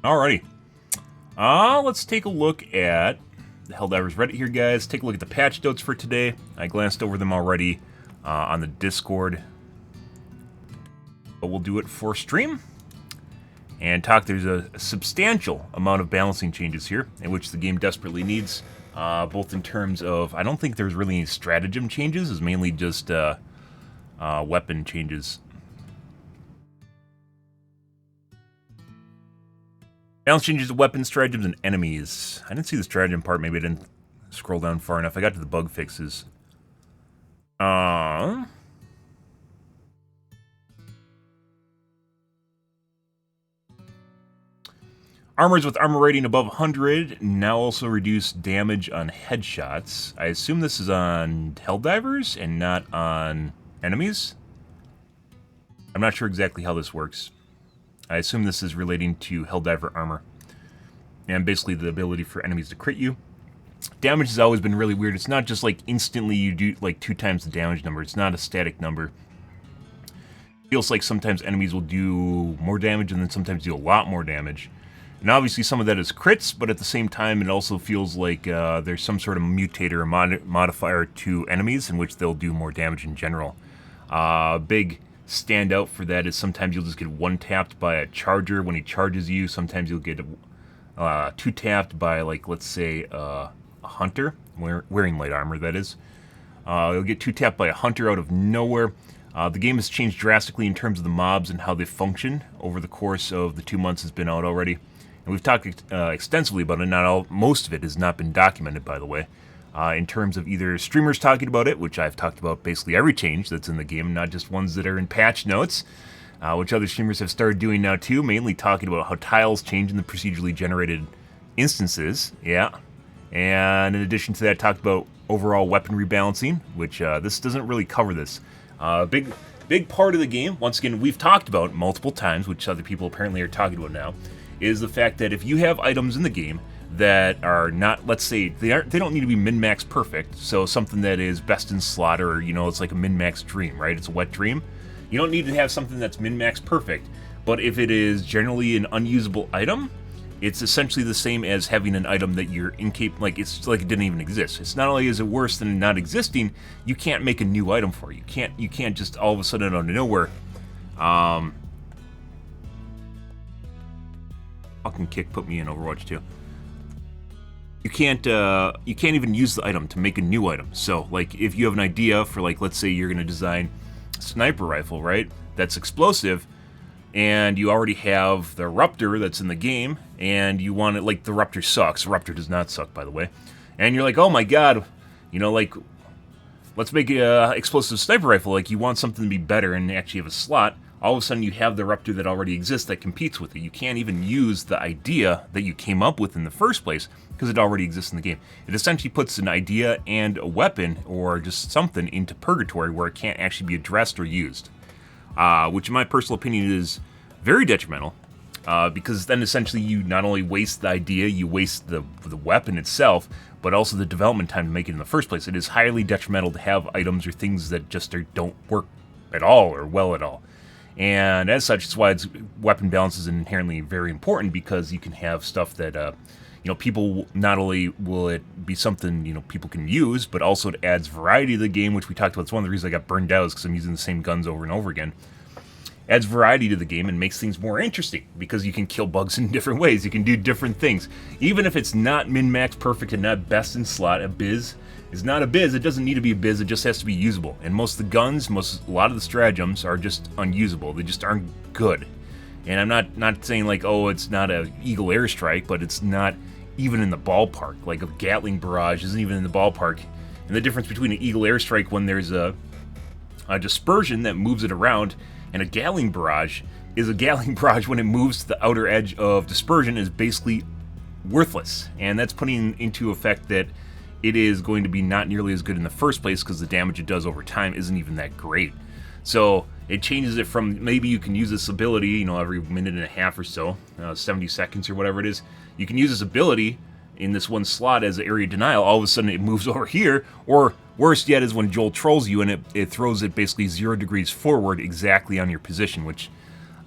Alrighty. Let's take a look at the Helldivers Reddit here, guys. Take a look at the patch notes for today. I glanced over them already on the Discord. But we'll do it for stream. And there's a substantial amount of balancing changes here, in which the game desperately needs, both in terms of, I don't think there's really any stratagem changes, it's mainly just weapon changes. Balance changes to weapons, stratagems, and enemies. I didn't see the stratagem part, maybe I didn't scroll down far enough. I got to the bug fixes. Armors with armor rating above 100 now also reduce damage on headshots. I assume this is on Helldivers and not on enemies. I'm not sure exactly how this works. I assume this is relating to Helldiver armor. And basically the ability for enemies to crit you. Damage has always been really weird. It's not just like instantly you do like 2 times the damage number. It's not a static number. Feels like sometimes enemies will do more damage and then sometimes do a lot more damage. And obviously some of that is crits, but at the same time it also feels like there's some sort of mutator or modifier to enemies in which they'll do more damage in general. Big standout for that is sometimes you'll just get one-tapped by a charger when he charges you. Sometimes you'll get two-tapped by, like, let's say, a hunter, wearing light armor, that is. You'll get two-tapped by a hunter out of nowhere. The game has changed drastically in terms of the mobs and how they function over the course of the 2 months it's been out already. And we've talked extensively about it. Most of it has not been documented, by the way. In terms of either streamers talking about it, which I've talked about basically every change that's in the game, not just ones that are in patch notes, which other streamers have started doing now too, mainly talking about how tiles change in the procedurally generated instances, yeah. And in addition to that, talked about overall weapon rebalancing, which this doesn't really cover this. Big part of the game, once again, we've talked about multiple times, which other people apparently are talking about now, is the fact that if you have items in the game that are not, let's say, they don't need to be min-max perfect, so something that is best in slot, or, you know, it's like a min-max dream, right? It's a wet dream. You don't need to have something that's min-max perfect, but if it is generally an unusable item, it's essentially the same as having an item that you're incapable, like, it's like it didn't even exist. It's not only is it worse than not existing, you can't make a new item for it. You can't just all of a sudden out of nowhere, fucking kick put me in Overwatch 2. You can't even use the item to make a new item. So, like, if you have an idea for, like, let's say you're gonna design a sniper rifle, right? That's explosive, and you already have the Ruptor that's in the game, and you want it, like, the Ruptor sucks. The Ruptor does not suck, by the way. And you're like, oh my god, you know, like, let's make a explosive sniper rifle. Like, you want something to be better and actually have a slot. All of a sudden you have the Ruptor that already exists that competes with it. You can't even use the idea that you came up with in the first place because it already exists in the game. It essentially puts an idea and a weapon or just something into purgatory where it can't actually be addressed or used. Which in my personal opinion is very detrimental, because then essentially you not only waste the idea, you waste the weapon itself, but also the development time to make it in the first place. It is highly detrimental to have items or things that just don't work at all or well at all. And as such, it's why weapon balance is inherently very important, because you can have stuff that, you know, people, not only will it be something, you know, people can use, but also it adds variety to the game, which we talked about. It's one of the reasons I got burned out, is because I'm using the same guns over and over again. Adds variety to the game and makes things more interesting, because you can kill bugs in different ways. You can do different things. Even if it's not min-max perfect and not best in slot, a biz is not a biz. It doesn't need to be a biz, it just has to be usable. And most of the guns, a lot of the stratagems are just unusable. They just aren't good. And I'm not saying like, oh, it's not a Eagle Airstrike, but it's not even in the ballpark. Like a Gatling Barrage isn't even in the ballpark. And the difference between an Eagle Airstrike when there's a dispersion that moves it around, and a Gatling Barrage is a Gatling Barrage when it moves to the outer edge of dispersion is basically worthless. And that's putting into effect that it is going to be not nearly as good in the first place, because the damage it does over time isn't even that great. So it changes it from, maybe you can use this ability, you know, every minute and a half or so, 70 seconds or whatever it is. You can use this ability in this one slot as an area denial. All of a sudden it moves over here, or worse yet is when Joel trolls you and it throws it basically 0 degrees forward exactly on your position, which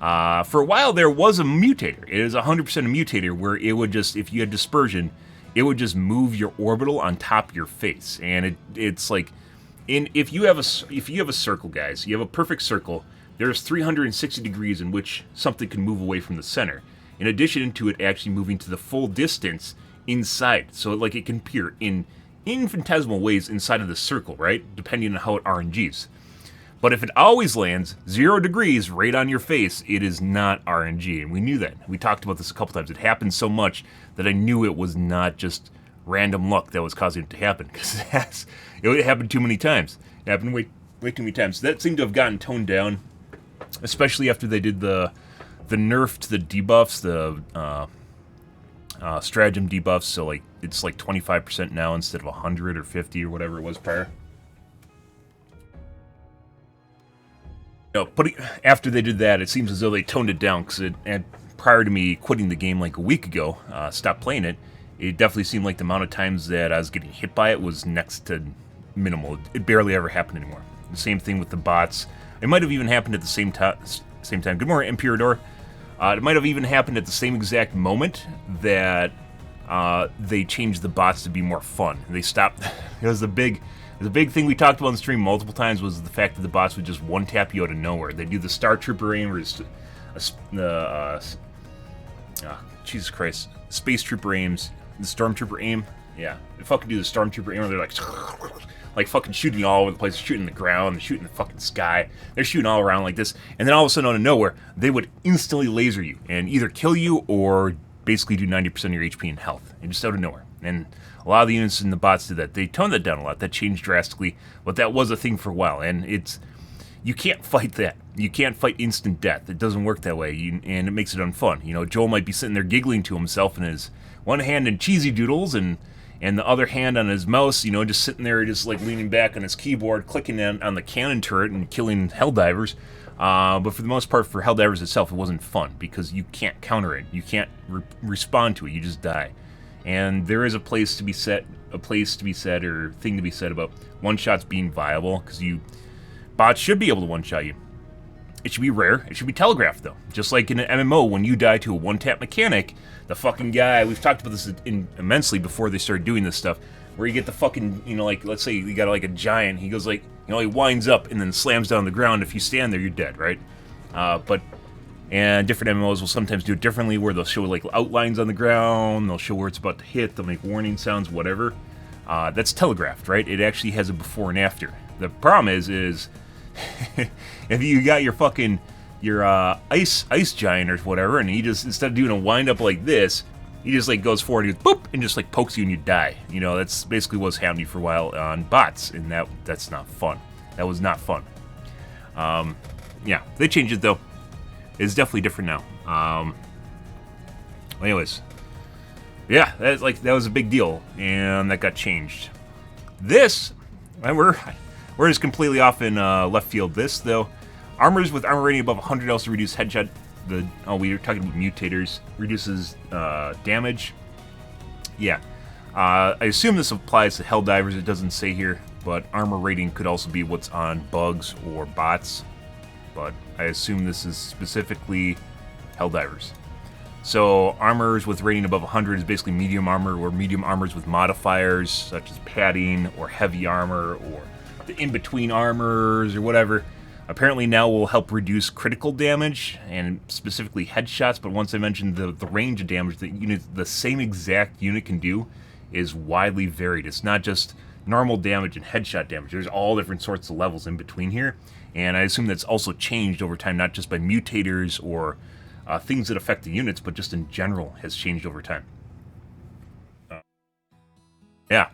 For a while there was a mutator. It is 100% a mutator where it would just, if you had dispersion, it would just move your orbital on top of your face. And it's like, if you have a circle, guys, you have a perfect circle, there's 360 degrees in which something can move away from the center. In addition to it actually moving to the full distance inside. So like it can appear in infinitesimal ways inside of the circle, right? Depending on how it RNGs. But if it always lands 0 degrees right on your face, it is not RNG. And we knew that. We talked about this a couple times. It happened so much that I knew it was not just random luck that was causing it to happen. Because it happened too many times. It happened way too many times. So that seemed to have gotten toned down. Especially after they did the nerf to the debuffs, the stratagem debuffs. So like it's like 25% now instead of 100 or 50 or whatever it was prior. After they did that, it seems as though they toned it down, because prior to me quitting the game like a week ago, stopped playing it, it definitely seemed like the amount of times that I was getting hit by it was next to minimal. It barely ever happened anymore. The same thing with the bots. It might have even happened at the same time. Good morning, Emperador. It might have even happened at the same exact moment that they changed the bots to be more fun. They stopped. It was the big thing we talked about on the stream multiple times, was the fact that the bots would just one-tap you out of nowhere. They do the Star Trooper aim, or Jesus Christ, Space Trooper aims, the Stormtrooper aim. Yeah, they fucking do the Stormtrooper aim, where they're like fucking shooting all over the place, shooting the ground, shooting the fucking sky. They're shooting all around like this, and then all of a sudden, out of nowhere, they would instantly laser you and either kill you or basically do 90% of your HP and health, and just out of nowhere. And a lot of the units in the bots did that. They toned that down a lot. That changed drastically, but that was a thing for a while. And you can't fight that. You can't fight instant death. It doesn't work that way, and it makes it unfun. You know, Joel might be sitting there giggling to himself in his one hand in cheesy doodles and the other hand on his mouse, you know, just sitting there, just like leaning back on his keyboard, clicking on the cannon turret and killing Helldivers. But for the most part, for Helldivers itself, it wasn't fun, because you can't counter it. You can't respond to it. You just die. And there is a place to be said, or thing to be said about one-shots being viable, because bots should be able to one-shot you. It should be rare. It should be telegraphed, though. Just like in an MMO, when you die to a one-tap mechanic, the fucking guy, we've talked about this immensely before they started doing this stuff, where you get the fucking, you know, like, let's say you got like a giant, he goes like, you know, he winds up and then slams down on the ground. If you stand there, you're dead, right? And different MMOs will sometimes do it differently, where they'll show like outlines on the ground, they'll show where it's about to hit, they'll make warning sounds, whatever. That's telegraphed, right? It actually has a before and after. The problem is if you got your ice giant or whatever, and he just, instead of doing a wind up like this, he just like goes forward, and goes boop, and just like pokes you and you die. You know, that's basically what's happening for a while on bots, and that's not fun. That was not fun. Yeah, they changed it though. It's definitely different now. Anyways, yeah, that was a big deal, and that got changed. This, we're just completely off in left field. This though, armors with armor rating above 100 also reduce headshot. We were talking about mutators, reduces damage. Yeah, I assume this applies to Helldivers. It doesn't say here, but armor rating could also be what's on bugs or bots. But I assume this is specifically Helldivers. So armors with rating above 100 is basically medium armor, or medium armors with modifiers such as padding or heavy armor or the in-between armors or whatever. Apparently now will help reduce critical damage and specifically headshots, but once I mentioned the range of damage that the same exact unit can do is widely varied. It's not just normal damage and headshot damage. There's all different sorts of levels in between here. And I assume that's also changed over time, not just by mutators or things that affect the units, but just in general has changed over time. Yeah.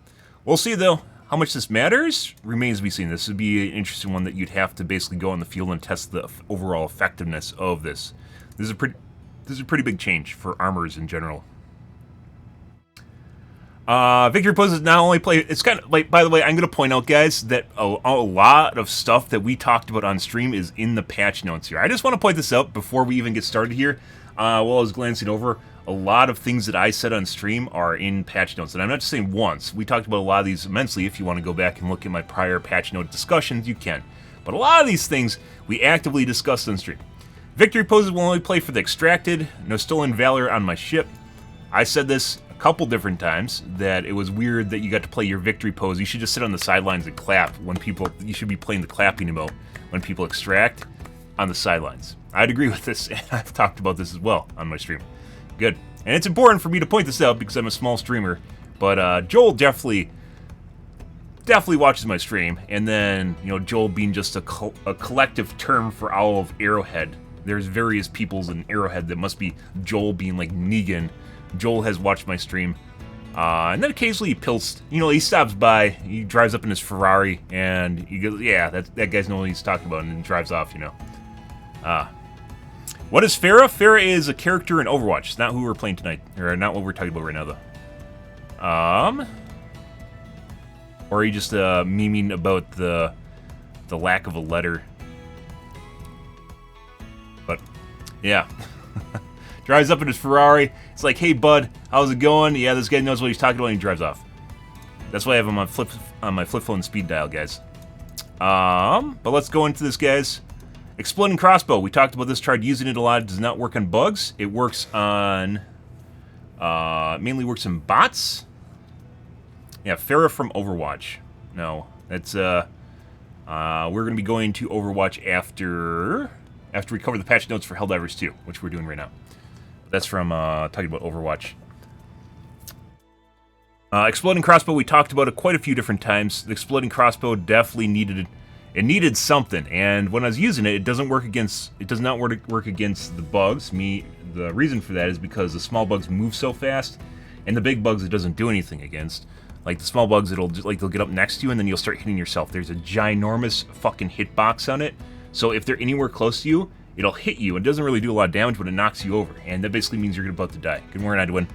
We'll see, though. How much this matters remains to be seen. This would be an interesting one that you'd have to basically go on the field and test the overall effectiveness of this. This is a pretty big change for armors in general. Victory poses not only play. It's kind of like, by the way, I'm going to point out, guys, that a lot of stuff that we talked about on stream is in the patch notes here. I just want to point this out before we even get started here. While I was glancing over, a lot of things that I said on stream are in patch notes, and I'm not just saying once. We talked about a lot of these immensely. If you want to go back and look at my prior patch note discussions, you can. But a lot of these things we actively discussed on stream. Victory poses will only play for the extracted. No stolen valor on my ship. I said this a couple different times, that it was weird that you got to play your victory pose. You should just sit on the sidelines and clap when people... You should be playing the clapping emote when people extract on the sidelines. I'd agree with this, and I've talked about this as well on my stream. Good. And it's important for me to point this out because I'm a small streamer, but Joel definitely watches my stream, and then, you know, Joel being just a collective term for all of Arrowhead. There's various peoples in Arrowhead that must be Joel being like Negan. Joel has watched my stream, and then occasionally he stops by, he drives up in his Ferrari, and he goes, yeah, that guy's know what he's talking about, and then drives off, you know. What is Farah? Farah is a character in Overwatch. It's not who we're playing tonight, or not what we're talking about right now, though. Or are you just memeing about the lack of a letter? But yeah, drives up in his Ferrari. It's like, hey bud, how's it going? Yeah, this guy knows what he's talking about, and he drives off. That's why I have him on my flip phone speed dial, guys. But let's go into this, guys. Exploding crossbow. We talked about this. Tried using it a lot. It does not work on bugs. It works on mainly works in bots. Yeah, Farah from Overwatch. No, that's we're gonna be going to Overwatch after we cover the patch notes for Helldivers 2, which we're doing right now. That's from talking about Overwatch. Exploding crossbow. We talked about it quite a few different times. The exploding crossbow definitely needed something, and when I was using it, it does not work against the bugs. The reason for that is because the small bugs move so fast, and the big bugs it doesn't do anything against. Like the small bugs, they'll get up next to you, and then you'll start hitting yourself. There's a ginormous fucking hitbox on it, so if they're anywhere close to you, it'll hit you. It doesn't really do a lot of damage, but it knocks you over, and that basically means you're about to die. Good morning, Edwin.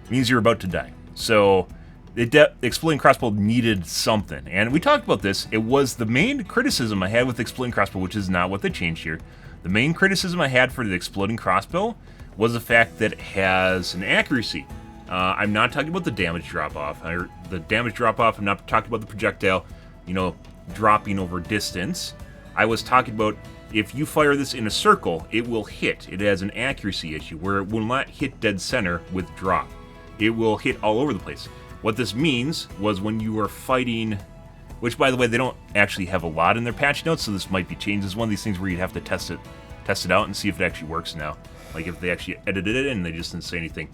It means you're about to die. So the exploding crossbow needed something, and we talked about this. It was the main criticism I had with the exploding crossbow, which is not what they changed here. The main criticism I had for the exploding crossbow was the fact that it has an accuracy. I'm not talking about the damage drop-off. The damage drop-off, I'm not talking about the projectile, you know, dropping over distance. I was talking about if you fire this in a circle, it will hit. It has an accuracy issue where it will not hit dead center with drop. It will hit all over the place. What this means was when you are fighting, which by the way, they don't actually have a lot in their patch notes, so this might be changed. It's one of these things where you'd have to test it out and see if it actually works now. Like if they actually edited it and they just didn't say anything.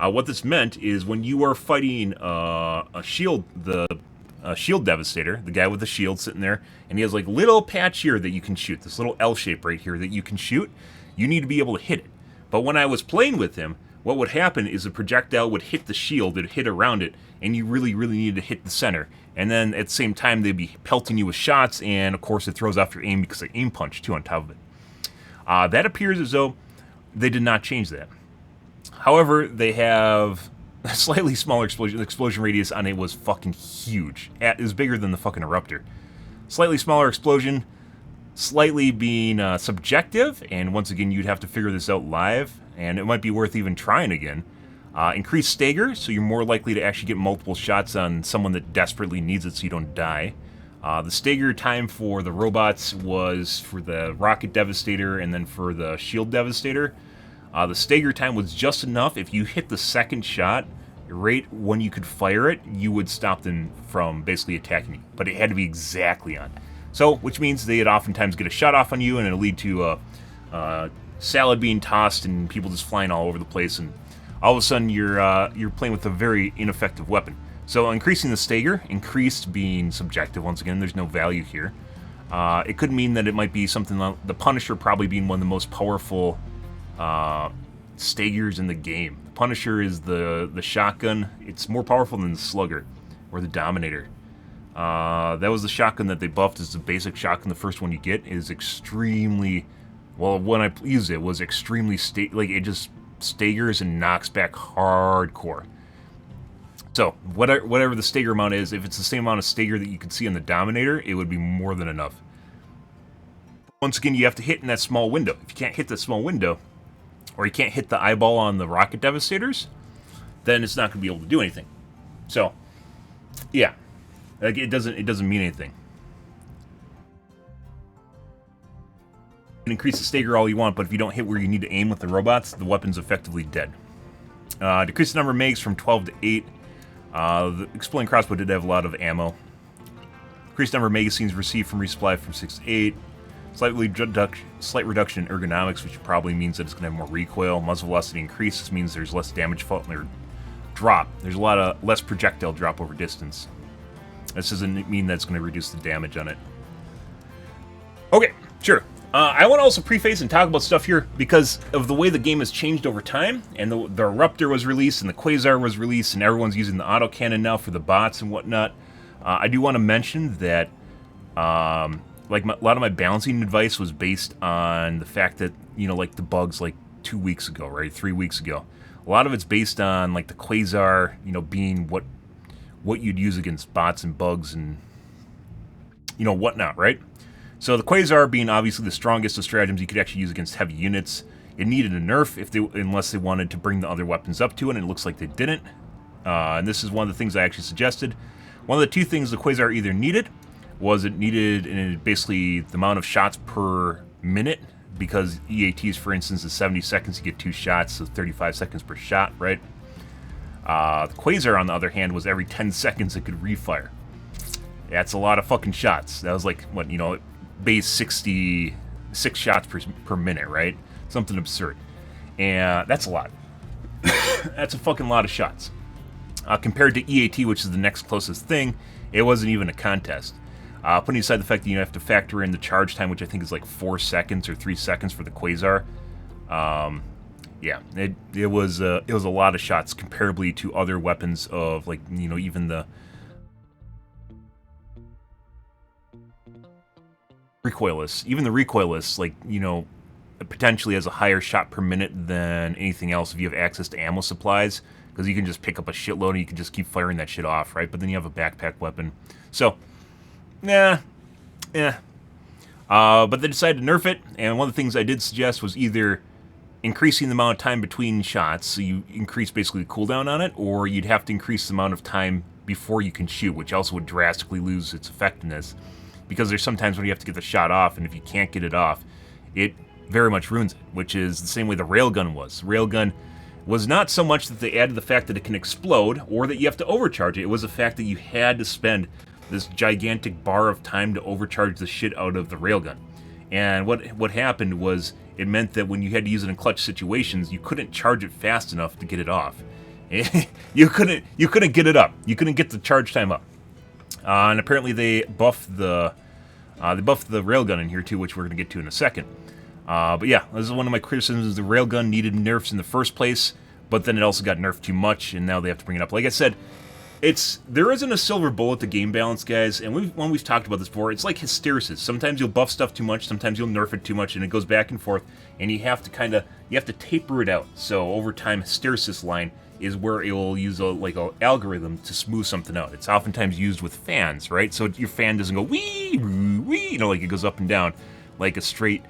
What this meant is when you are fighting a shield devastator, the guy with the shield sitting there, and he has like little patch here that you can shoot, this little L shape right here that you can shoot, you need to be able to hit it. But when I was playing with him, what would happen is the projectile would hit the shield, it would hit around it, and you really, really needed to hit the center. And then at the same time, they'd be pelting you with shots, and of course it throws off your aim because they aim punch too on top of it. That appears as though they did not change that. However, they have a slightly smaller explosion. The explosion radius on it was fucking huge. It was bigger than the fucking eruptor. Slightly smaller explosion, slightly being subjective, and once again, you'd have to figure this out live, and it might be worth even trying again. Increased stagger, so you're more likely to actually get multiple shots on someone that desperately needs it so you don't die. The stagger time for the robots was for the Rocket Devastator and then for the Shield Devastator. The stagger time was just enough. If you hit the second shot, right when you could fire it, you would stop them from basically attacking you. But it had to be exactly on. So, which means they'd oftentimes get a shot off on you, and it'll lead to salad being tossed and people just flying all over the place, and all of a sudden you're playing with a very ineffective weapon. So increasing the stagger, increased being subjective, once again, there's no value here. It could mean that it might be something like the Punisher probably being one of the most powerful staggers in the game. The Punisher is the shotgun. It's more powerful than the Slugger or the Dominator. That was the shotgun that they buffed as the basic shotgun. The first one you get is extremely, well, when I used it was extremely like it just staggers and knocks back hardcore. So whatever the stagger amount is, if it's the same amount of stagger that you can see on the Dominator, it would be more than enough. Once again, you have to hit in that small window. If you can't hit that small window, or you can't hit the eyeball on the Rocket Devastators, then it's not going to be able to do anything. So, yeah, like it doesn't mean anything. You can increase the stagger all you want, but if you don't hit where you need to aim with the robots, the weapon's effectively dead. Decrease the number of mags from 12 to 8. The exploding crossbow did have a lot of ammo. Increased number of magazines received from resupply from 6 to 8. Slight reduction in ergonomics, which probably means that it's going to have more recoil. Muzzle velocity increase. This means there's less damage fall or drop. There's a lot of less projectile drop over distance. This doesn't mean that it's going to reduce the damage on it. Okay, sure. I want to also preface and talk about stuff here because of the way the game has changed over time, and the Eruptor was released, and the Quasar was released, and everyone's using the autocannon now for the bots and whatnot. I do want to mention that like a lot of my balancing advice was based on the fact that, you know, like the bugs like 2 weeks ago, right, 3 weeks ago. A lot of it's based on like the Quasar, you know, being what you'd use against bots and bugs and, you know, whatnot, right? So the Quasar being obviously the strongest of stratagems you could actually use against heavy units. It needed a nerf unless they wanted to bring the other weapons up to it, and it looks like they didn't. And this is one of the things I actually suggested. One of the two things the Quasar either needed was it needed basically the amount of shots per minute, because EATs, for instance, is 70 seconds, you get 2 shots, so 35 seconds per shot, right? The Quasar, on the other hand, was every 10 seconds it could refire. That's a lot of fucking shots. That was like, what, you know, base 66 shots per minute, right? Something absurd. And that's a lot. That's a fucking lot of shots. Compared to EAT, which is the next closest thing, it wasn't even a contest. Putting aside the fact that you have to factor in the charge time, which I think is like 4 seconds or 3 seconds for the Quasar. Yeah, it was a lot of shots comparably to other weapons of, like, you know, even the recoilless. Even the recoilless, like, you know, potentially has a higher shot per minute than anything else if you have access to ammo supplies, because you can just pick up a shitload and you can just keep firing that shit off, right? But then you have a backpack weapon. So, but they decided to nerf it, and one of the things I did suggest was either increasing the amount of time between shots, so you increase basically the cooldown on it, or you'd have to increase the amount of time before you can shoot, which also would drastically lose its effectiveness, because there's sometimes when you have to get the shot off, and if you can't get it off, it very much ruins it, which is the same way the railgun was. Railgun was not so much that they added the fact that it can explode, or that you have to overcharge it. It was the fact that you had to spend this gigantic bar of time to overcharge the shit out of the railgun. And what happened was, it meant that when you had to use it in clutch situations, you couldn't charge it fast enough to get it off. you couldn't get it up. You couldn't get the charge time up. And apparently they buffed the railgun in here too, which we're going to get to in a second. But yeah, this is one of my criticisms. The railgun needed nerfs in the first place, but then it also got nerfed too much, and now they have to bring it up. Like I said, there isn't a silver bullet to game balance, guys, and when we've talked about this before, it's like hysteresis. Sometimes you'll buff stuff too much, sometimes you'll nerf it too much, and it goes back and forth, and you have to taper it out. So over time, hysteresis line is where it will use a algorithm to smooth something out. It's oftentimes used with fans, right? So your fan doesn't go wee, wee, you know, like it goes up and down like a straight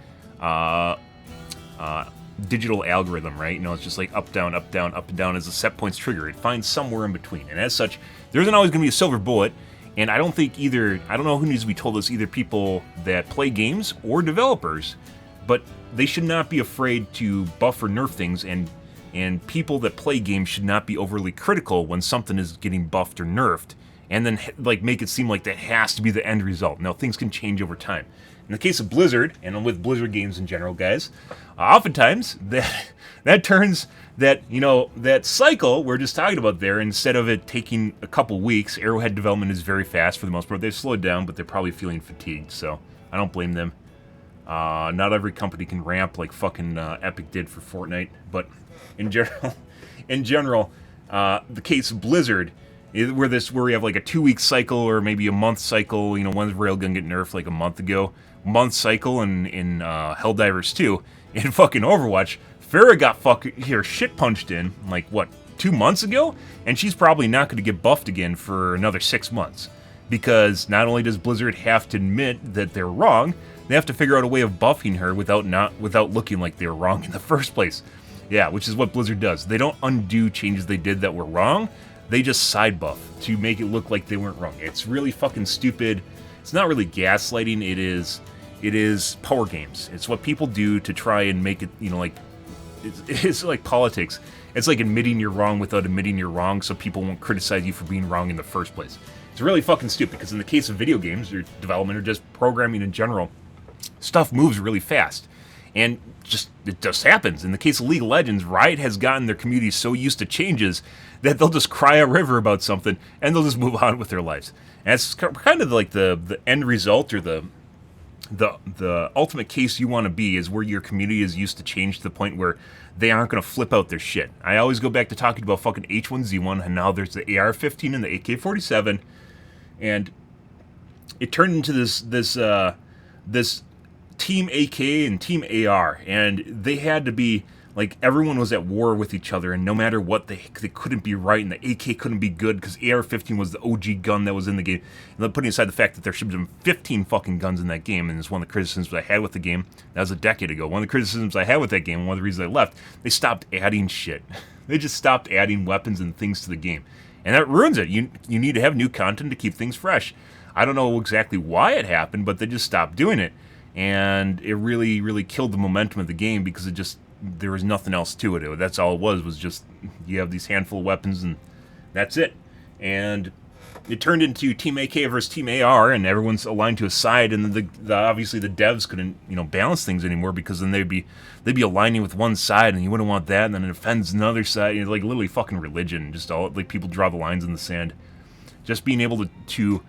digital algorithm, right? You know, it's just like up, down, up, down, up, and down as the set points trigger. It finds somewhere in between. And as such, there isn't always going to be a silver bullet. And I don't know who needs to be told this, either people that play games or developers, but they should not be afraid to buff or nerf things, and people that play games should not be overly critical when something is getting buffed or nerfed, and then like make it seem like that has to be the end result. Now, things can change over time. In the case of Blizzard, and with Blizzard games in general, guys, oftentimes that turns that cycle we're just talking about there, instead of it taking a couple weeks, Arrowhead development is very fast for the most part. They've slowed down, but they're probably feeling fatigued, so I don't blame them. Not every company can ramp like fucking Epic did for Fortnite, but in general, the case of Blizzard, where we have like a 2-week cycle or maybe a month cycle. You know, one's railgun get nerfed like a month ago. Month cycle in Helldivers 2. In fucking Overwatch, Farrah got her shit punched in like, what, 2 months ago? And she's probably not going to get buffed again for another 6 months. Because not only does Blizzard have to admit that they're wrong, they have to figure out a way of buffing her without looking like they were wrong in the first place. Yeah, which is what Blizzard does. They don't undo changes they did that were wrong. They just side buff to make it look like they weren't wrong. It's really fucking stupid. It's not really gaslighting. It is power games. It's what people do to try and make it, like, it's like politics. It's like admitting you're wrong without admitting you're wrong, so people won't criticize you for being wrong in the first place. It's really fucking stupid, because in the case of video games, or development, or just programming in general, stuff moves really fast. And it just happens. In the case of League of Legends, Riot has gotten their community so used to changes that they'll just cry a river about something, and they'll just move on with their lives. And it's kind of like the end result, or the ultimate case you want to be, is where your community is used to change to the point where they aren't going to flip out their shit. I always go back to talking about fucking H1Z1, and now there's the AR-15 and the AK-47, and it turned into this Team AK and Team AR, and they had to be, like, everyone was at war with each other, and no matter what, they couldn't be right, and the AK couldn't be good, because AR-15 was the OG gun that was in the game. And then putting aside the fact that there should have been 15 fucking guns in that game, and it's one of the criticisms I had with the game. That was a decade ago. One of the criticisms I had with that game, and one of the reasons I left, they stopped adding shit. They just stopped adding weapons and things to the game. And that ruins it. You need to have new content to keep things fresh. I don't know exactly why it happened, but they just stopped doing it. And it really, really killed the momentum of the game, because there was nothing else to it. That's all it was just, you have these handful of weapons and that's it. And it turned into Team AK versus Team AR, and everyone's aligned to a side, and then obviously the devs couldn't, balance things anymore, because then they'd be aligning with one side, and you wouldn't want that, and then it offends another side. It's like literally fucking religion, just all, like, people draw the lines in the sand. Just being able to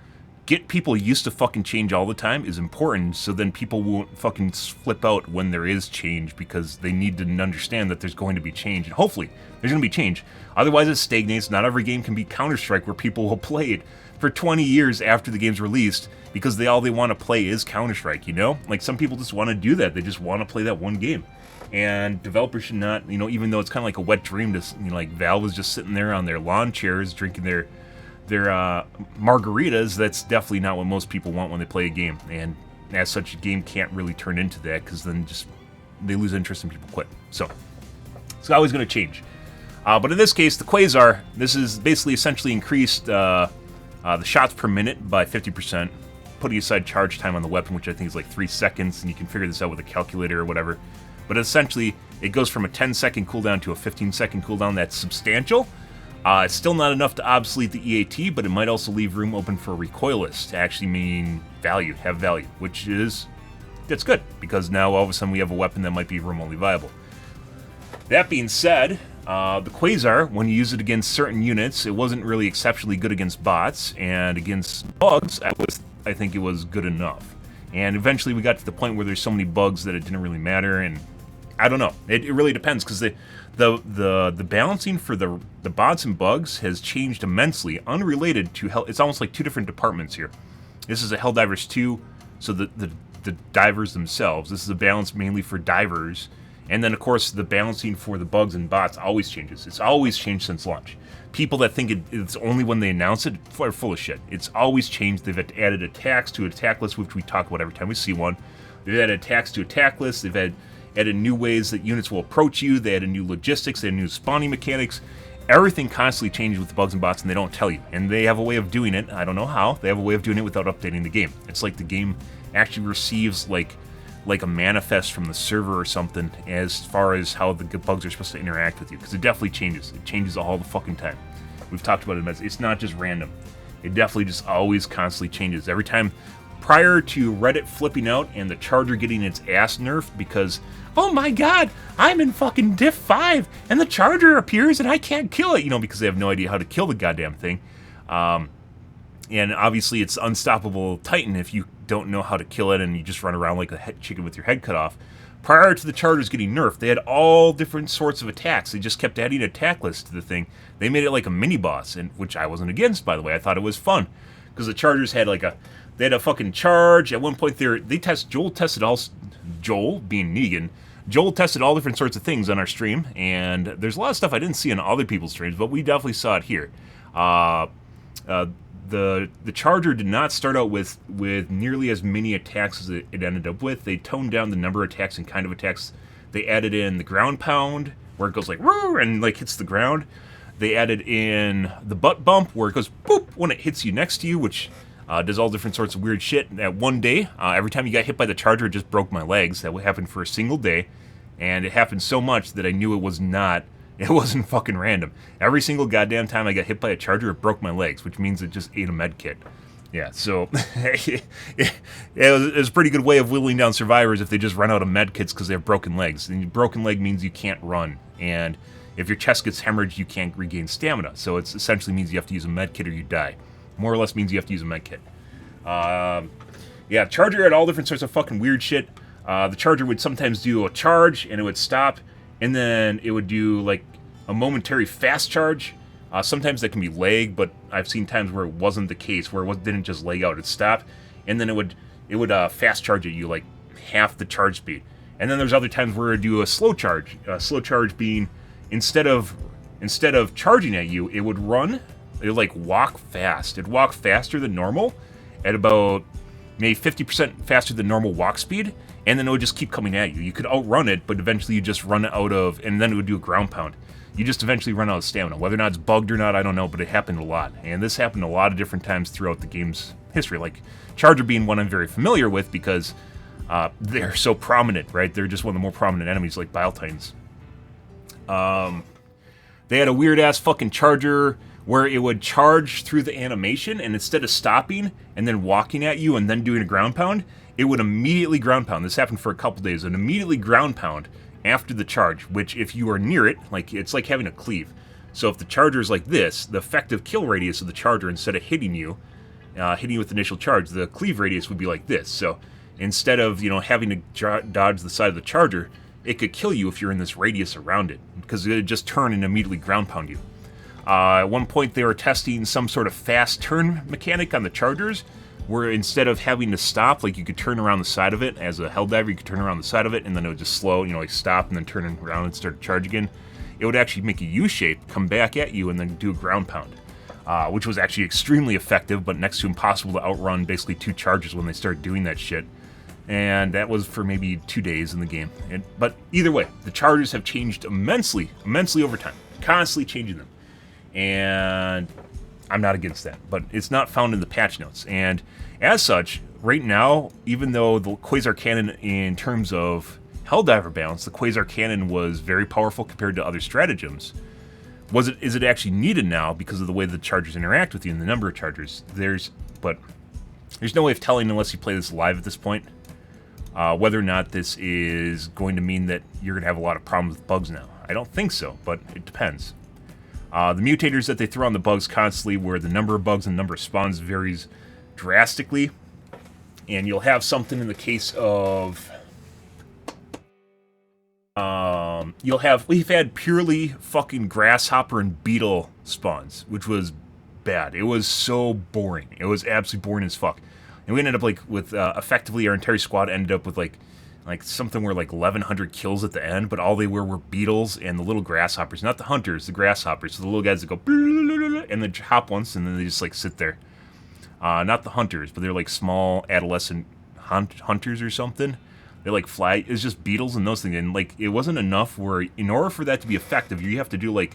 get people used to fucking change all the time is important, so then people won't fucking flip out when there is change, because they need to understand that there's going to be change, and hopefully there's going to be change. Otherwise it stagnates. Not every game can be Counter-Strike, where people will play it for 20 years after the game's released, because all they want to play is Counter-Strike, Like, some people just want to do that. They just want to play that one game. And developers should not, even though it's kind of like a wet dream to, like Valve was just sitting there on their lawn chairs drinking their margaritas, that's definitely not what most people want when they play a game. And as such, a game can't really turn into that, because then just they lose interest and people quit. So it's always going to change. But in this case, the Quasar, this is basically essentially increased the shots per minute by 50%, putting aside charge time on the weapon, which I think is like 3 seconds, and you can figure this out with a calculator or whatever. But essentially, it goes from a 10-second cooldown to a 15-second cooldown. That's substantial. It's still not enough to obsolete the EAT, but it might also leave room open for recoilless to actually mean have value, that's good, because now all of a sudden we have a weapon that might be room-only viable. That being said, the Quasar, when you use it against certain units, it wasn't really exceptionally good against bots, and against bugs, I think it was good enough. And eventually we got to the point where there's so many bugs that it didn't really matter, and I don't know. It really depends, because the balancing for the bots and bugs has changed immensely, unrelated to it's almost like two different departments here. This is a Helldivers 2, so the divers themselves. This is a balance mainly for divers, and then of course the balancing for the bugs and bots always changes. It's always changed since launch. People that think it's only when they announce it are full of shit. It's always changed. They've added attacks to attack lists, which we talk about every time we see one. They've added attacks to attack lists. They've added new ways that units will approach you. They added new logistics. They added new spawning mechanics. Everything constantly changes with the bugs and bots, and they don't tell you. And they have a way of doing it. I don't know how. They have a way of doing it without updating the game. It's like the game actually receives like a manifest from the server or something as far as how the bugs are supposed to interact with you, because it definitely changes. It changes all the fucking time. We've talked about it. It's not just random. It definitely just always constantly changes. Every time, prior to Reddit flipping out and the Charger getting its ass nerfed because, oh my god, I'm in fucking Diff 5 and the Charger appears and I can't kill it, because they have no idea how to kill the goddamn thing. And obviously it's unstoppable Titan if you don't know how to kill it and you just run around like a chicken with your head cut off. Prior to the Chargers getting nerfed, they had all different sorts of attacks. They just kept adding attack lists to the thing. They made it like a mini-boss, which I wasn't against, by the way. I thought it was fun. Because the Chargers had they had a fucking charge. At one point, Joel tested all... Joel, being Negan, Joel tested all different sorts of things on our stream, and there's a lot of stuff I didn't see on other people's streams, but we definitely saw it here. The Charger did not start out with nearly as many attacks as it ended up with. They toned down the number of attacks and kind of attacks. They added in the ground pound, where it goes like roar and like hits the ground. They added in the butt bump, where it goes boop when it hits you next to you, which Does all different sorts of weird shit. That one day, every time you got hit by the charger, it just broke my legs. That would happen for a single day, and it happened so much that I knew it wasn't fucking random. Every single goddamn time I got hit by a charger, it broke my legs, which means it just ate a med kit. Yeah, so it was a pretty good way of whittling down survivors if they just run out of med kits because they have broken legs. And broken leg means you can't run, and if your chest gets hemorrhaged, you can't regain stamina. So it essentially means you have to use a med kit or you die. More or less means you have to use a med kit. Yeah, charger had all different sorts of fucking weird shit. The charger would sometimes do a charge, and it would stop, and then it would do, like, a momentary fast charge. Sometimes that can be lag, but I've seen times where it wasn't the case, where it didn't just lag out, it stopped, and then it would fast charge at you, like, half the charge speed. And then there's other times where it would do a slow charge being, instead of charging at you, it would run. It would, like, walk fast. It'd walk faster than normal, at about maybe 50% faster than normal walk speed, and then it would just keep coming at you. You could outrun it, but eventually you just run out of, and then it would do a ground pound. You just eventually run out of stamina. Whether or not it's bugged or not, I don't know, but it happened a lot. And this happened a lot of different times throughout the game's history, like Charger being one I'm very familiar with because they're so prominent, right? They're just one of the more prominent enemies, like Bile Titans. They had a weird-ass fucking Charger where it would charge through the animation, and instead of stopping and then walking at you and then doing a ground pound, it would immediately ground pound. This happened for a couple days. An immediately ground pound after the charge, which if you are near it, like it's like having a cleave. So if the charger is like this, the effective kill radius of the charger, instead of hitting you with the initial charge, the cleave radius would be like this. So instead of, having to dodge the side of the charger, it could kill you if you're in this radius around it, because it would just turn and immediately ground pound you. At one point they were testing some sort of fast turn mechanic on the chargers, where instead of having to stop, like you could turn around the side of it as a Helldiver, you could turn around the side of it, and then it would just slow, like stop and then turn around and start to charge again. It would actually make a U-shape, come back at you, and then do a ground pound, which was actually extremely effective, but next to impossible to outrun basically two charges when they started doing that shit. And that was for maybe 2 days in the game. But either way, the chargers have changed immensely over time, constantly changing them. And I'm not against that, but it's not found in the patch notes. And as such, right now, even though the Quasar Cannon, in terms of Helldiver balance, the Quasar Cannon was very powerful compared to other stratagems, is it actually needed now because of the way the chargers interact with you and the number of chargers? There's no way of telling unless you play this live at this point, whether or not this is going to mean that you're going to have a lot of problems with bugs now. I don't think so, but it depends. The mutators that they throw on the bugs constantly, where the number of bugs and the number of spawns varies drastically, and you'll have something in the case of we've had purely fucking grasshopper and beetle spawns, which was bad. It was so boring. It was absolutely boring as fuck. And we ended up with effectively our entire squad ended up with like something where 1,100 kills at the end, but all they were beetles and the little grasshoppers, not the hunters, the grasshoppers. So the little guys that go and then hop once and then they just sit there. Not the hunters, but they're small adolescent hunters or something. They fly. It's just beetles and those things, and it wasn't enough. Where in order for that to be effective, you have to do what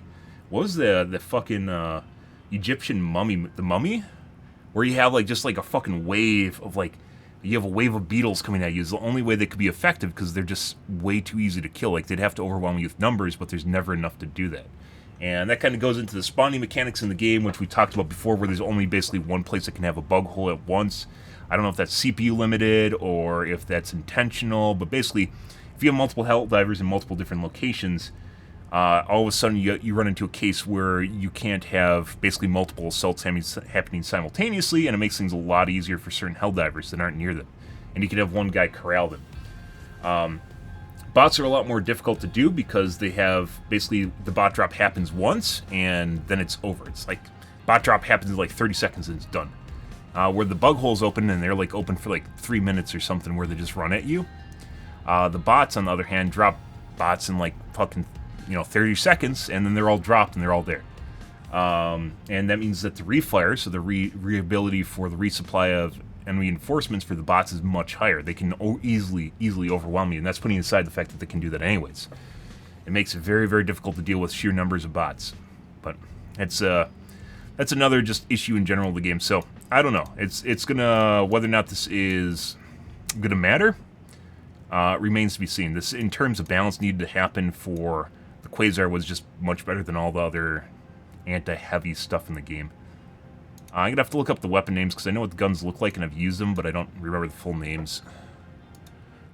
was the fucking Egyptian mummy, the mummy, where you have just a fucking wave of you have a wave of beetles coming at you. Is the only way they could be effective because they're just way too easy to kill. They'd have to overwhelm you with numbers, but there's never enough to do that. And that kind of goes into the spawning mechanics in the game, which we talked about before, where there's only basically one place that can have a bug hole at once. I don't know if that's CPU limited or if that's intentional, but basically, if you have multiple Helldivers in multiple different locations, all of a sudden you run into a case where you can't have basically multiple assaults happening simultaneously, and it makes things a lot easier for certain Helldivers that aren't near them. And you can have one guy corral them. Bots are a lot more difficult to do because they have basically the bot drop happens once and then it's over. It's bot drop happens in 30 seconds and it's done. Where the bug hole's open and they're open for 3 minutes or something where they just run at you. The bots, on the other hand, drop bots in fucking 30 seconds, and then they're all dropped and they're all there. And that means that the refire, so the reability for the resupply of enemy reinforcements for the bots is much higher. They can easily overwhelm you, and that's putting aside the fact that they can do that anyways. It makes it very, very difficult to deal with sheer numbers of bots. But that's another just issue in general of the game. So I don't know. It's gonna, whether or not this is gonna matter, remains to be seen. This, in terms of balance, needed to happen for the Quasar was just much better than all the other anti-heavy stuff in the game. I'm gonna have to look up the weapon names because I know what the guns look like and I've used them, but I don't remember the full names.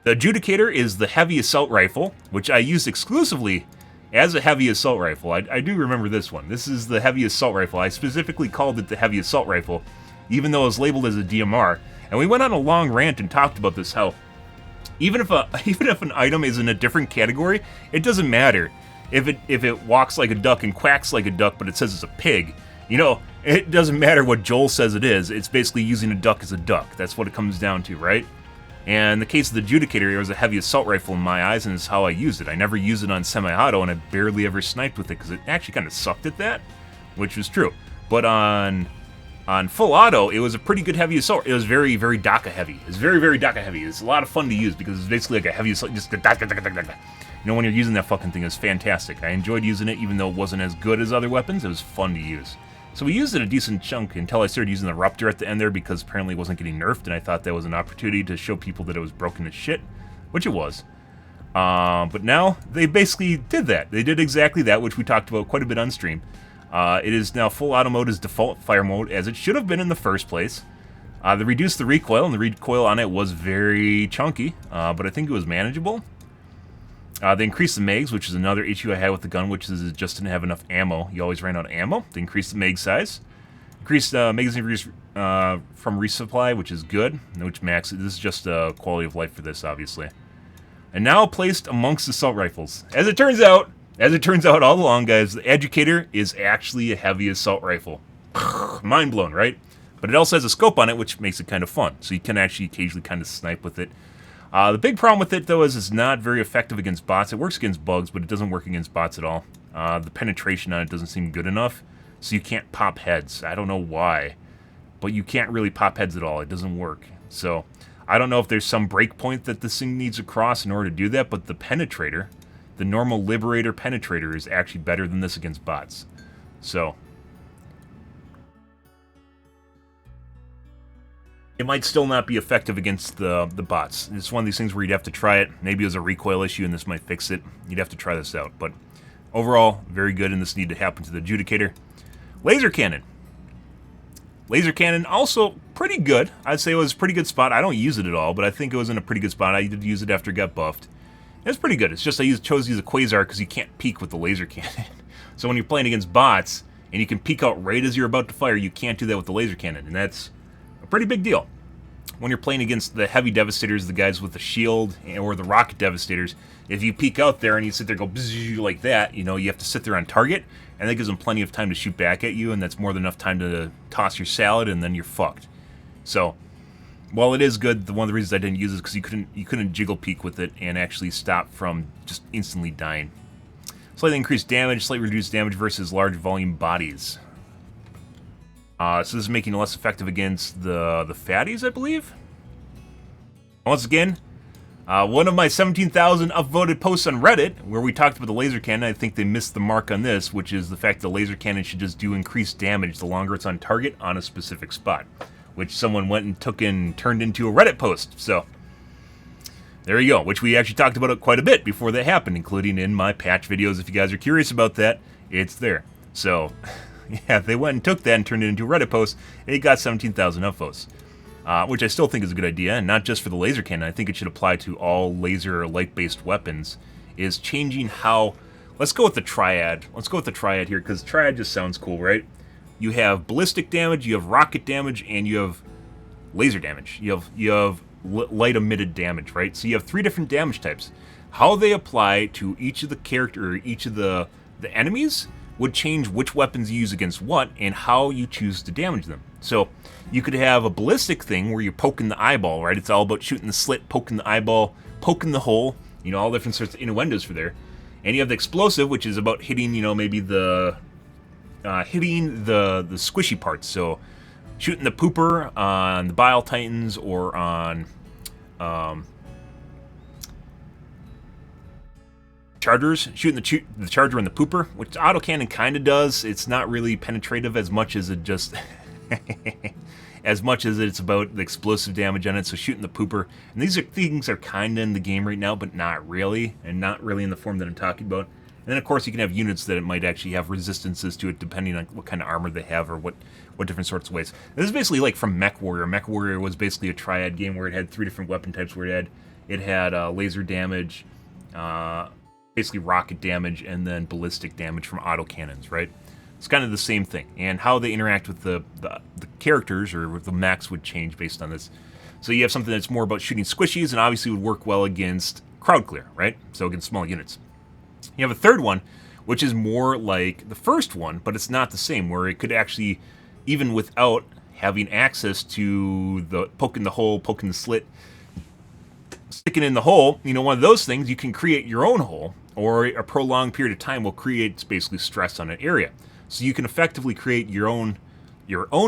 The Adjudicator is the heavy assault rifle, which I used exclusively as a heavy assault rifle. I do remember this one. This is the heavy assault rifle. I specifically called it the heavy assault rifle, even though it was labeled as a DMR. And we went on a long rant and talked about this, how even if an item is in a different category, it doesn't matter if it walks like a duck and quacks like a duck, but it says it's a pig. You know, it doesn't matter what Joel says it is. It's basically using a duck as a duck. That's what it comes down to, right? And in the case of the Adjudicator, it was a heavy assault rifle in my eyes, and it's how I used it. I never used it on semi-auto, and I barely ever sniped with it, because it actually kind of sucked at that, which was true. But on full auto, it was a pretty good heavy assault. It was very, very DACA heavy. It's very, very DACA heavy. It's a lot of fun to use, because it's basically like a heavy assault, just you know, when you're using that fucking thing, it's fantastic. I enjoyed using it, even though it wasn't as good as other weapons. It was fun to use. So we used it a decent chunk until I started using the Ruptor at the end there, because apparently it wasn't getting nerfed, and I thought that was an opportunity to show people that it was broken as shit, which it was. But now, they basically did that. They did exactly that, which we talked about quite a bit on stream. It is now full auto mode as default fire mode, as it should have been in the first place. They reduced the recoil, and the recoil on it was very chunky, but I think it was manageable. They increased the mags, which is another issue I had with the gun, which is it just didn't have enough ammo. You always ran out of ammo. They increased the mag size. Increased magazine from resupply, which is good. Which max, this is just quality of life for this, obviously. And now placed amongst assault rifles. As it turns out all along, guys, the Educator is actually a heavy assault rifle. Mind blown, right? But it also has a scope on it, which makes it kind of fun. So you can actually occasionally kind of snipe with it. The big problem with it, though, is it's not very effective against bots. It works against bugs, but it doesn't work against bots at all. The penetration on it doesn't seem good enough, so you can't pop heads. I don't know why, but you can't really pop heads at all. It doesn't work. So I don't know if there's some breakpoint that this thing needs to cross in order to do that, but the penetrator, the normal Liberator penetrator, is actually better than this against bots. So it might still not be effective against the bots. It's one of these things where you'd have to try it. Maybe it was a recoil issue and this might fix it. You'd have to try this out. But overall, very good, and this needed to happen to the Adjudicator. Laser Cannon. Laser Cannon, also pretty good. I'd say it was a pretty good spot. I don't use it at all, but I think it was in a pretty good spot. I did use it after it got buffed. It's pretty good. It's just I chose to use a Quasar because you can't peek with the Laser Cannon. So when you're playing against bots, and you can peek out right as you're about to fire, you can't do that with the Laser Cannon, and that's a pretty big deal. When you're playing against the heavy devastators, the guys with the shield, or the rocket devastators, if you peek out there and you sit there and go bzzz like that, you know, you have to sit there on target, and that gives them plenty of time to shoot back at you, and that's more than enough time to toss your salad, and then you're fucked. So, while it is good, one of the reasons I didn't use it is because you couldn't jiggle peek with it and actually stop from just instantly dying. Slightly increased damage, slightly reduced damage versus large volume bodies. So this is making it less effective against the fatties, I believe. Once again, one of my 17,000 upvoted posts on Reddit, where we talked about the laser cannon, I think they missed the mark on this, which is the fact the laser cannon should just do increased damage the longer it's on target on a specific spot, which someone went and took and turned into a Reddit post. So there you go, which we actually talked about it quite a bit before that happened, including in my patch videos. If you guys are curious about that, it's there. So yeah, they went and took that and turned it into a Reddit post, and it got 17,000 upvotes. Which I still think is a good idea, and not just for the laser cannon. I think it should apply to all laser light-based weapons, is changing how... Let's go with the triad. Let's go with the triad here, because triad just sounds cool, right? You have ballistic damage, you have rocket damage, and you have laser damage. You have light-emitted damage, right? So you have 3 different damage types. How they apply to each of the character, or each of the enemies, would change which weapons you use against what, and how you choose to damage them. So you could have a ballistic thing where you're poking the eyeball, right? It's all about shooting the slit, poking the eyeball, poking the hole, you know, all different sorts of innuendos for there. And you have the explosive, which is about hitting, you know, maybe the squishy parts. So shooting the pooper on the Bile Titans, or on chargers, shooting the charger and the pooper, which autocannon kind of does. It's not really penetrative as much as it just as much as it's about the explosive damage on it, so shooting the pooper. And these things are kind of in the game right now, but not really, and not really in the form that I'm talking about. And then, of course, you can have units that it might actually have resistances to it, depending on what kind of armor they have or what different sorts of ways. This is basically like from Mech Warrior. Mech Warrior was basically a triad game where it had 3 different weapon types, where it had laser damage, basically rocket damage, and then ballistic damage from autocannons, right? It's kind of the same thing. And how they interact with the characters or with the mechs would change based on this. So you have something that's more about shooting squishies and obviously would work well against crowd clear, right? So against small units. You have a third one, which is more like the first one, but it's not the same, where it could actually, even without having access to the poking the hole, poking the slit, sticking in the hole, you know, one of those things, you can create your own hole, or a prolonged period of time will create basically stress on an area. So you can effectively create your own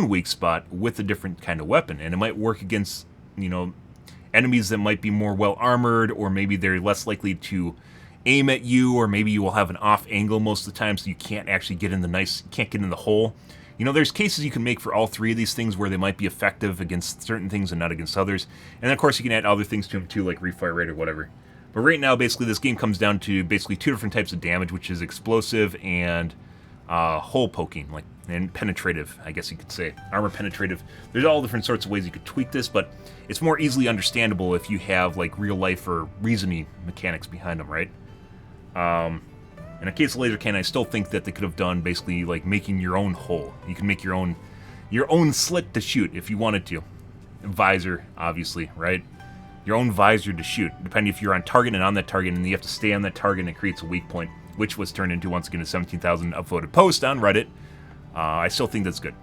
weak spot with a different kind of weapon, and it might work against, you know, enemies that might be more well armored, or maybe they're less likely to aim at you, or maybe you will have an off angle most of the time, so you can't actually get in can't get in the hole. You know, there's cases you can make for all 3 of these things where they might be effective against certain things and not against others. And then, of course, you can add other things to them too, like refire rate or whatever. But right now, basically, this game comes down to basically 2 different types of damage, which is explosive and hole poking, like, and penetrative, I guess you could say. Armor penetrative. There's all different sorts of ways you could tweak this, but it's more easily understandable if you have, like, real life or reasoning mechanics behind them, right? In a case of laser cannon, I still think that they could have done basically like making your own hole. You can make your own slit to shoot if you wanted to. Visor, obviously, right? Your own visor to shoot, depending if you're on target and on that target, and you have to stay on that target, and it creates a weak point, which was turned into, once again, a 17,000 upvoted post on Reddit. I still think that's good.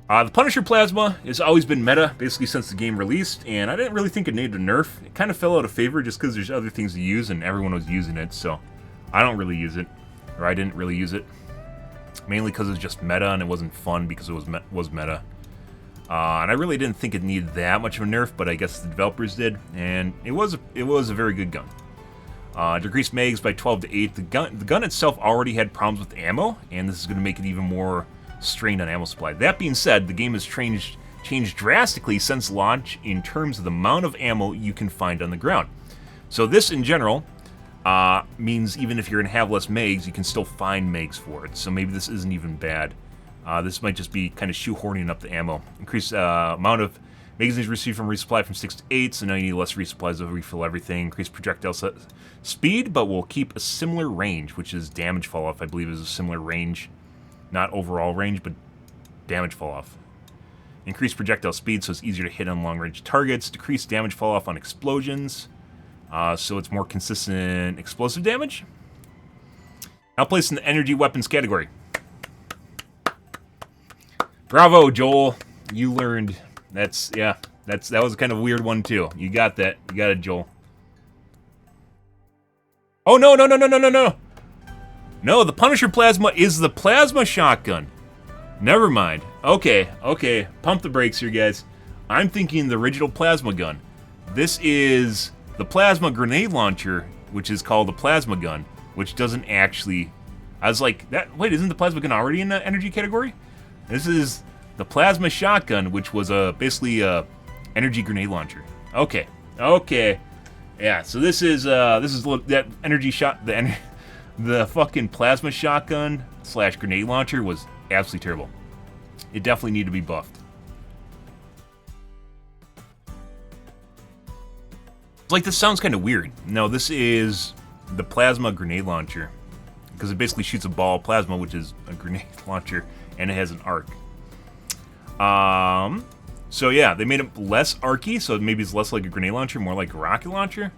The Punisher Plasma has always been meta, basically since the game released, and I didn't really think it needed a nerf. It kind of fell out of favor just because there's other things to use, and everyone was using it, so I don't really use it, or I didn't really use it. Mainly because it was just meta, and it wasn't fun because it was meta. And I really didn't think it needed that much of a nerf, but I guess the developers did, and it was a very good gun. Decreased mags by 12 to 8. The gun itself already had problems with ammo, and this is going to make it even more strained on ammo supply. That being said, the game has changed drastically since launch in terms of the amount of ammo you can find on the ground. So this, in general, means even if you're going to have less mags, you can still find mags for it. So maybe this isn't even bad. This might just be kind of shoehorning up the ammo. Increased amount of magazines received from resupply from 6 to 8, so now you need less resupplies to refill everything. Increased projectile speed, but will keep a similar range, which is damage fall off, I believe, is a similar range. Not overall range, but damage fall off. Increased projectile speed, so it's easier to hit on long-range targets. Decreased damage fall off on explosions, so it's more consistent explosive damage. Now placed in the energy weapons category. Bravo, Joel. You learned. That was kind of a weird one too. You got that. You got it, Joel. Oh no. No, the Punisher Plasma is the plasma shotgun. Never mind. Okay. Pump the brakes here, guys. I'm thinking the original plasma gun. This is the plasma grenade launcher, which is called the plasma gun, which doesn't actually... I was like, wait, isn't the plasma gun already in the energy category? This is the plasma shotgun, which was basically a energy grenade launcher. Okay. Yeah, so this is that energy shot... The fucking plasma shotgun / grenade launcher was absolutely terrible. It definitely needed to be buffed. Like, this sounds kind of weird. No, this is the plasma grenade launcher, because it basically shoots a ball of plasma, which is a grenade launcher, and it has an arc. So yeah, they made it less arcy, so maybe it's less like a grenade launcher, more like a rocket launcher.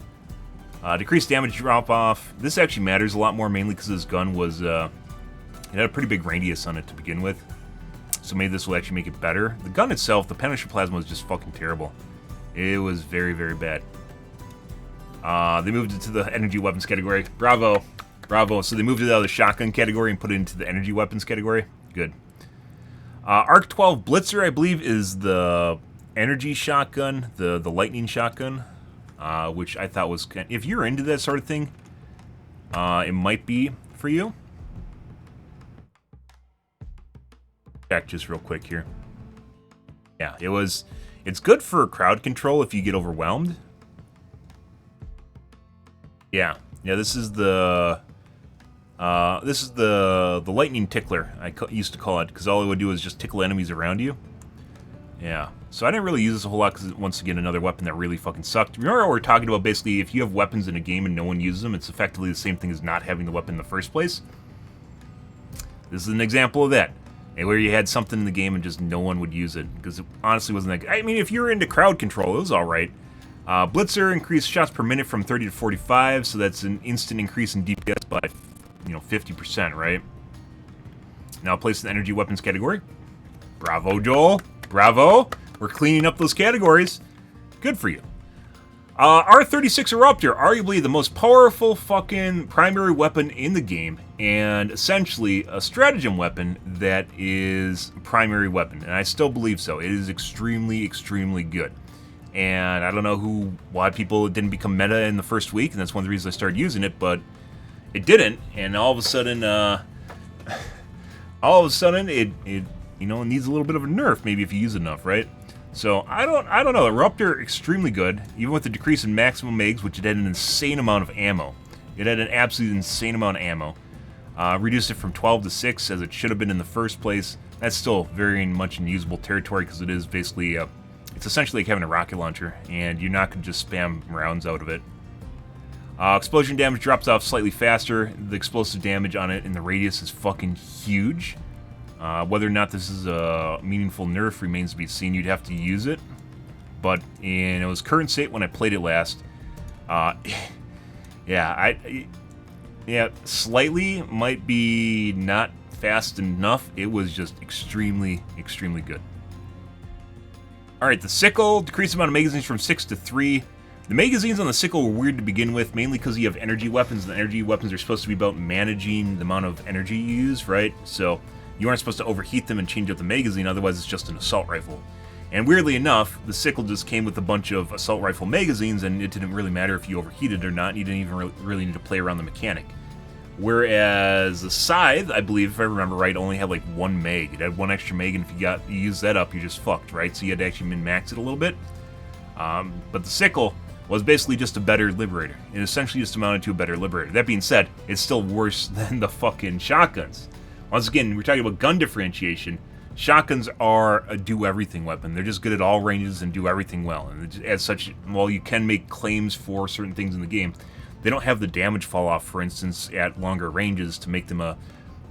Decreased damage drop off. This actually matters a lot more, mainly because this gun was, it had a pretty big radius on it to begin with. So maybe this will actually make it better. The gun itself, the Punisher Plasma, was just fucking terrible. It was very, very bad. They moved it to the energy weapons category. Bravo. So they moved it out of the shotgun category and put it into the energy weapons category. Good. Arc 12 Blitzer, I believe, is the energy shotgun, the lightning shotgun. Which I thought was... If you're into that sort of thing, it might be for you. Check just real quick here. Yeah, it's good for crowd control if you get overwhelmed. Yeah, this is the lightning tickler, I used to call it, because all it would do is just tickle enemies around you. Yeah, so I didn't really use this a whole lot because, once again, another weapon that really fucking sucked. Remember what we're talking about? Basically, if you have weapons in a game and no one uses them, it's effectively the same thing as not having the weapon in the first place. This is an example of that. And where you had something in the game and just no one would use it, because it honestly wasn't that good. I mean, if you were into crowd control, it was alright. Blitzer increased shots per minute from 30 to 45, so that's an instant increase in DPS by, 50%, right? Now place the energy weapons category. Bravo, Joel. Bravo. We're cleaning up those categories. Good for you. R36 Eruptor, arguably the most powerful fucking primary weapon in the game, and essentially a stratagem weapon that is a primary weapon, and I still believe so. It is extremely, extremely good. And I don't know why people didn't become meta in the first week, and that's one of the reasons I started using it, but it didn't, and all of a sudden, it needs a little bit of a nerf, maybe if you use it enough, right? So I don't know. Eruptor, extremely good, even with the decrease in maximum megs, which it had an insane amount of ammo. It had an absolutely insane amount of ammo. Reduced it from 12 to 6, as it should have been in the first place. That's still very much in usable territory, because it is basically it's essentially like having a rocket launcher, and you're not going to just spam rounds out of it. Explosion damage drops off slightly faster. The explosive damage on it in the radius is fucking huge. Whether or not this is a meaningful nerf remains to be seen. You'd have to use it. But in its current state, when I played it last, slightly might be not fast enough. It was just extremely, extremely good. Alright, the sickle, decreased amount of magazines from 6 to 3. The magazines on the sickle were weird to begin with, mainly because you have energy weapons, and the energy weapons are supposed to be about managing the amount of energy you use, right? So you aren't supposed to overheat them and change out the magazine, otherwise it's just an assault rifle. And weirdly enough, the sickle just came with a bunch of assault rifle magazines, and it didn't really matter if you overheated or not. You didn't even really need to play around the mechanic. Whereas the scythe, I believe, if I remember right, only had like one mag. It had one extra mag, and if you used that up, you're just fucked, right? So you had to actually min-max it a little bit. But the sickle was basically just a better liberator. It essentially just amounted to a better liberator. That being said, it's still worse than the fucking shotguns. Once again, we're talking about gun differentiation. Shotguns are a do-everything weapon. They're just good at all ranges and do everything well. And as such, while you can make claims for certain things in the game, they don't have the damage fall off, for instance, at longer ranges to make them a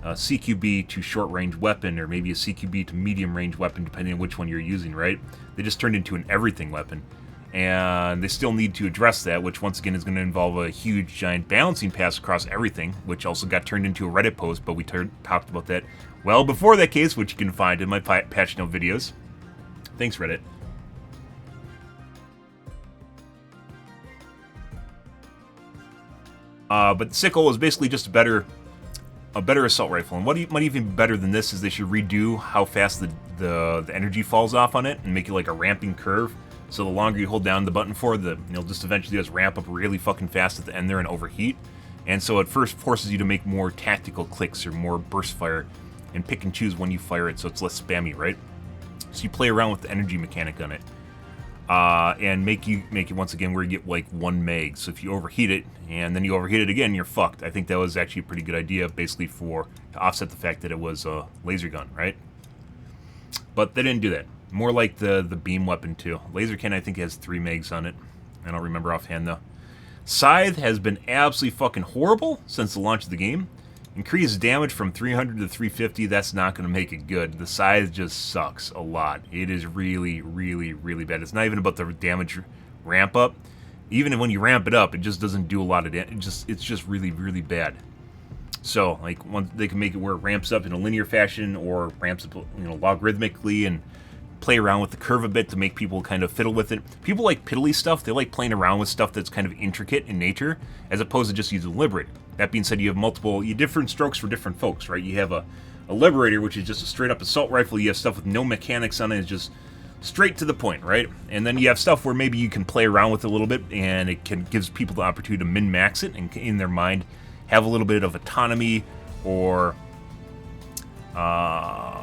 CQB to short-range weapon, or maybe a CQB to medium-range weapon, depending on which one you're using, right? They just turned into an everything weapon. And they still need to address that, which once again is going to involve a huge, giant balancing pass across everything, which also got turned into a Reddit post, but we talked about that well before that case, which you can find in my patch note videos. Thanks, Reddit. But the sickle is basically just a better assault rifle, and what might even be better than this is they should redo how fast the energy falls off on it and make it like a ramping curve. So the longer you hold down the button for, just eventually just ramp up really fucking fast at the end there and overheat. And so it first forces you to make more tactical clicks or more burst fire and pick and choose when you fire it, so it's less spammy, right? So you play around with the energy mechanic on it. And make it once again where you get like one mag. So if you overheat it and then you overheat it again, you're fucked. I think that was actually a pretty good idea, basically to offset the fact that it was a laser gun, right? But they didn't do that. More like the beam weapon too. Laser cannon I think has 3 mags on it. I don't remember offhand though. Scythe has been absolutely fucking horrible since the launch of the game. Increased damage from 300 to 350, that's not going to make it good. The Scythe just sucks a lot. It is really, really, really bad. It's not even about the damage ramp up. Even when you ramp it up, it just doesn't do a lot of damage. It's just really, really bad. So, like, they can make it where it ramps up in a linear fashion or ramps up, logarithmically, and play around with the curve a bit to make people kind of fiddle with it. People like piddly stuff. They like playing around with stuff that's kind of intricate in nature, as opposed to just using a liberator. That being said, you have different strokes for different folks, right? You have a liberator, which is just a straight up assault rifle. You have stuff with no mechanics on it. It's just straight to the point, right? And then you have stuff where maybe you can play around with it a little bit, and it gives people the opportunity to min-max it, and in their mind have a little bit of autonomy, or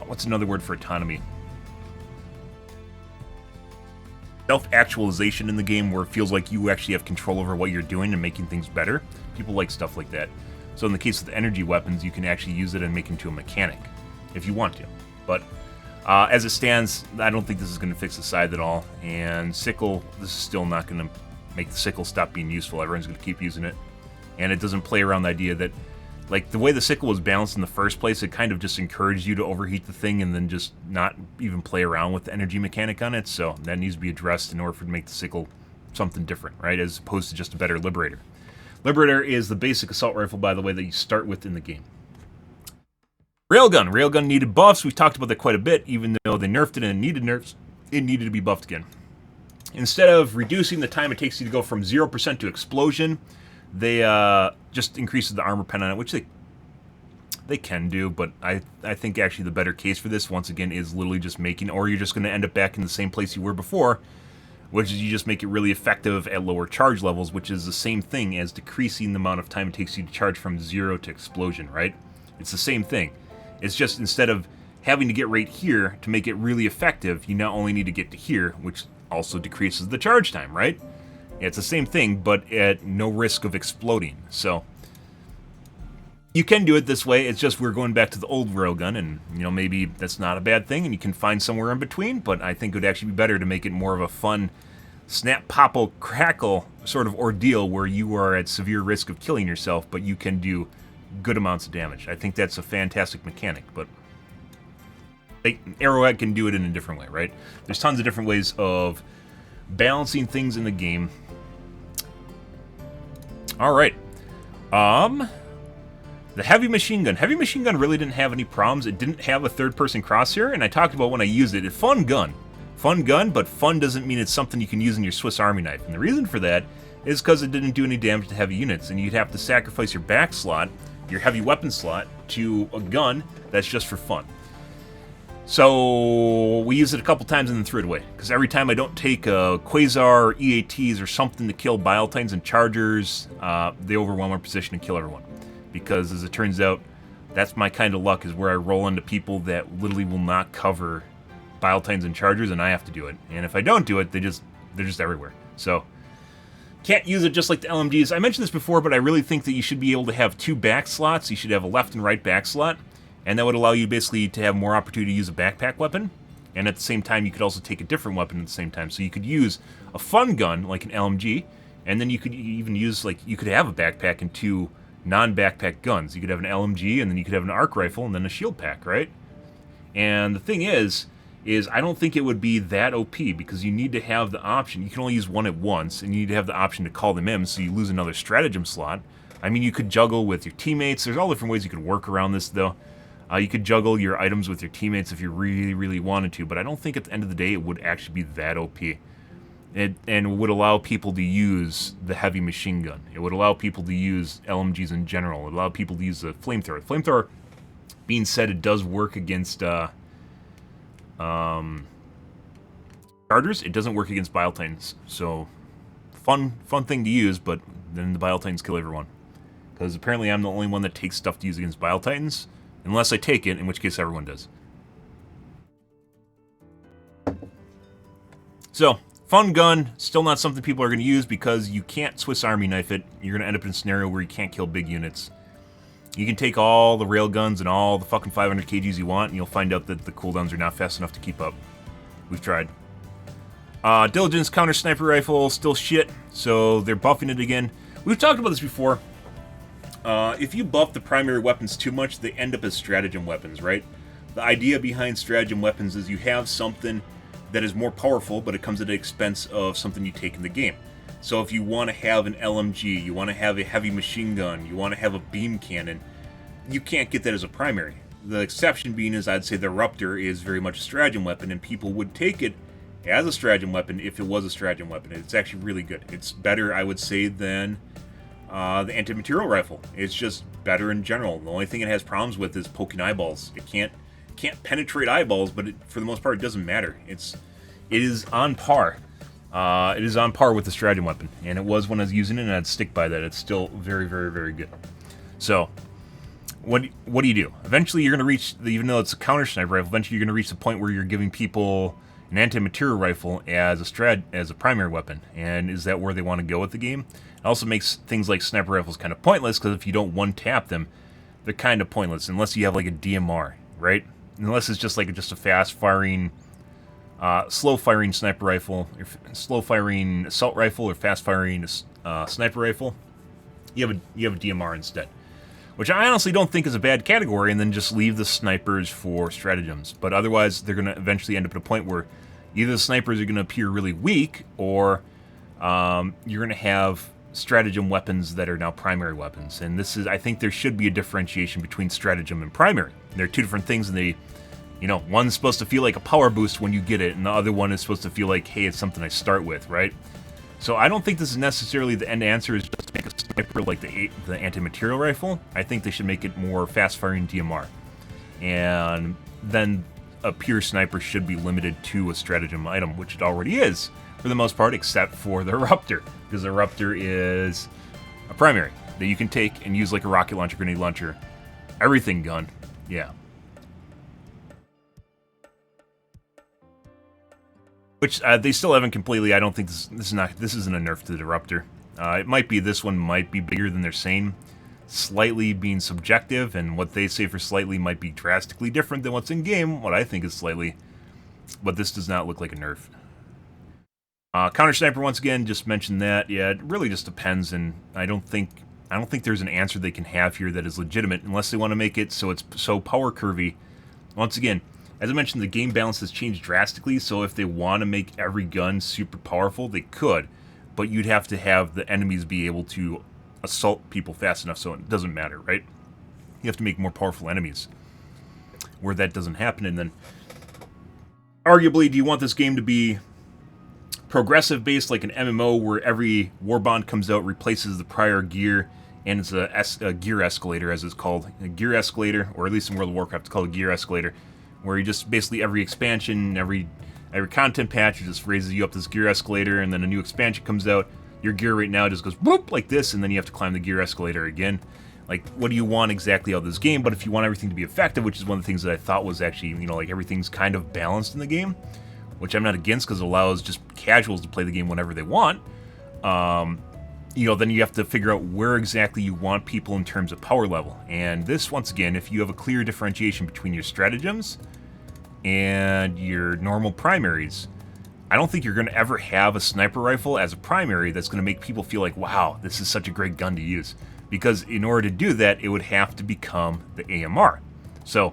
what's another word for autonomy? self-actualization in the game where it feels like you actually have control over what you're doing and making things better. People like stuff like that. So in the case of the energy weapons, you can actually use it and make it into a mechanic if you want to. But as it stands, I don't think this is going to fix the scythe at all. And sickle, this is still not going to make the sickle stop being useful. Everyone's going to keep using it. And it doesn't play around the idea that, like, the way the sickle was balanced in the first place, it kind of just encouraged you to overheat the thing and then just not even play around with the energy mechanic on it. So that needs to be addressed in order for it to make the sickle something different, right? As opposed to just a better Liberator. Liberator is the basic assault rifle, by the way, that you start with in the game. Railgun. Railgun needed buffs. We've talked about that quite a bit. Even though they nerfed it and it needed nerfs, it needed to be buffed again. Instead of reducing the time it takes you to go from 0% to explosion, they just increases the armor pen on it, which they can do, but I think actually the better case for this, once again, is literally just making, or you're just going to end up back in the same place you were before, which is you just make it really effective at lower charge levels, which is the same thing as decreasing the amount of time it takes you to charge from 0 to explosion, right? It's the same thing. It's just instead of having to get right here to make it really effective, you now only need to get to here, which also decreases the charge time, right? It's the same thing, but at no risk of exploding. So you can do it this way. It's just we're going back to the old railgun, and maybe that's not a bad thing, and you can find somewhere in between. But I think it would actually be better to make it more of a fun snap, popple, crackle sort of ordeal where you are at severe risk of killing yourself, but you can do good amounts of damage. I think that's a fantastic mechanic, but Arrowhead can do it in a different way, right? There's tons of different ways of balancing things in the game. All right. The heavy machine gun. Heavy machine gun really didn't have any problems. It didn't have a third-person crosshair, and I talked about when I used it. It's fun gun. Fun gun, but fun doesn't mean it's something you can use in your Swiss Army knife. And the reason for that is because it didn't do any damage to heavy units, and you'd have to sacrifice your back slot, your heavy weapon slot, to a gun that's just for fun. So we used it a couple times and then threw it away. Because every time I don't take a Quasar or EATs or something to kill Bile Titans and Chargers, they overwhelm our position and kill everyone. Because as it turns out, that's my kind of luck, is where I roll into people that literally will not cover Bile Titans and Chargers, and I have to do it. And if I don't do it, they're just everywhere. So can't use it just like the LMGs. I mentioned this before, but I really think that you should be able to have two back slots. You should have a left and right back slot. And that would allow you basically to have more opportunity to use a backpack weapon. And at the same time, you could also take a different weapon at the same time. So you could use a fun gun, like an LMG, and then you could even use, you could have a backpack and two non-backpack guns. You could have an LMG, and then you could have an arc rifle, and then a shield pack, right? And the thing is I don't think it would be that OP, because you need to have the option. You can only use one at once, and you need to have the option to call them in, so you lose another stratagem slot. I mean, you could juggle with your teammates. There's all different ways you could work around this, though. You could juggle your items with your teammates if you really, really wanted to, but I don't think at the end of the day it would actually be that OP. And would allow people to use the heavy machine gun. It would allow people to use LMGs in general. It would allow people to use the flamethrower. Flamethrower, being said, it does work against Chargers. It doesn't work against Bile Titans. So, fun thing to use, but then the Bile Titans kill everyone. Because apparently I'm the only one that takes stuff to use against Bile Titans. Unless I take it, in which case everyone does. So, fun gun, still not something people are going to use because you can't Swiss Army knife it. You're going to end up in a scenario where you can't kill big units. You can take all the railguns and all the fucking 500 kgs you want, and you'll find out that the cooldowns are not fast enough to keep up. We've tried. Diligence counter sniper rifle, still shit, so they're buffing it again. We've talked about this before. If you buff the primary weapons too much, they end up as stratagem weapons, right? The idea behind stratagem weapons is you have something that is more powerful, but it comes at the expense of something you take in the game. So if you want to have an LMG, you want to have a heavy machine gun, you want to have a beam cannon, you can't get that as a primary. The exception being is I'd say the Ruptor is very much a stratagem weapon, and people would take it as a stratagem weapon if it was a stratagem weapon. It's actually really good. It's better, I would say, than the anti-material rifle. It's just better in general. The only thing it has problems with is poking eyeballs. It can't penetrate eyeballs, but for the most part, it doesn't matter. It is on par. It is on par with the stratagem weapon, and it was when I was using it, and I'd stick by that. It's still very, very, very good. So, what do you do? Eventually, you're going to reach, even though it's a counter sniper rifle, eventually you're going to reach the point where you're giving people, an anti-material rifle as a primary weapon. And is that where they want to go with the game? It also makes things like sniper rifles kind of pointless, because if you don't one-tap them, they're kind of pointless unless you have like a DMR, right? Unless it's just like a fast-firing, slow-firing sniper rifle, or slow-firing assault rifle, or fast-firing sniper rifle. You have a DMR instead, which I honestly don't think is a bad category, and then just leave the snipers for stratagems. But otherwise, they're going to eventually end up at a point where either the snipers are going to appear really weak, or you're going to have stratagem weapons that are now primary weapons. And I think there should be a differentiation between stratagem and primary. They're two different things, and they, one's supposed to feel like a power boost when you get it, and the other one is supposed to feel like, hey, it's something I start with, right? So I don't think this is necessarily the end answer is just to make a sniper like the anti-material rifle. I think they should make it more fast-firing DMR. And then a pure sniper should be limited to a stratagem item, which it already is, for the most part, except for the Eruptor, because the Eruptor is a primary that you can take and use like a rocket launcher, grenade launcher, everything gun. Yeah. Which they still haven't completely. I don't think this isn't a nerf to the Eruptor. It might be, this one might be bigger than they're saying, slightly being subjective, and what they say for slightly might be drastically different than what's in game. What I think is slightly, but this does not look like a nerf. Counter sniper, once again, just mentioned that. Yeah, it really just depends, and I don't think there's an answer they can have here that is legitimate, unless they want to make it so it's so power curvy. Once again, as I mentioned, the game balance has changed drastically, so if they want to make every gun super powerful, they could, but you'd have to have the enemies be able to assault people fast enough so it doesn't matter, right? You have to make more powerful enemies, where that doesn't happen. And then, arguably, do you want this game to be progressive based, like an MMO, where every warbond comes out, replaces the prior gear, and it's a gear escalator, as it's called, a gear escalator, or at least in World of Warcraft, it's called a gear escalator, where you just basically every expansion, every content patch, it just raises you up this gear escalator, and then a new expansion comes out, your gear right now just goes whoop like this, and then you have to climb the gear escalator again. Like, what do you want exactly out of this game? But if you want everything to be effective, which is one of the things that I thought was actually, like everything's kind of balanced in the game, which I'm not against, because it allows just casuals to play the game whenever they want, then you have to figure out where exactly you want people in terms of power level. And this, once again, if you have a clear differentiation between your stratagems and your normal primaries, I don't think you're going to ever have a sniper rifle as a primary that's going to make people feel like, wow, this is such a great gun to use. Because in order to do that, it would have to become the AMR. So,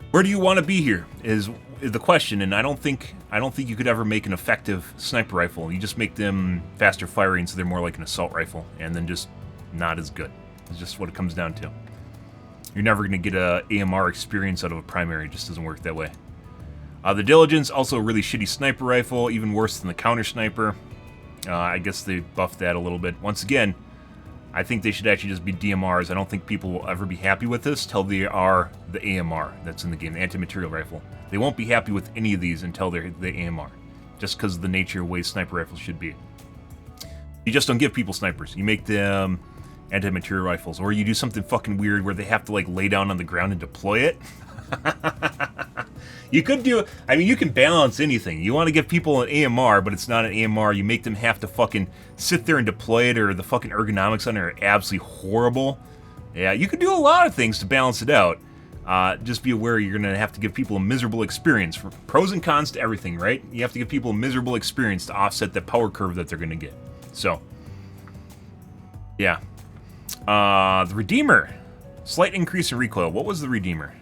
where do you want to be here is the question, and I don't think you could ever make an effective sniper rifle. You just make them faster firing, so they're more like an assault rifle, and then just not as good. It's just what it comes down to. You're never going to get a AMR experience out of a primary. It just doesn't work that way. The Diligence, also a really shitty sniper rifle, even worse than the counter sniper. I guess they buffed that a little bit. Once again, I think they should actually just be DMRs. I don't think people will ever be happy with this till they are the AMR that's in the game, the anti-material rifle. They won't be happy with any of these until they're the AMR, just because of the nature of the way sniper rifles should be. You just don't give people snipers. You make them anti-material rifles, or you do something fucking weird where they have to like lay down on the ground and deploy it. You could do, you can balance anything. You want to give people an AMR, but it's not an AMR. You make them have to fucking sit there and deploy it, or the fucking ergonomics on it are absolutely horrible. Yeah, you could do a lot of things to balance it out. Just be aware you're going to have to give people a miserable experience. From pros and cons to everything, right? You have to give people a miserable experience to offset the power curve that they're going to get. So, yeah. The Redeemer. Slight increase in recoil. What was the Redeemer?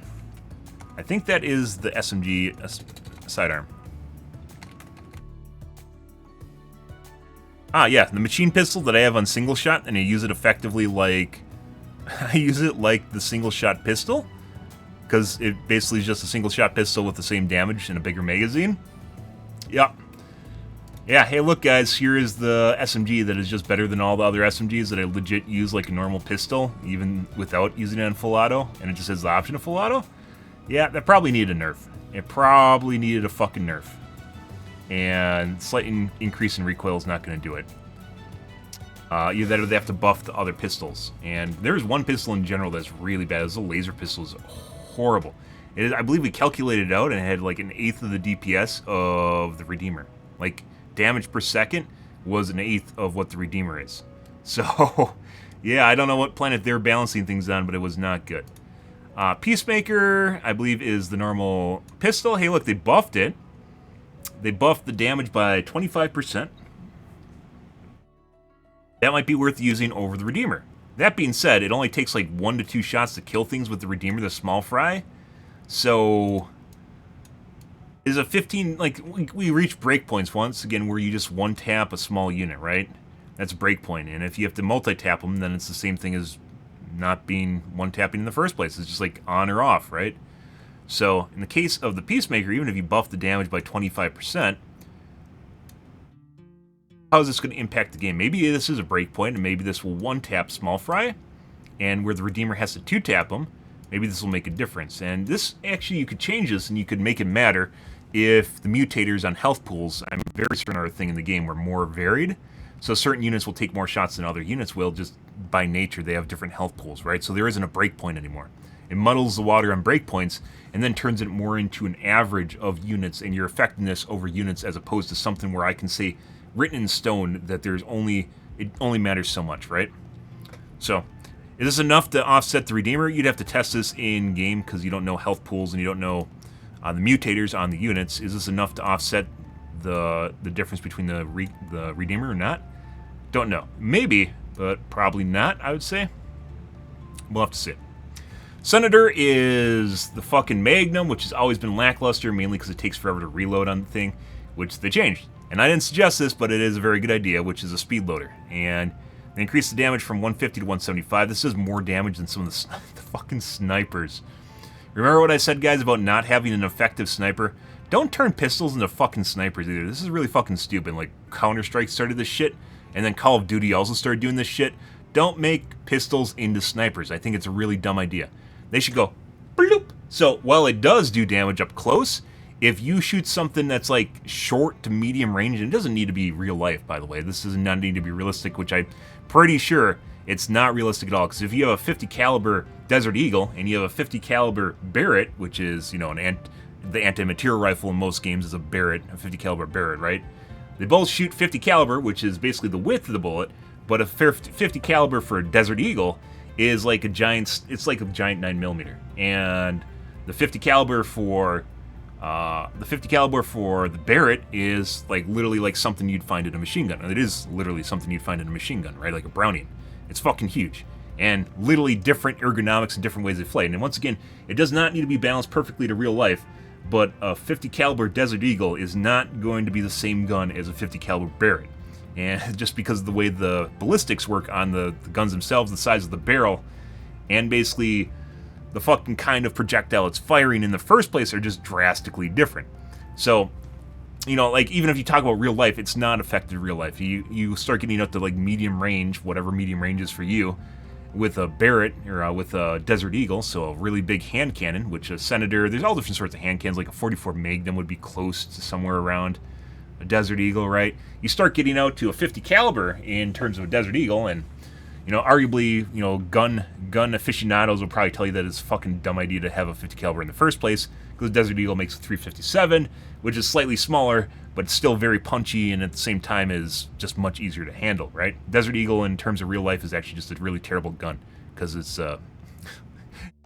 I think that is the SMG sidearm. Yeah, the machine pistol that I have on single shot, and I use it effectively like... I use it like the single shot pistol, because it basically is just a single shot pistol with the same damage in a bigger magazine. Yeah. Yeah, hey look guys, here is the SMG that is just better than all the other SMGs that I legit use like a normal pistol, even without using it on full auto, and it just has the option of full auto. Yeah, that probably needed a nerf. It probably needed a fucking nerf. And slight increase in recoil is not going to do it. Either that or they have to buff the other pistols. And there's one pistol in general that's really bad. It's a laser pistol. It's horrible. I believe we calculated it out, and it had like an eighth of the DPS of the Redeemer. Like, damage per second was an eighth of what the Redeemer is. So, yeah, I don't know what planet they're balancing things on, but it was not good. Peacemaker, I believe, is the normal pistol. Hey, look, they buffed it. They buffed the damage by 25%. That might be worth using over the Redeemer. That being said, it only takes like 1 to 2 shots to kill things with the Redeemer, the small fry. So, is a 15, like, we reach breakpoints once again where you just one-tap a small unit, right? That's a breakpoint. And if you have to multi-tap them, then it's the same thing as not being one-tapping in the first place. It's just like on or off, right? So, in the case of the Peacemaker, even if you buff the damage by 25%, how is this going to impact the game? Maybe this is a breakpoint, and maybe this will one-tap small fry, and where the Redeemer has to two-tap them, maybe this will make a difference. And this, actually, you could change this, and you could make it matter if the mutators on health pools, I'm very certain are a thing in the game, were more varied. So certain units will take more shots than other units will, just by nature. They have different health pools, right? So there isn't a breakpoint anymore. It muddles the water on breakpoints, and then turns it more into an average of units and your effectiveness over units, as opposed to something where I can say, written in stone, that it only matters so much, right? So, is this enough to offset the Redeemer? You'd have to test this in game because you don't know health pools and you don't know the mutators on the units. Is this enough to offset the difference between the Redeemer or not? Don't know. Maybe, but probably not, I would say. We'll have to see. Senator is the fucking Magnum, which has always been lackluster, mainly because it takes forever to reload on the thing, which they changed. And I didn't suggest this, but it is a very good idea, which is a speed loader. And they increased the damage from 150 to 175. This does more damage than some of the fucking snipers. Remember what I said, guys, about not having an effective sniper? Don't turn pistols into fucking snipers either. This is really fucking stupid. Like, Counter-Strike started this shit, and then Call of Duty also started doing this shit. Don't make pistols into snipers. I think it's a really dumb idea. They should go bloop. So, while it does do damage up close, if you shoot something that's like short to medium range, and it doesn't need to be real life, by the way. This does not need to be realistic, which I'm pretty sure it's not realistic at all. Because if you have a 50 caliber Desert Eagle and you have a 50 caliber Barrett, which is, you know, the anti-material rifle in most games is a Barrett, a 50 caliber Barrett, right? They both shoot 50 caliber, which is basically the width of the bullet, but a 50 caliber for a Desert Eagle is like a giant. It's like a giant 9mm, and the 50 caliber for the Barrett is like literally like something you'd find in a machine gun. And it is literally something you'd find in a machine gun, right? Like a Browning. It's fucking huge. And literally different ergonomics and different ways they play. And once again, it does not need to be balanced perfectly to real life, but a 50 caliber Desert Eagle is not going to be the same gun as a 50 caliber Barrett. And just because of the way the ballistics work on the guns themselves, the size of the barrel, and basically the fucking kind of projectile it's firing in the first place are just drastically different. So, you know, like, even if you talk about real life, it's not effective in real life. You start getting up to, like, medium range, whatever medium range is for you, with a Barrett, or with a Desert Eagle, so a really big hand cannon, which a Senator, there's all different sorts of hand cannons, like a 44 Magnum would be close to somewhere around a Desert Eagle, right? You start getting out to a 50 caliber in terms of a Desert Eagle, and, you know, arguably, you know, gun aficionados will probably tell you that it's a fucking dumb idea to have a 50 caliber in the first place, because the Desert Eagle makes a 357, which is slightly smaller, but it's still very punchy, and at the same time is just much easier to handle, right? Desert Eagle, in terms of real life, is actually just a really terrible gun, because it's,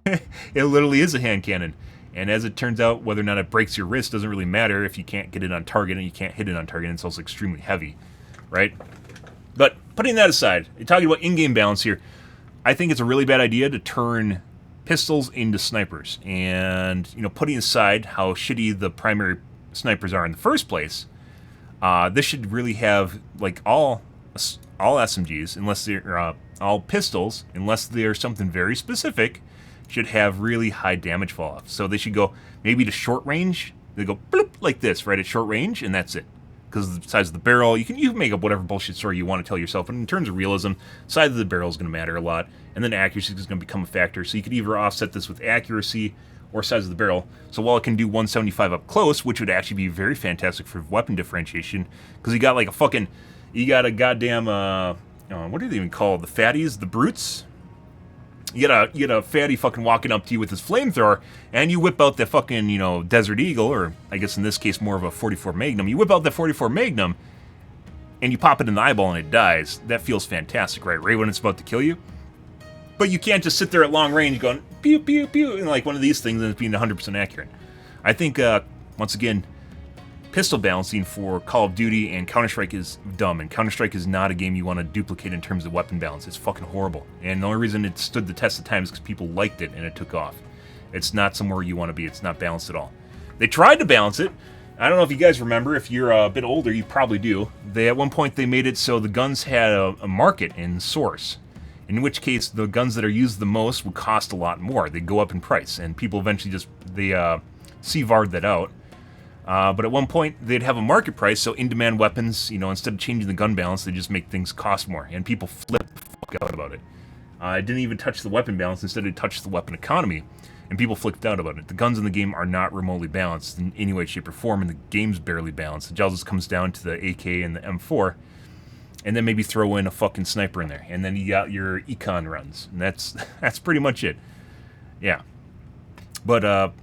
it literally is a hand cannon. And as it turns out, whether or not it breaks your wrist doesn't really matter if you can't get it on target, and you can't hit it on target, and it's also extremely heavy, right? But putting that aside, talking about in-game balance here, I think it's a really bad idea to turn pistols into snipers. And, you know, putting aside how shitty the primary snipers are in the first place, this should really have, like, all SMGs, unless they're all pistols, unless they're something very specific, should have really high damage fall off. So they should go maybe to short range. They go bloop like this, right, at short range, and that's it. Because of the size of the barrel, you can make up whatever bullshit story you want to tell yourself. But in terms of realism, size of the barrel is going to matter a lot, and then accuracy is going to become a factor. So you could either offset this with accuracy or size of the barrel. So while it can do 175 up close, which would actually be very fantastic for weapon differentiation, because you got a goddamn what are they even called? The fatties, the brutes. You get a fatty fucking walking up to you with his flamethrower, and you whip out that fucking, you know, Desert Eagle, or I guess in this case more of a 44 Magnum. You whip out that 44 Magnum, and you pop it in the eyeball and it dies. That feels fantastic, right? Right when it's about to kill you. But you can't just sit there at long range going, pew, pew, pew, and like one of these things and it's being 100% accurate. I think, once again, pistol balancing for Call of Duty and Counter-Strike is dumb, and Counter-Strike is not a game you want to duplicate in terms of weapon balance. It's fucking horrible. And the only reason it stood the test of time is because people liked it and it took off. It's not somewhere you want to be. It's not balanced at all. They tried to balance it. I don't know if you guys remember. If you're a bit older, you probably do. At one point, they made it so the guns had a market in source, in which case the guns that are used the most would cost a lot more. They'd go up in price, and people eventually just, CVAR'd that out. But at one point, they'd have a market price, so in-demand weapons, you know, instead of changing the gun balance, they just make things cost more, and people flip the fuck out about it. It didn't even touch the weapon balance, instead it touched the weapon economy, and people flipped out about it. The guns in the game are not remotely balanced in any way, shape, or form, and the game's barely balanced. It just comes down to the AK and the M4, and then maybe throw in a fucking sniper in there, and then you got your econ runs, and that's pretty much it. Yeah. But,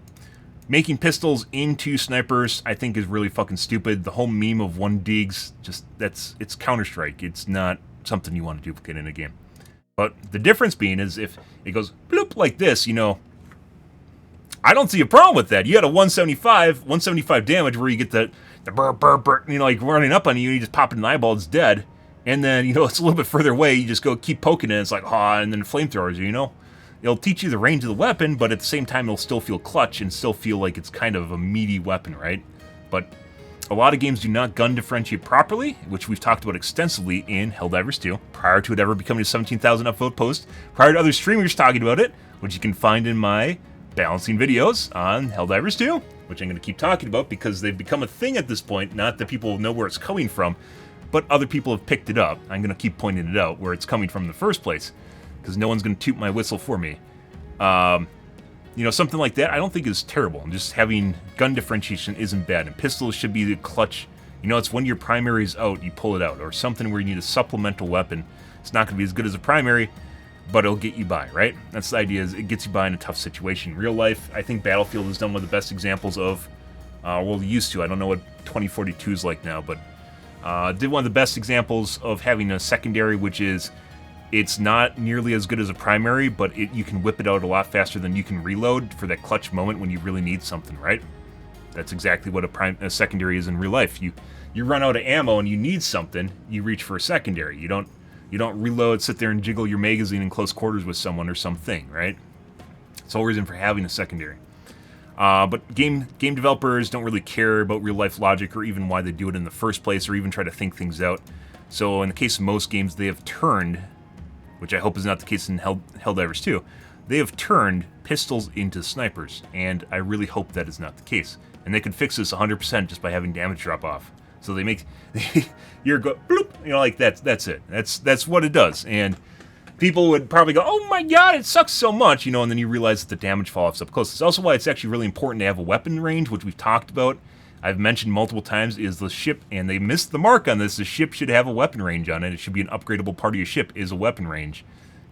making pistols into snipers, I think, is really fucking stupid. The whole meme of one digs, it's Counter-Strike. It's not something you want to duplicate in a game. But the difference being is if it goes bloop like this, you know, I don't see a problem with that. You had a 175 damage where you get the burr, burr, burr, you know, like running up on you, and you just pop it in the eyeball, it's dead. And then, you know, it's a little bit further away, you just go keep poking it, and it's like, and then flamethrowers, you know? It'll teach you the range of the weapon, but at the same time, it'll still feel clutch and still feel like it's kind of a meaty weapon, right? But a lot of games do not gun differentiate properly, which we've talked about extensively in Helldivers 2, prior to it ever becoming a 17,000 upvote post, prior to other streamers talking about it, which you can find in my balancing videos on Helldivers 2, which I'm going to keep talking about because they've become a thing at this point, not that people know where it's coming from, but other people have picked it up. I'm going to keep pointing it out where it's coming from in the first place, because no one's going to toot my whistle for me. You know, something like that I don't think is terrible. Just having gun differentiation isn't bad, and pistols should be the clutch. You know, it's when your primary is out, you pull it out, or something where you need a supplemental weapon. It's not going to be as good as a primary, but it'll get you by, right? That's the idea, is it gets you by in a tough situation. In real life, I think Battlefield has done one of the best examples of, well, used to. I don't know what 2042 is like now, but did one of the best examples of having a secondary, which is, it's not nearly as good as a primary, but you can whip it out a lot faster than you can reload for that clutch moment when you really need something, right? That's exactly what a secondary is in real life. You run out of ammo and you need something, you reach for a secondary. You don't reload, sit there and jiggle your magazine in close quarters with someone or something, right? It's the whole reason for having a secondary. But game developers don't really care about real life logic or even why they do it in the first place, or even try to think things out. So in the case of most games, they have turned, which I hope is not the case in Helldivers 2, they have turned pistols into snipers, and I really hope that is not the case. And they could fix this 100% just by having damage drop off. So they make you're go bloop, you know, like that's it. That's what it does. And people would probably go, "Oh my god, it sucks so much," you know, and then you realize that the damage falls up close. It's also why it's actually really important to have a weapon range, which we've talked about. I've mentioned multiple times, is the ship, and they missed the mark on this. The ship should have a weapon range on it. It should be an upgradable part of your ship, is a weapon range.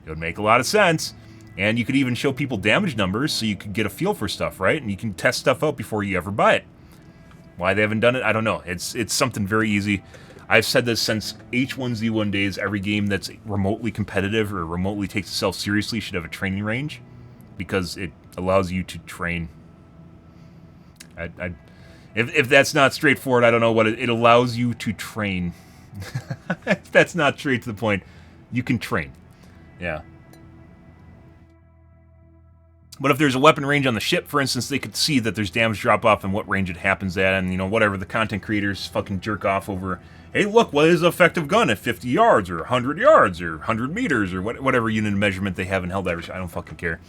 It would make a lot of sense. And you could even show people damage numbers so you could get a feel for stuff, right? And you can test stuff out before you ever buy it. Why they haven't done it, I don't know. It's something very easy. I've said this since H1Z1 days. Every game that's remotely competitive or remotely takes itself seriously should have a training range, because it allows you to train. If that's not straightforward, I don't know what it allows you to train. If that's not straight to the point, you can train. Yeah. But if there's a weapon range on the ship, for instance, they could see that there's damage drop off and what range it happens at, and, you know, whatever, the content creators fucking jerk off over, hey, look, what is an effective gun at 50 yards or 100 yards or 100 meters or whatever unit of measurement they have in Helldivers. I don't fucking care.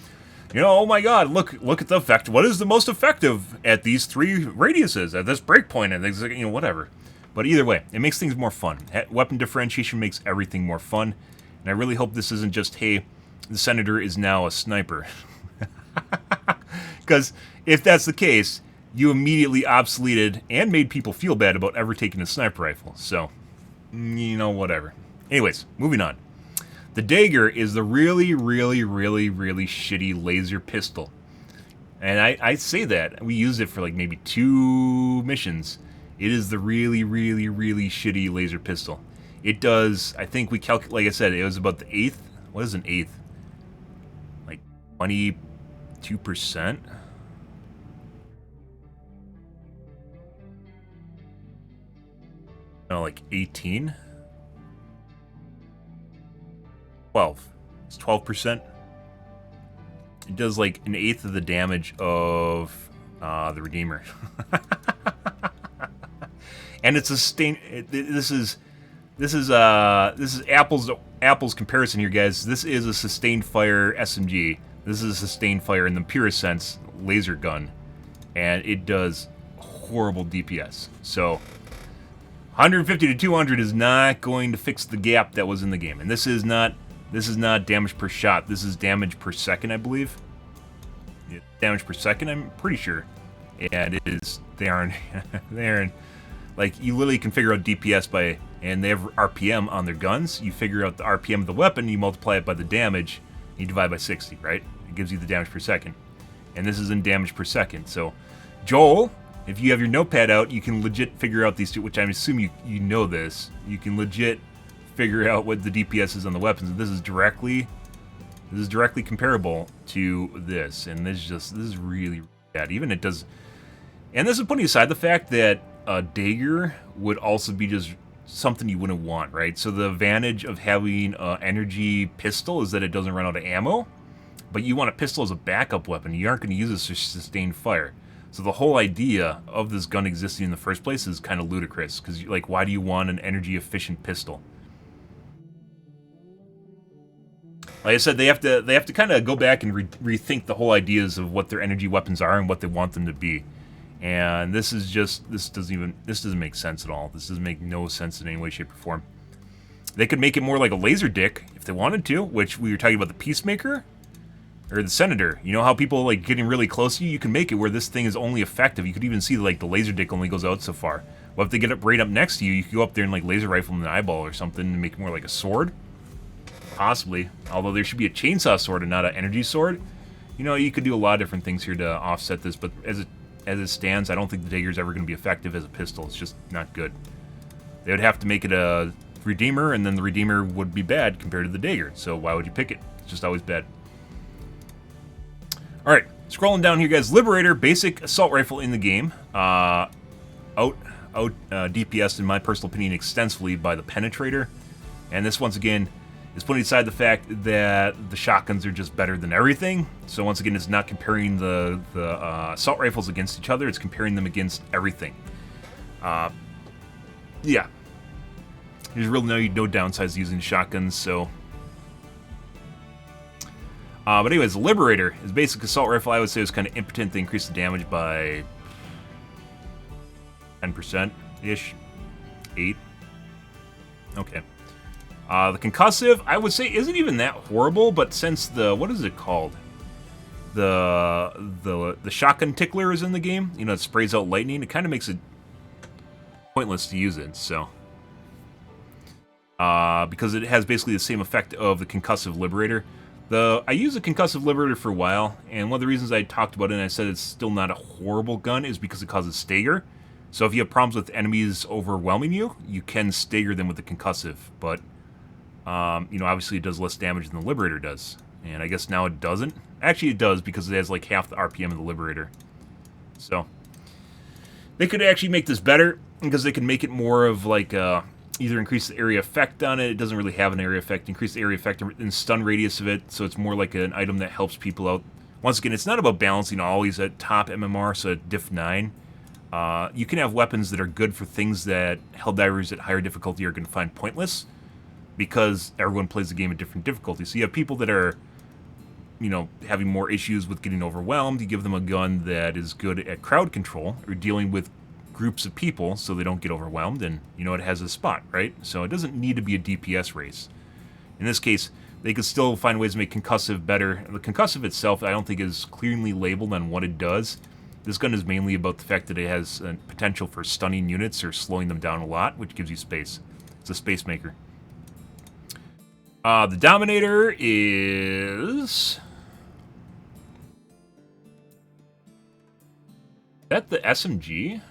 You know, oh my god, look at the effect. What is the most effective at these 3 radiuses, at this breakpoint, and things, you know, whatever. But either way, it makes things more fun. Weapon differentiation makes everything more fun. And I really hope this isn't just, hey, the Senator is now a sniper. Because if that's the case, you immediately obsoleted and made people feel bad about ever taking a sniper rifle. So, you know, whatever. Anyways, moving on. The dagger is the really, really, really, really shitty laser pistol. And I say that. We used it for like maybe 2 missions. It is the really, really, really shitty laser pistol. It does, I think we calculate, like I said, it was about the 1/8. What is an 1/8? Like 22%? No, like 18? 12. It's 12%. It does like an 1/8 of the damage of the Redeemer. And it's a sustain. This is apples comparison here, guys. This is a sustained fire SMG. This is a sustained fire in the purest sense laser gun, and it does horrible DPS. So 150 to 200 is not going to fix the gap that was in the game, and this is not damage per shot. This is damage per second, I believe. Yeah, damage per second, I'm pretty sure. And it is, they aren't like, you literally can figure out DPS by, and they have RPM on their guns. You figure out the RPM of the weapon, you multiply it by the damage, and you divide by 60, right? It gives you the damage per second. And this is in damage per second. So, Joel, if you have your notepad out, you can legit figure out these two, which I assume you know this. You can legit figure out what the DPS is on the weapons. And this is directly comparable to this. And this is really bad. Even it does, and this is putting aside the fact that a dagger would also be just something you wouldn't want, right? So the advantage of having an energy pistol is that it doesn't run out of ammo, but you want a pistol as a backup weapon. You aren't going to use this to sustain fire. So the whole idea of this gun existing in the first place is kind of ludicrous, because like, why do you want an energy efficient pistol? Like I said, they have to kind of go back and rethink the whole ideas of what their energy weapons are and what they want them to be. And this doesn't make sense at all. This doesn't make no sense in any way, shape, or form. They could make it more like a laser dick if they wanted to, which we were talking about the Peacemaker or the Senator. You know how people like getting really close to you? You can make it where this thing is only effective. You could even see like the laser dick only goes out so far. Well, if they get up right up next to you, you could go up there and like laser rifle them in the eyeball or something and make it more like a sword. Possibly. Although there should be a chainsaw sword and not an energy sword. You know, you could do a lot of different things here to offset this, but as it stands, I don't think the dagger is ever going to be effective as a pistol. It's just not good. They would have to make it a Redeemer, and then the Redeemer would be bad compared to the dagger. So why would you pick it? It's just always bad. Alright, scrolling down here, guys. Liberator, basic assault rifle in the game. DPS'd, in my personal opinion, extensively by the Penetrator. And this, once again, is putting aside the fact that the shotguns are just better than everything. So once again, it's not comparing the assault rifles against each other. It's comparing them against everything. Yeah. There's really no downsides to using shotguns, so... but anyways, the Liberator is basic assault rifle. I would say is kind of impotent. They increase the damage by 10%-ish. 8. Okay. The concussive, I would say, isn't even that horrible, but since the, what is it called? The shotgun tickler is in the game. You know, it sprays out lightning. It kind of makes it pointless to use it, so... because it has basically the same effect of the concussive Liberator. I used a concussive Liberator for a while, and one of the reasons I talked about it and I said it's still not a horrible gun is because it causes stagger. So if you have problems with enemies overwhelming you, you can stagger them with the concussive, but... you know, obviously it does less damage than the Liberator does. And I guess now it doesn't. Actually, it does, because it has like half the RPM of the Liberator. So, they could actually make this better, because they can make it more of like, either increase the area effect on it. It doesn't really have an area effect. Increase the area effect and stun radius of it, so it's more like an item that helps people out. Once again, it's not about balancing always at top MMR, so at diff 9. You can have weapons that are good for things that Helldivers at higher difficulty are going to find pointless, because everyone plays the game at different difficulties. So you have people that are, you know, having more issues with getting overwhelmed. You give them a gun that is good at crowd control, or dealing with groups of people so they don't get overwhelmed, and, you know, it has a spot, right? So it doesn't need to be a DPS race. In this case, they could still find ways to make concussive better. The concussive itself, I don't think, is clearly labeled on what it does. This gun is mainly about the fact that it has a potential for stunning units or slowing them down a lot, which gives you space. It's a space maker. The Dominator is that the SMG?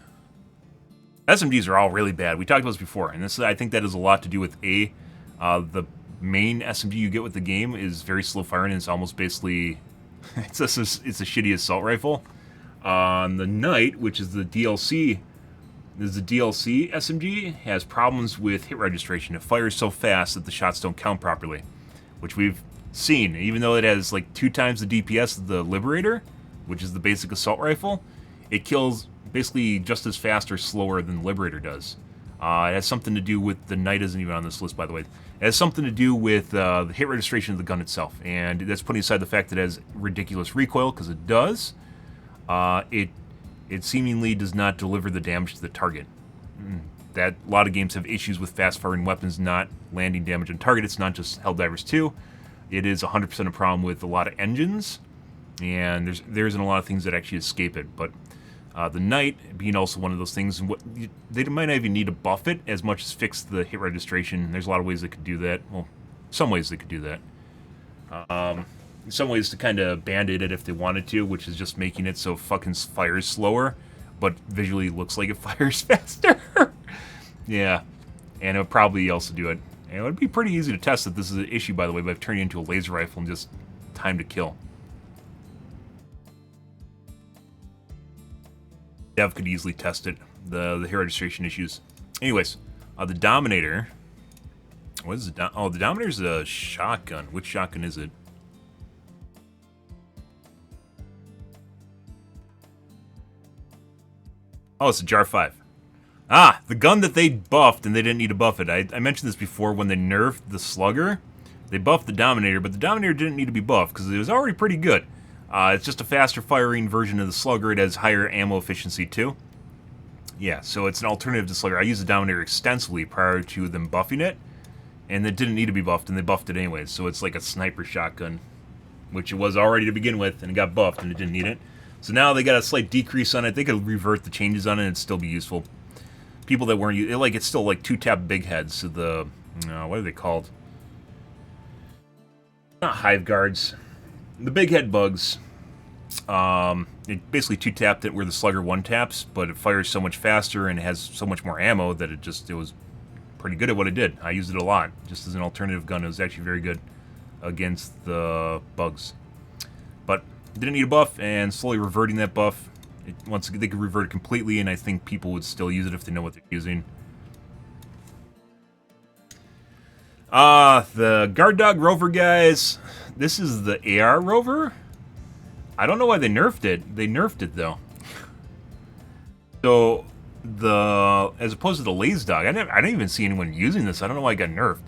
SMGs are all really bad. We talked about this before, and I think that has a lot to do with the main SMG you get with the game is very slow firing, and it's almost basically it's a shitty assault rifle. The Knight, which is the DLC, SMG, has problems with hit registration. It fires so fast that the shots don't count properly, which we've seen. Even though it has like 2 times the DPS of the Liberator, which is the basic assault rifle, it kills basically just as fast or slower than the Liberator does. It has something to do with, the Knight isn't even on this list, by the way. It has something to do with the hit registration of the gun itself, and that's putting aside the fact that it has ridiculous recoil, because it does. It seemingly does not deliver the damage to the target. That a lot of games have issues with fast-firing weapons not landing damage on target. It's not just Helldivers 2. It is 100% a problem with a lot of engines, and there isn't a lot of things that actually escape it. But the Knight being also one of those things, they might not even need to buff it as much as fix the hit registration. There's a lot of ways they could do that. Well, some ways they could do that. In some ways to kind of band-aid it if they wanted to, which is just making it so fucking fires slower, but visually looks like it fires faster. Yeah, and it would probably also do it. And it would be pretty easy to test that this is an issue, by the way, by turning it into a laser rifle and just time to kill. Dev could easily test it, the hit registration issues. Anyways, the Dominator. What is it? Oh, the Dominator's a shotgun. Which shotgun is it? Oh, it's a Jar 5. Ah, the gun that they buffed, and they didn't need to buff it. I mentioned this before, when they nerfed the Slugger, they buffed the Dominator, but the Dominator didn't need to be buffed, because it was already pretty good. It's just a faster firing version of the Slugger. It has higher ammo efficiency, too. Yeah, so it's an alternative to Slugger. I used the Dominator extensively prior to them buffing it, and it didn't need to be buffed, and they buffed it anyways. So it's like a sniper shotgun, which it was already to begin with, and it got buffed, and it didn't need it. So now they got a slight decrease on it. They could revert the changes on it and it'd still be useful. People that weren't it's still like 2-tap big heads. So the what are they called? Not hive guards. The big head bugs. It basically 2-tapped it where the Slugger 1-taps, but it fires so much faster and it has so much more ammo that it was pretty good at what it did. I used it a lot just as an alternative gun. It was actually very good against the bugs. But didn't need a buff, and slowly reverting that buff. Once they could revert it completely, and I think people would still use it if they know what they're using. The Guard Dog Rover, guys. This is the AR Rover. I don't know why they nerfed it. They nerfed it, though. So, as opposed to the Laze Dog, I didn't even see anyone using this. I don't know why it got nerfed.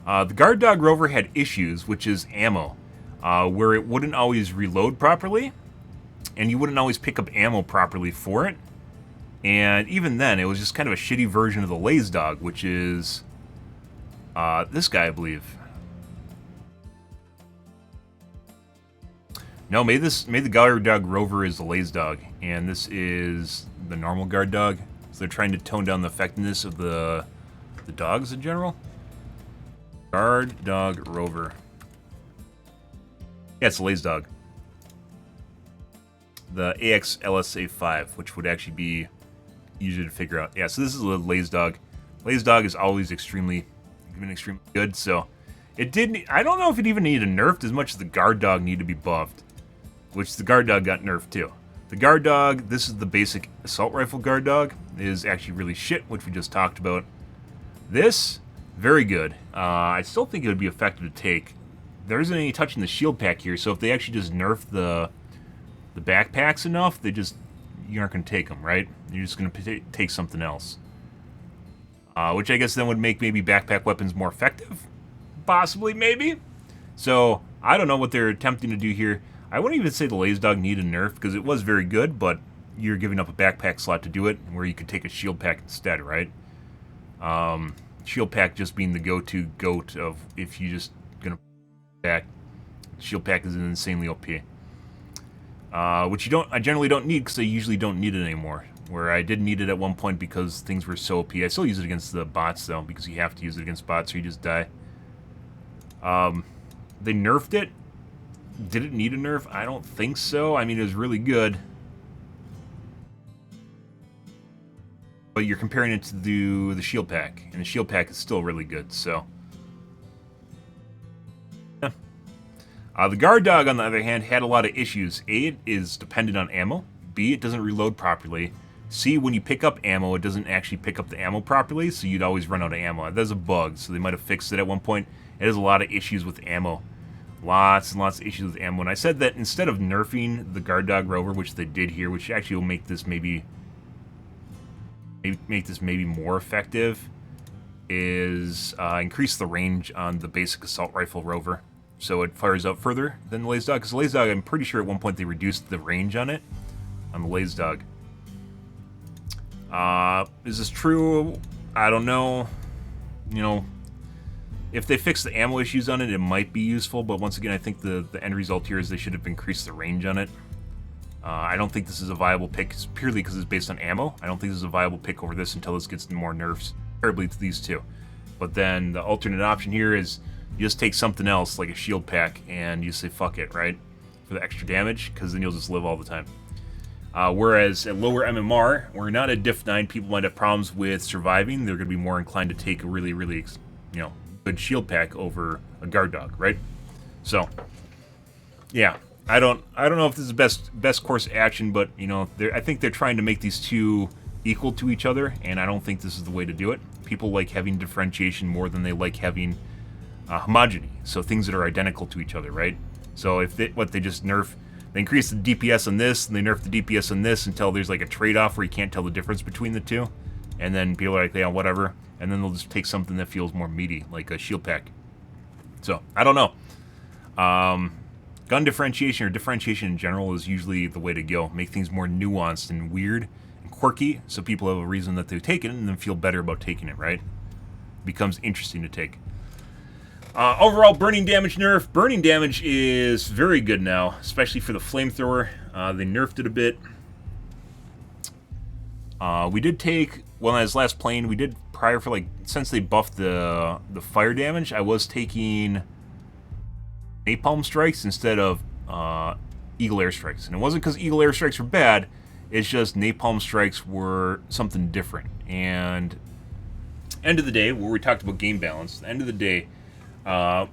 The Guard Dog Rover had issues, which is ammo. Where it wouldn't always reload properly, and you wouldn't always pick up ammo properly for it. And even then, it was just kind of a shitty version of the Laze Dog, which is this guy, I believe. No, maybe the Guard Dog Rover is the Laze Dog, and this is the normal Guard Dog. So they're trying to tone down the effectiveness of the dogs in general. Guard Dog Rover. Yeah, it's a Laze Dog. The AXLSA5, which would actually be easier to figure out. Yeah, so this is a Laze Dog. Laze Dog is always extremely good, so it didn't. I don't know if it even needed nerfed as much as the Guard Dog needed to be buffed, which the Guard Dog got nerfed too. The Guard Dog, this is the basic assault rifle Guard Dog, is actually really shit, which we just talked about. This, very good. I still think it would be effective to take. There isn't any touching the shield pack here, so if they actually just nerf the backpacks enough, you aren't going to take them, right? You're just going to take something else. Which I guess then would make maybe backpack weapons more effective? Possibly, maybe? So, I don't know what they're attempting to do here. I wouldn't even say the Laze Dog needed a nerf, because it was very good, but you're giving up a backpack slot to do it, where you could take a shield pack instead, right? Shield pack just being the go-to goat of if you just going to back. Shield pack is insanely OP. Which I generally don't need, because I usually don't need it anymore. Where I did need it at one point because things were so OP. I still use it against the bots, though, because you have to use it against bots or you just die. They nerfed it. Did it need a nerf? I don't think so. I mean, it was really good. But you're comparing it to the shield pack, and the shield pack is still really good, so... Yeah. The guard dog, on the other hand, had a lot of issues. A, it is dependent on ammo. B, it doesn't reload properly. C, when you pick up ammo, it doesn't actually pick up the ammo properly, so you'd always run out of ammo. That's a bug, so they might have fixed it at one point. It has a lot of issues with ammo. Lots and lots of issues with ammo. And I said that instead of nerfing the guard dog rover, which they did here, which actually will make this maybe more effective, is increase the range on the basic assault rifle rover. So it fires out further than the laser dog. Because the laser dog, I'm pretty sure at one point they reduced the range on it, on the laser dog. Is this true? I don't know. You know, if they fix the ammo issues on it, it might be useful. But once again, I think the end result here is they should have increased the range on it. I don't think this is a viable pick purely because it's based on ammo. I don't think this is a viable pick over this until this gets more nerfs, terribly to these two. But then the alternate option here is you just take something else like a shield pack and you say fuck it, right? For the extra damage, because then you'll just live all the time. Whereas at lower MMR, or not at Diff 9, people might have problems with surviving. They're going to be more inclined to take a really, really, you know, good shield pack over a guard dog, right? So, yeah, I don't know if this is best course of action, but you know, I think they're trying to make these two equal to each other, and I don't think this is the way to do it. People like having differentiation more than they like having homogeny, so things that are identical to each other, right? So if they just nerf. They increase the DPS on this, and they nerf the DPS on this until there's like a trade-off where you can't tell the difference between the two. And then people are like, yeah, whatever. And then they'll just take something that feels more meaty, like a shield pack. So, I don't know. Gun differentiation, or differentiation in general, is usually the way to go. Make things more nuanced and weird and quirky, so people have a reason that they take it and then feel better about taking it, right? It becomes interesting to take. Overall, burning damage nerf. Burning damage is very good now, especially for the flamethrower. They nerfed it a bit. We did take, when I was last playing, we did prior for like, since they buffed the fire damage, I was taking napalm strikes instead of eagle airstrikes. And it wasn't because eagle airstrikes were bad, it's just napalm strikes were something different. And end of the day, where we talked about game balance, end of the day, are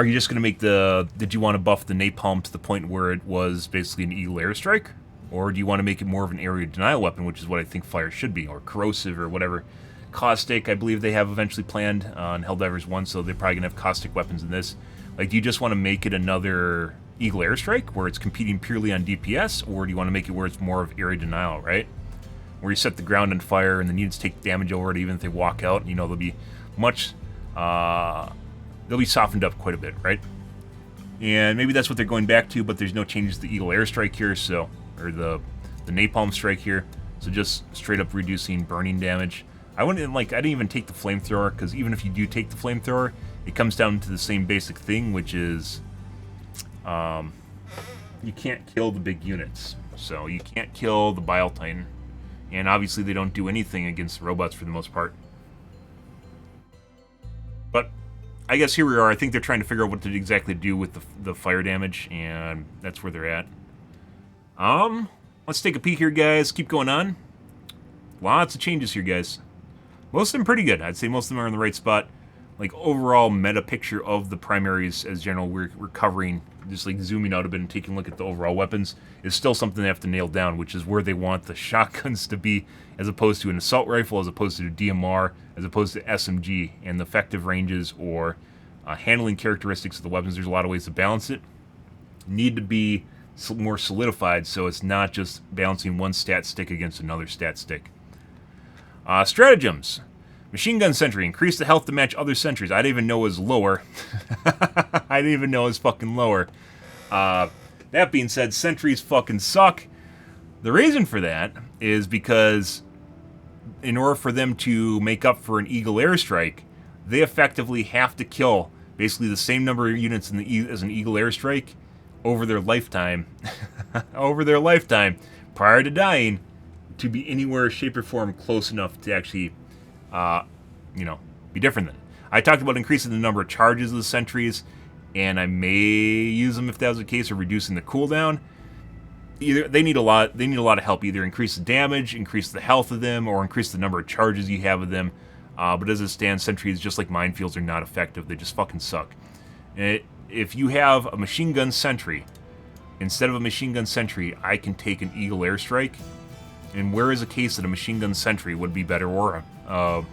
you just going to make did you want to buff the napalm to the point where it was basically an eagle airstrike? Or do you want to make it more of an area denial weapon, which is what I think fire should be, or corrosive, or whatever. Caustic, I believe they have eventually planned on Helldivers 1, so they're probably going to have caustic weapons in this. Like, do you just want to make it another eagle airstrike, where it's competing purely on DPS, or do you want to make it where it's more of area denial, right? Where you set the ground on fire, and the units take damage over it, even if they walk out, you know, they'll be much, they'll be softened up quite a bit, right? And maybe that's what they're going back to, but there's no changes to the eagle airstrike here, so, or the napalm strike here, so just straight up reducing burning damage. I didn't even take the flamethrower, because even if you do take the flamethrower, it comes down to the same basic thing, which is, you can't kill the big units. So you can't kill the Bile Titan, and obviously they don't do anything against robots for the most part. But I guess here we are. I think they're trying to figure out what to exactly do with the fire damage, and that's where they're at. Let's take a peek here, guys. Keep going on. Lots of changes here, guys. Most of them pretty good. I'd say most of them are in the right spot. Like, overall meta picture of the primaries as general we're covering, just like zooming out a bit and taking a look at the overall weapons, is still something they have to nail down, which is where they want the shotguns to be, as opposed to an assault rifle, as opposed to a DMR, as opposed to SMG, and the effective ranges or handling characteristics of the weapons. There's a lot of ways to balance it. Need to be more solidified, so it's not just balancing one stat stick against another stat stick. Stratagems. Machine gun sentry. Increase the health to match other sentries. I didn't even know it was lower. I didn't even know it was fucking lower. That being said, sentries fucking suck. The reason for that is because in order for them to make up for an eagle airstrike, they effectively have to kill basically the same number of units as an eagle airstrike over their lifetime. Over their lifetime, prior to dying, to be anywhere, shape, or form close enough to actually, you know, be different than it. I talked about increasing the number of charges of the sentries, and I may use them if that was the case, or reducing the cooldown. Either they need a lot of help. Either increase the damage, increase the health of them, or increase the number of charges you have of them. But as it stands, sentries, just like minefields, are not effective. They just fucking suck. If you have a machine gun sentry, instead of a machine gun sentry, I can take an Eagle airstrike. And where is a case that a machine gun sentry would be better, or a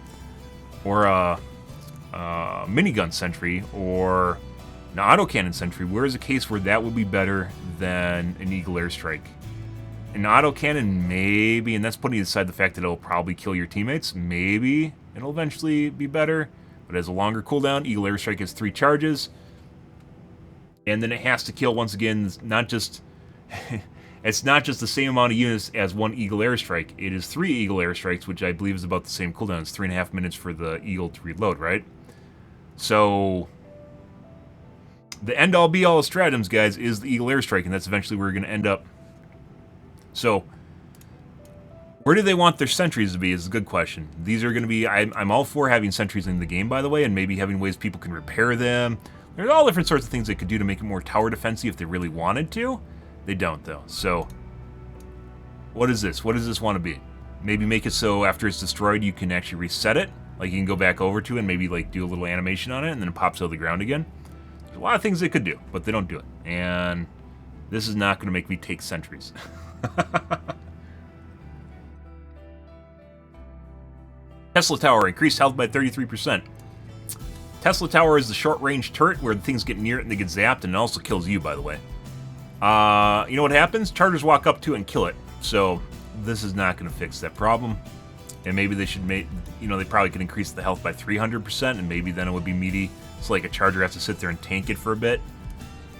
minigun sentry, or an autocannon sentry? Where is a case where that would be better than an Eagle airstrike? An autocannon, maybe, and that's putting aside the fact that it'll probably kill your teammates. Maybe it'll eventually be better, but it has a longer cooldown. Eagle airstrike has 3 charges, and then it has to kill, once again, not just it's not just the same amount of units as one Eagle airstrike. It is 3 Eagle airstrikes, which I believe is about the same cooldown. It's 3.5 minutes for the Eagle to reload, right? So the end-all be-all of stratagems, guys, is the Eagle airstrike, and that's eventually where we're going to end up. So where do they want their sentries to be is a good question. These are going to be... I'm all for having sentries in the game, by the way, and maybe having ways people can repair them. There's all different sorts of things they could do to make it more tower defensive if they really wanted to. They don't, though. So what is this? What does this want to be? Maybe make it so after it's destroyed, you can actually reset it. Like, you can go back over to it and maybe, like, do a little animation on it, and then it pops out of the ground again. There's a lot of things they could do, but they don't do it. And this is not going to make me take sentries. Tesla Tower, increased health by 33%. Tesla Tower is the short-range turret where the things get near it and they get zapped, and it also kills you, by the way. You know what happens? Chargers walk up to it and kill it. So this is not going to fix that problem. And maybe they should make, they probably could increase the health by 300%, and maybe then it would be meaty. So like a charger has to sit there and tank it for a bit.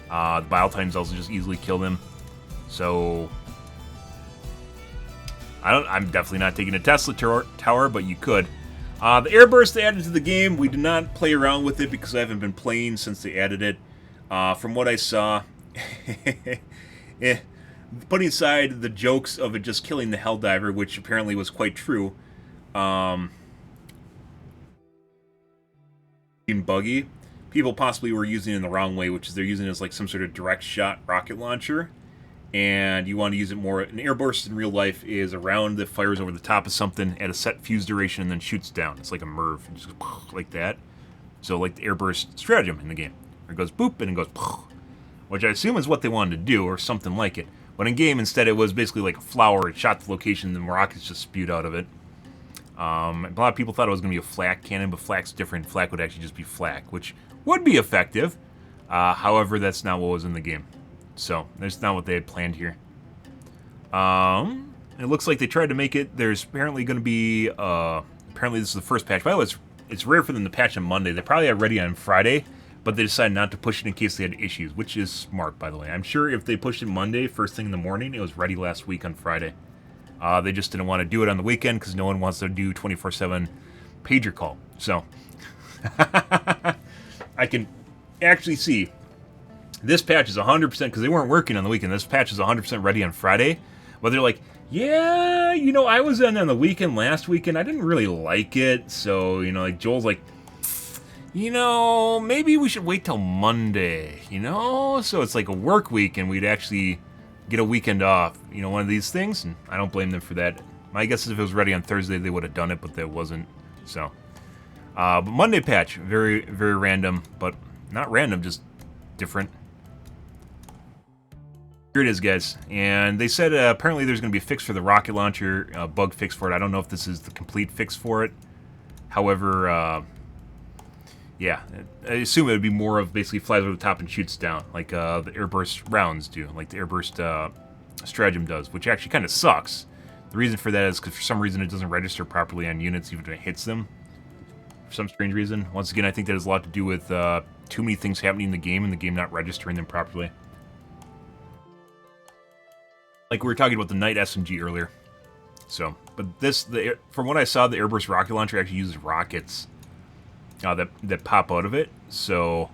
The bile times also just easily kill them. So I'm definitely not taking a Tesla tower, but you could. The airburst they added to the game, we did not play around with it because I haven't been playing since they added it. From what I saw, putting aside the jokes of it just killing the Helldiver, which apparently was quite true, being buggy, people possibly were using it in the wrong way, which is they're using it as like some sort of direct shot rocket launcher, and you want to use it more. An airburst in real life is a round that fires over the top of something at a set fuse duration and then shoots down. It's like a MIRV, just like that. So like the airburst stratagem in the game, where it goes boop and it goes, which I assume is what they wanted to do, or something like it. But in game, instead, it was basically like a flower. It shot the location, and the rockets just spewed out of it. A lot of people thought it was going to be a flak cannon, but flak's different. Flak would actually just be flak, which would be effective. However, that's not what was in the game. So, that's not what they had planned here. It looks like they tried to make it. There's apparently going to be... apparently, this is the first patch. By the way, it's rare for them to patch on Monday. They probably are ready on Friday, but they decided not to push it in case they had issues, which is smart, by the way. I'm sure if they pushed it Monday, first thing in the morning, it was ready last week on Friday. They just didn't want to do it on the weekend because no one wants to do 24/7 pager call. So, I can actually see this patch is 100%, because they weren't working on the weekend. This patch is 100% ready on Friday. But they're like, yeah, I was on the weekend last weekend. I didn't really like it. So, like Joel's like, maybe we should wait till Monday, So it's like a work week and we'd actually get a weekend off, one of these things. And I don't blame them for that. My guess is if it was ready on Thursday, they would have done it, but that wasn't. So, but Monday patch, very, very random, but not random, just different. Here it is, guys. And they said apparently there's going to be a fix for the rocket launcher, a bug fix for it. I don't know if this is the complete fix for it. However, yeah, I assume it would be more of basically flies over the top and shoots down, like the airburst rounds do, like the airburst stratagem does, which actually kind of sucks. The reason for that is because for some reason it doesn't register properly on units even when it hits them. For some strange reason. Once again, I think that has a lot to do with too many things happening in the game and the game not registering them properly. Like we were talking about the Knight SMG earlier. So, but from what I saw, the airburst rocket launcher actually uses rockets that pop out of it. So,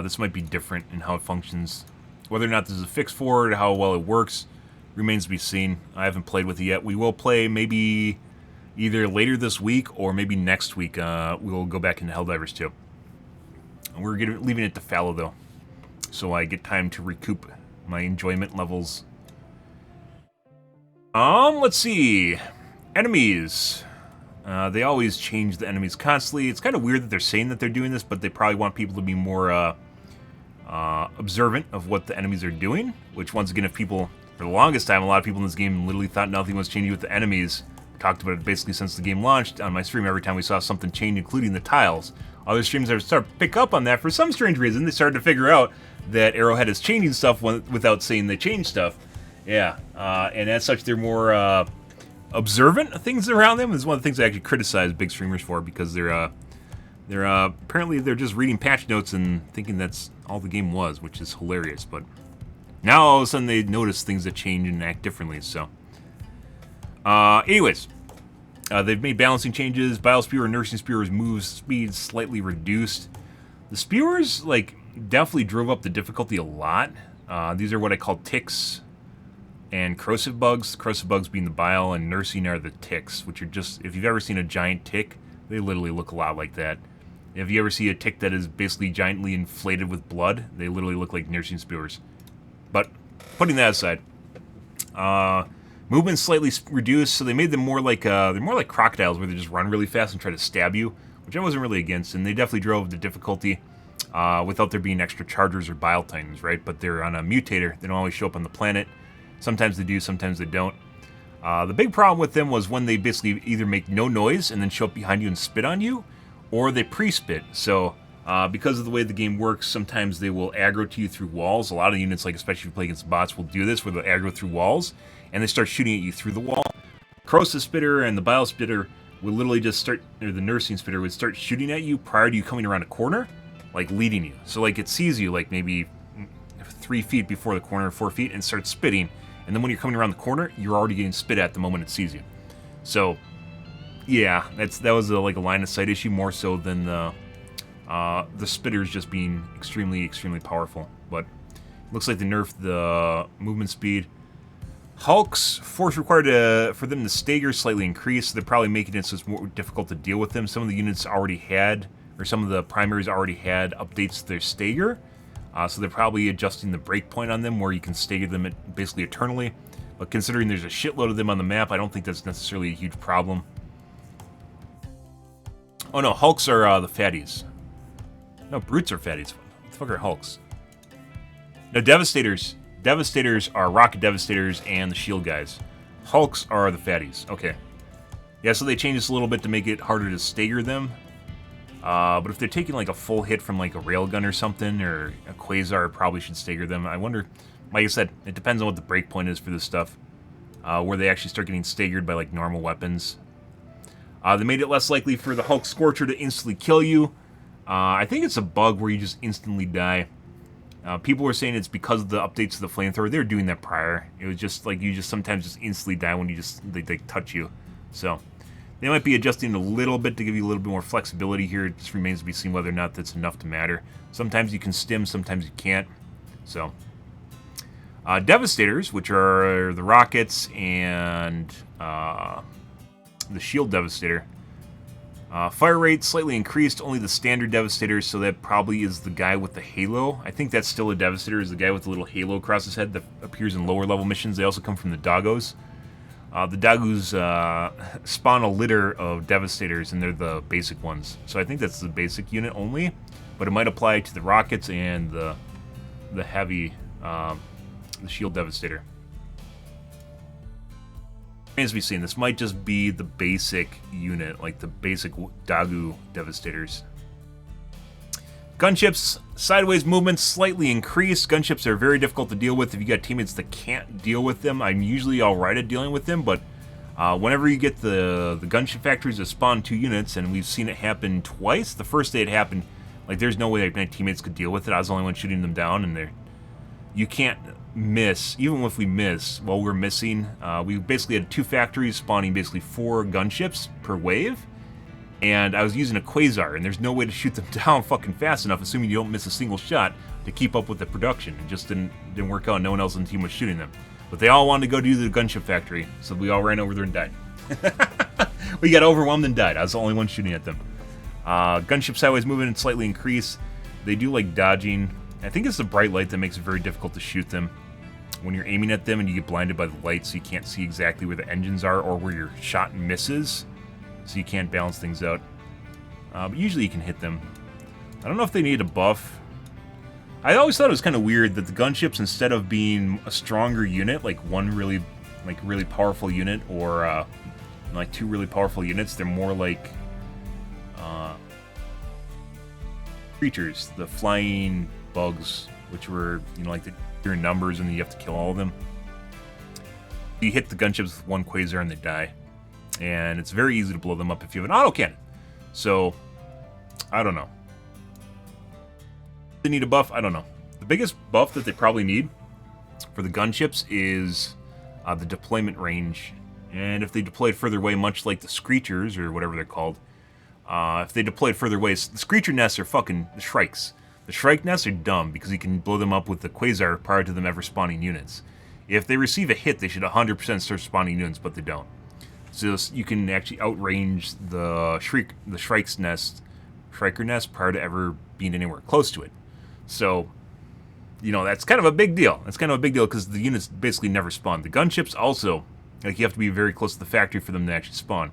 this might be different in how it functions. Whether or not this is a fix for it, how well it works, remains to be seen. I haven't played with it yet. We will play maybe either later this week or maybe next week. We'll go back into Helldivers 2. We're leaving it to fallow though, so I get time to recoup my enjoyment levels. Let's see. Enemies. They always change the enemies constantly. It's kind of weird that they're saying that they're doing this, but they probably want people to be more observant of what the enemies are doing. Which, once again, if people, for the longest time, a lot of people in this game literally thought nothing was changing with the enemies. We talked about it basically since the game launched on my stream. Every time we saw something change, including the tiles. Other streams have started to pick up on that for some strange reason. They started to figure out that Arrowhead is changing stuff without saying they change stuff. Yeah, and as such, they're more observant of things around them. Is one of the things I actually criticize big streamers for, because they're apparently they're just reading patch notes and thinking that's all the game was, which is hilarious. But now all of a sudden they notice things that change and act differently. So, anyways, they've made balancing changes. Bile Spewer and Nursing Spewer's move speed slightly reduced. The Spewers definitely drove up the difficulty a lot. These are what I call ticks and corrosive bugs. Corrosive bugs being the bile, and nursing are the ticks, which are just, if you've ever seen a giant tick, they literally look a lot like that. If you ever see a tick that is basically giantly inflated with blood, they literally look like nursing spewers. But putting that aside, movement slightly reduced, so they made them more like they're more like crocodiles, where they just run really fast and try to stab you, which I wasn't really against, and they definitely drove the difficulty without there being extra chargers or bile titans, right? But they're on a mutator; they don't always show up on the planet. Sometimes they do, sometimes they don't. The big problem with them was when they basically either make no noise and then show up behind you and spit on you, or they pre-spit. So, because of the way the game works, sometimes they will aggro to you through walls. A lot of units, especially if you play against bots, will do this, where they'll aggro through walls, and they start shooting at you through the wall. Corrosive Spitter and the Bile Spitter would literally just start, or the Nursing Spitter would start shooting at you prior to you coming around a corner, leading you. So, it sees you, maybe 3 feet before the corner, 4 feet, and starts spitting. And then when you're coming around the corner, you're already getting spit at the moment it sees you. So, yeah, that was a line of sight issue more so than the spitters just being extremely, extremely powerful. But looks like they nerfed the movement speed. Hulks, force required for them to stagger slightly increased. So they're probably making it so it's more difficult to deal with them. Some of the units already had, or some of the primaries already had updates to their stagger. So they're probably adjusting the breakpoint on them where you can stagger them basically eternally. But considering there's a shitload of them on the map, I don't think that's necessarily a huge problem. Oh no, Hulks are the fatties. No, Brutes are fatties. What the fuck are Hulks? No, Devastators. Devastators are Rocket Devastators and the Shield guys. Hulks are the fatties. Okay. Yeah, so they changed this a little bit to make it harder to stagger them. But if they're taking a full hit from a railgun or something, or a Quasar, probably should stagger them. I wonder, like I said, it depends on what the breakpoint is for this stuff. Where they actually start getting staggered by normal weapons. They made it less likely for the Hulk Scorcher to instantly kill you. I think it's a bug where you just instantly die. People were saying it's because of the updates to the flamethrower. They were doing that prior. It was just you just sometimes just instantly die when they touch you. So they might be adjusting a little bit to give you a little bit more flexibility here. It just remains to be seen whether or not that's enough to matter. Sometimes you can stim, sometimes you can't. So, Devastators, which are the rockets and the Shield Devastator. Fire rate slightly increased, only the standard Devastators, so that probably is the guy with the halo. I think that's still a Devastator, is the guy with the little halo across his head that appears in lower level missions. They also come from the Doggos. The Doggos spawn a litter of Devastators, and they're the basic ones. So I think that's the basic unit only, but it might apply to the rockets and the heavy, the Shield Devastator. Remains to be seen. This might just be the basic unit, the basic Dagu Devastators. Gunships, sideways movement slightly increased. Gunships are very difficult to deal with if you got teammates that can't deal with them. I'm usually alright at dealing with them, but whenever you get the gunship factories that spawn 2 units, and we've seen it happen twice. The first day it happened, there's no way my teammates could deal with it. I was the only one shooting them down, and you can't miss. Even if we miss, while we're missing, we basically had 2 factories spawning basically 4 gunships per wave. And I was using a Quasar, and there's no way to shoot them down fucking fast enough, assuming you don't miss a single shot, to keep up with the production. It just didn't work out. No one else on the team was shooting them. But they all wanted to go do the gunship factory, so we all ran over there and died. We got overwhelmed and died. I was the only one shooting at them. Gunship sideways movement slightly increased. They do like dodging. I think it's the bright light that makes it very difficult to shoot them. When you're aiming at them and you get blinded by the light, so you can't see exactly where the engines are or where your shot misses, so you can't balance things out. But usually you can hit them. I don't know if they need a buff. I always thought it was kind of weird that the gunships, instead of being a stronger unit, like one really powerful unit, or like two really powerful units, they're more like creatures, the flying bugs, which were, you know, like your numbers, and you have to kill all of them. You hit the gunships with one quasar and they die, and it's very easy to blow them up if you have an autocannon. So, I don't know. They need a buff? I don't know. The biggest buff that they probably need for the gunships is the deployment range. And if they deployed further away, much like the Screechers, or whatever they're called, if they deployed further away, the Screecher nests are fucking the Shrikes. The Shrike nests are dumb because you can blow them up with the Quasar prior to them ever spawning units. If they receive a hit, they should 100% start spawning units, but they don't. So you can actually outrange the Shrike's nest, Shrieker nest, prior to ever being anywhere close to it. So, you know, that's kind of a big deal. That's kind of a big deal because the units basically never spawn. The gunships also, like, you have to be very close to the factory for them to actually spawn.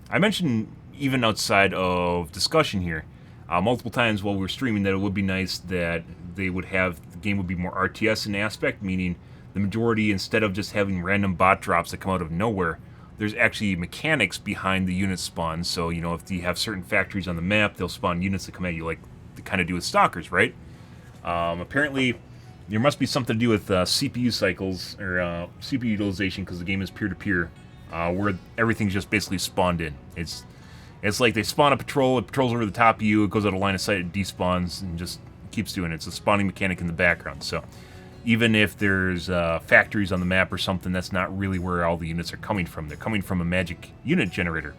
I mentioned, even outside of discussion here, multiple times while we were streaming, that it would be nice that they would have, the game would be more RTS in aspect, meaning the majority, instead of just having random bot drops that come out of nowhere, there's actually mechanics behind the unit spawn. So, you know, if you have certain factories on the map, they'll spawn units that come at you like they kind of do with stalkers, right? Apparently, there must be something to do with CPU cycles, or CPU utilization, because the game is peer-to-peer, where everything's just basically spawned in. It's like they spawn a patrol, it patrols over the top of you, it goes out of line of sight, it despawns, and just keeps doing it. It's a spawning mechanic in the background. So even if there's factories on the map or something, that's not really where all the units are coming from. They're coming from a magic unit generator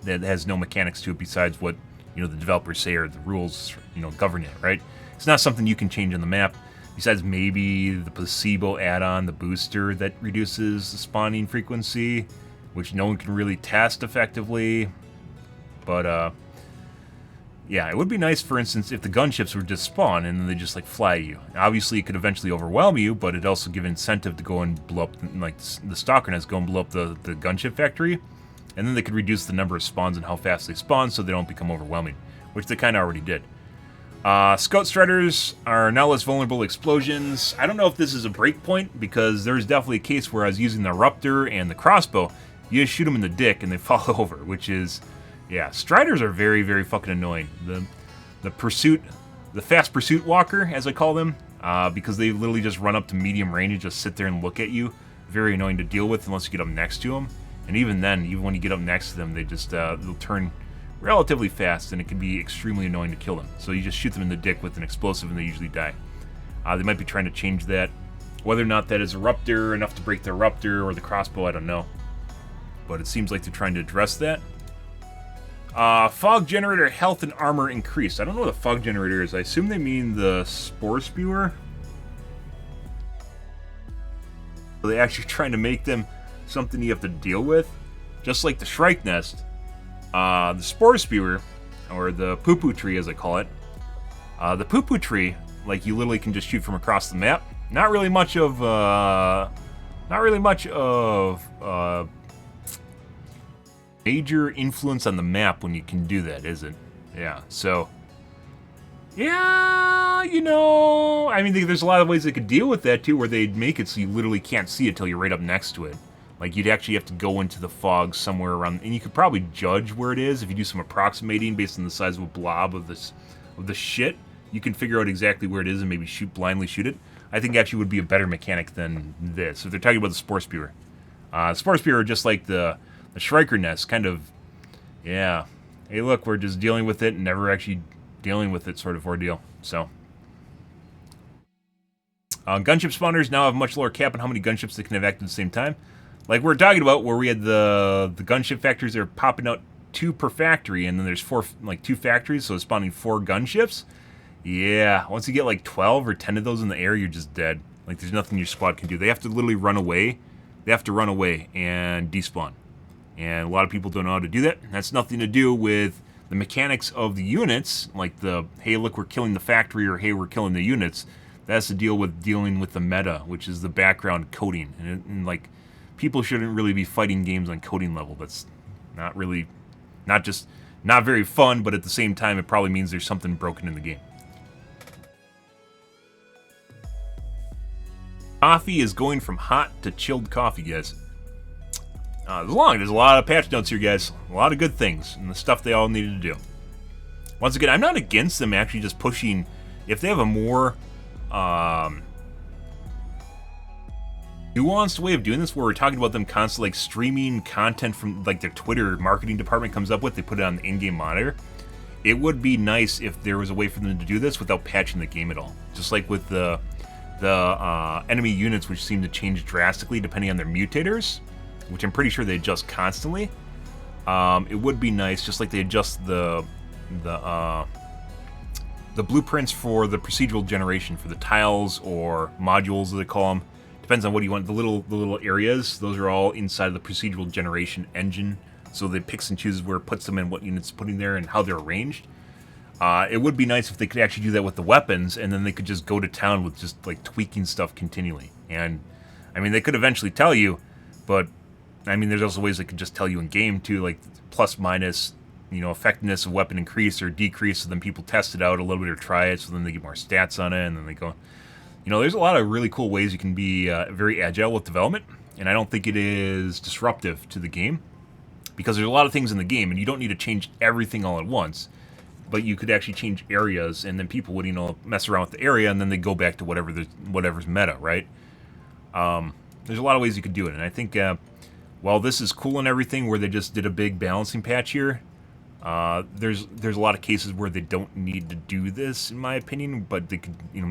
that has no mechanics to it besides what, you know, the developers say, or the rules, you know, govern it, right? It's not something you can change on the map, besides maybe the placebo add-on, the booster that reduces the spawning frequency, which no one can really test effectively. But, yeah, it would be nice, for instance, if the gunships would just spawn and then they just, like, fly at you. Obviously, it could eventually overwhelm you, but it'd also give incentive to go and blow up, like, the stalker nest, go and blow up the gunship factory, and then they could reduce the number of spawns and how fast they spawn so they don't become overwhelming, which they kind of already did. Scout Striders are now less vulnerable to explosions. I don't know if this is a breakpoint, because there's definitely a case where I was using the Ruptor and the crossbow. You just shoot them in the dick and they fall over, which is, yeah, Striders are very, very fucking annoying. The fast pursuit walker, as I call them, because they literally just run up to medium range and just sit there and look at you. Very annoying to deal with unless you get up next to them. And even then, even when you get up next to them, they just they'll turn relatively fast, and it can be extremely annoying to kill them. So you just shoot them in the dick with an explosive, and they usually die. They might be trying to change that. Whether or not that is a Ruptor, enough to break their Ruptor, or the crossbow, I don't know. But it seems like they're trying to address that. Fog generator health and armor increased. I don't know what a fog generator is. I assume they mean the spore spewer. Are they actually trying to make them something you have to deal with? Just like the Shrike Nest, the spore spewer, or the poo-poo tree as I call it. The poo-poo tree, like, you literally can just shoot from across the map. Not really much of major influence on the map when you can do that, is it? Yeah, so, yeah, you know, I mean, there's a lot of ways they could deal with that, too, where they'd make it so you literally can't see it till you're right up next to it. Like, you'd actually have to go into the fog somewhere around, and you could probably judge where it is if you do some approximating based on the size of a blob of the shit. You can figure out exactly where it is and maybe blindly shoot it. I think actually would be a better mechanic than this. If they're talking about the spore spewer. Spore spewer, just like the Shrieker nest, kind of, yeah. Hey, look, we're just dealing with it and never actually dealing with it sort of ordeal. So, gunship spawners now have a much lower cap on how many gunships they can have active at the same time. Like we're talking about, where we had the gunship factories that are popping out 2 per factory, and then there's 2 factories, so it's spawning 4 gunships. Yeah, once you get like 12 or 10 of those in the air, you're just dead. Like, there's nothing your squad can do. They have to literally run away. They have to run away and despawn. And a lot of people don't know how to do that. And that's nothing to do with the mechanics of the units, like the, hey, look, we're killing the factory, or hey, we're killing the units. That's to deal with dealing with the meta, which is the background coding. And like, people shouldn't really be fighting games on coding level. That's not really, not very fun, but at the same time, it probably means there's something broken in the game. Coffee is going from hot to chilled coffee, guys. There's a lot of patch notes here, guys. A lot of good things, and the stuff they all needed to do. Once again, I'm not against them actually just pushing, if they have a more nuanced way of doing this, where we're talking about them constantly like streaming content from like their Twitter marketing department comes up with, they put it on the in-game monitor. It would be nice if there was a way for them to do this without patching the game at all. Just like with the enemy units, which seem to change drastically depending on their mutators, which I'm pretty sure they adjust constantly. It would be nice, just like they adjust the blueprints for the procedural generation for the tiles or modules, as they call them. Depends on what you want. The little areas, those are all inside of the procedural generation engine. So it picks and chooses where it puts them and what units it's putting there and how they're arranged. It would be nice if they could actually do that with the weapons, and then they could just go to town with just like tweaking stuff continually. And I mean, they could eventually tell you, but I mean, there's also ways they could just tell you in game too, like plus minus, you know, effectiveness of weapon increase or decrease. So then people test it out a little bit or try it, so then they get more stats on it, and then they go. You know, there's a lot of really cool ways you can be very agile with development, and I don't think it is disruptive to the game, because there's a lot of things in the game, and you don't need to change everything all at once, but you could actually change areas, and then people would, you know, mess around with the area, and then they go back to whatever's meta, right? There's a lot of ways you could do it, and I think while this is cool and everything, where they just did a big balancing patch here, there's a lot of cases where they don't need to do this, in my opinion, but they could, you know,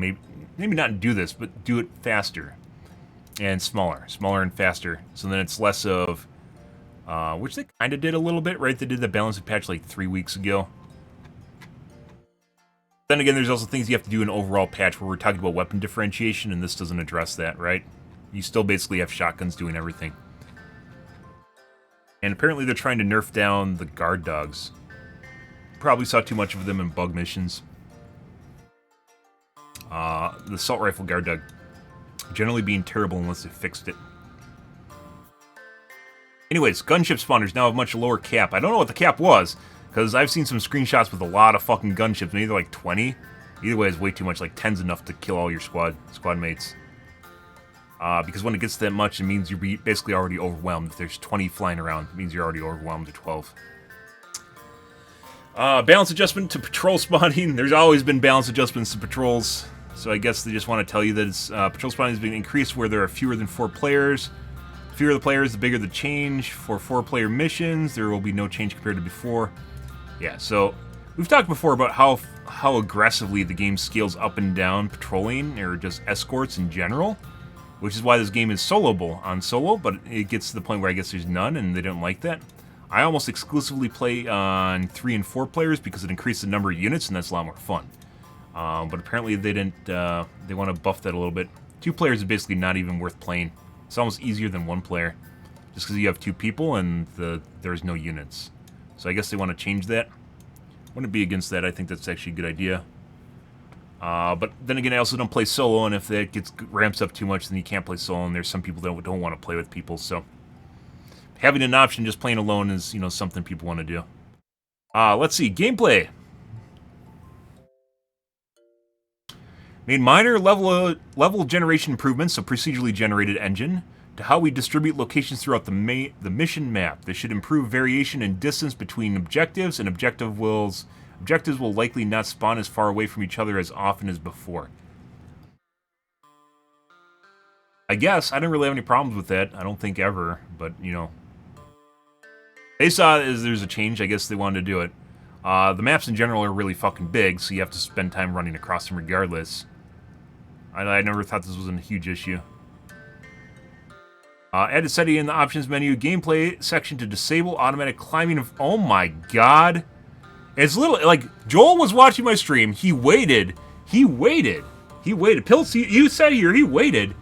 maybe not do this, but do it faster and smaller and faster. So then it's less of, which they kind of did a little bit, right? They did the balancing patch like 3 weeks ago. Then again, there's also things you have to do in an overall patch where we're talking about weapon differentiation, and this doesn't address that, right? You still basically have shotguns doing everything. And apparently they're trying to nerf down the guard dogs. Probably saw too much of them in bug missions. The assault rifle guard dog generally being terrible unless they fixed it. Anyways, gunship spawners now have much lower cap. I don't know what the cap was, because I've seen some screenshots with a lot of fucking gunships. Maybe they're like 20. Either way, it's way too much. Like 10's enough to kill all your squad mates. Because when it gets that much, it means you're basically already overwhelmed. If there's 20 flying around, it means you're already overwhelmed to 12. Balance adjustment to patrol spawning. There's always been balance adjustments to patrols. So I guess they just want to tell you that it's, patrol spawning has been increased where there are fewer than 4 players. The fewer the players, the bigger the change. For 4-player missions, there will be no change compared to before. Yeah, so we've talked before about how aggressively the game scales up and down patrolling, or just escorts in general. Which is why this game is soloable on solo, but it gets to the point where I guess there's none, and they don't like that. I almost exclusively play on 3 and 4 players because it increases the number of units, and that's a lot more fun. But apparently they didn't. They want to buff that a little bit. 2 players is basically not even worth playing. It's almost easier than 1 player, just because you have 2 people and there's no units. So I guess they want to change that. Wouldn't be against that. I think that's actually a good idea. But then again, I also don't play solo, and if that ramps up too much, then you can't play solo, and there's some people that don't want to play with people, so having an option just playing alone is, you know, something people want to do. Let's see, gameplay. Made minor level generation improvements, so procedurally generated engine, to how we distribute locations throughout the mission map. This should improve variation and distance between objectives, and objectives will likely not spawn as far away from each other as often as before. I guess. I didn't really have any problems with that. I don't think ever, but, you know. They saw as there's a change. I guess they wanted to do it. The maps in general are really fucking big, so you have to spend time running across them regardless. I never thought this was a huge issue. Added setting in the options menu, gameplay section to disable automatic climbing of... Oh my god. It's little, like, Joel was watching my stream. He waited. Pills, you said here he waited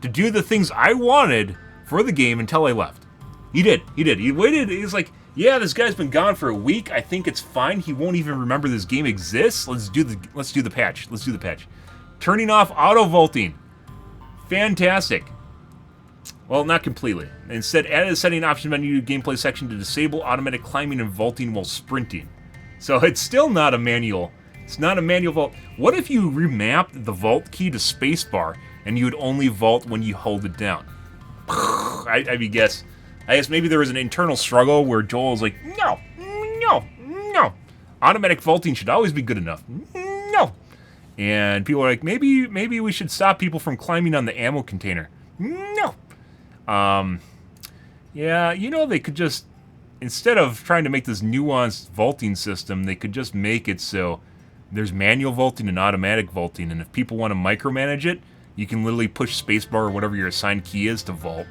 to do the things I wanted for the game until I left. He did. He did. He waited. He was like, yeah, this guy's been gone for a week. I think it's fine. He won't even remember this game exists. Let's do the patch. Let's do the patch. Turning off auto vaulting. Fantastic. Well, not completely. Instead, added a setting option menu gameplay section to disable automatic climbing and vaulting while sprinting. So it's still not a manual. It's not a manual vault. What if you remapped the vault key to spacebar and you would only vault when you hold it down? I guess maybe there was an internal struggle where Joel was like, no. Automatic vaulting should always be good enough. No. And people are like, maybe we should stop people from climbing on the ammo container. No. Yeah, you know, they could just, instead of trying to make this nuanced vaulting system, they could just make it so there's manual vaulting and automatic vaulting, and if people want to micromanage it, you can literally push spacebar or whatever your assigned key is to vault.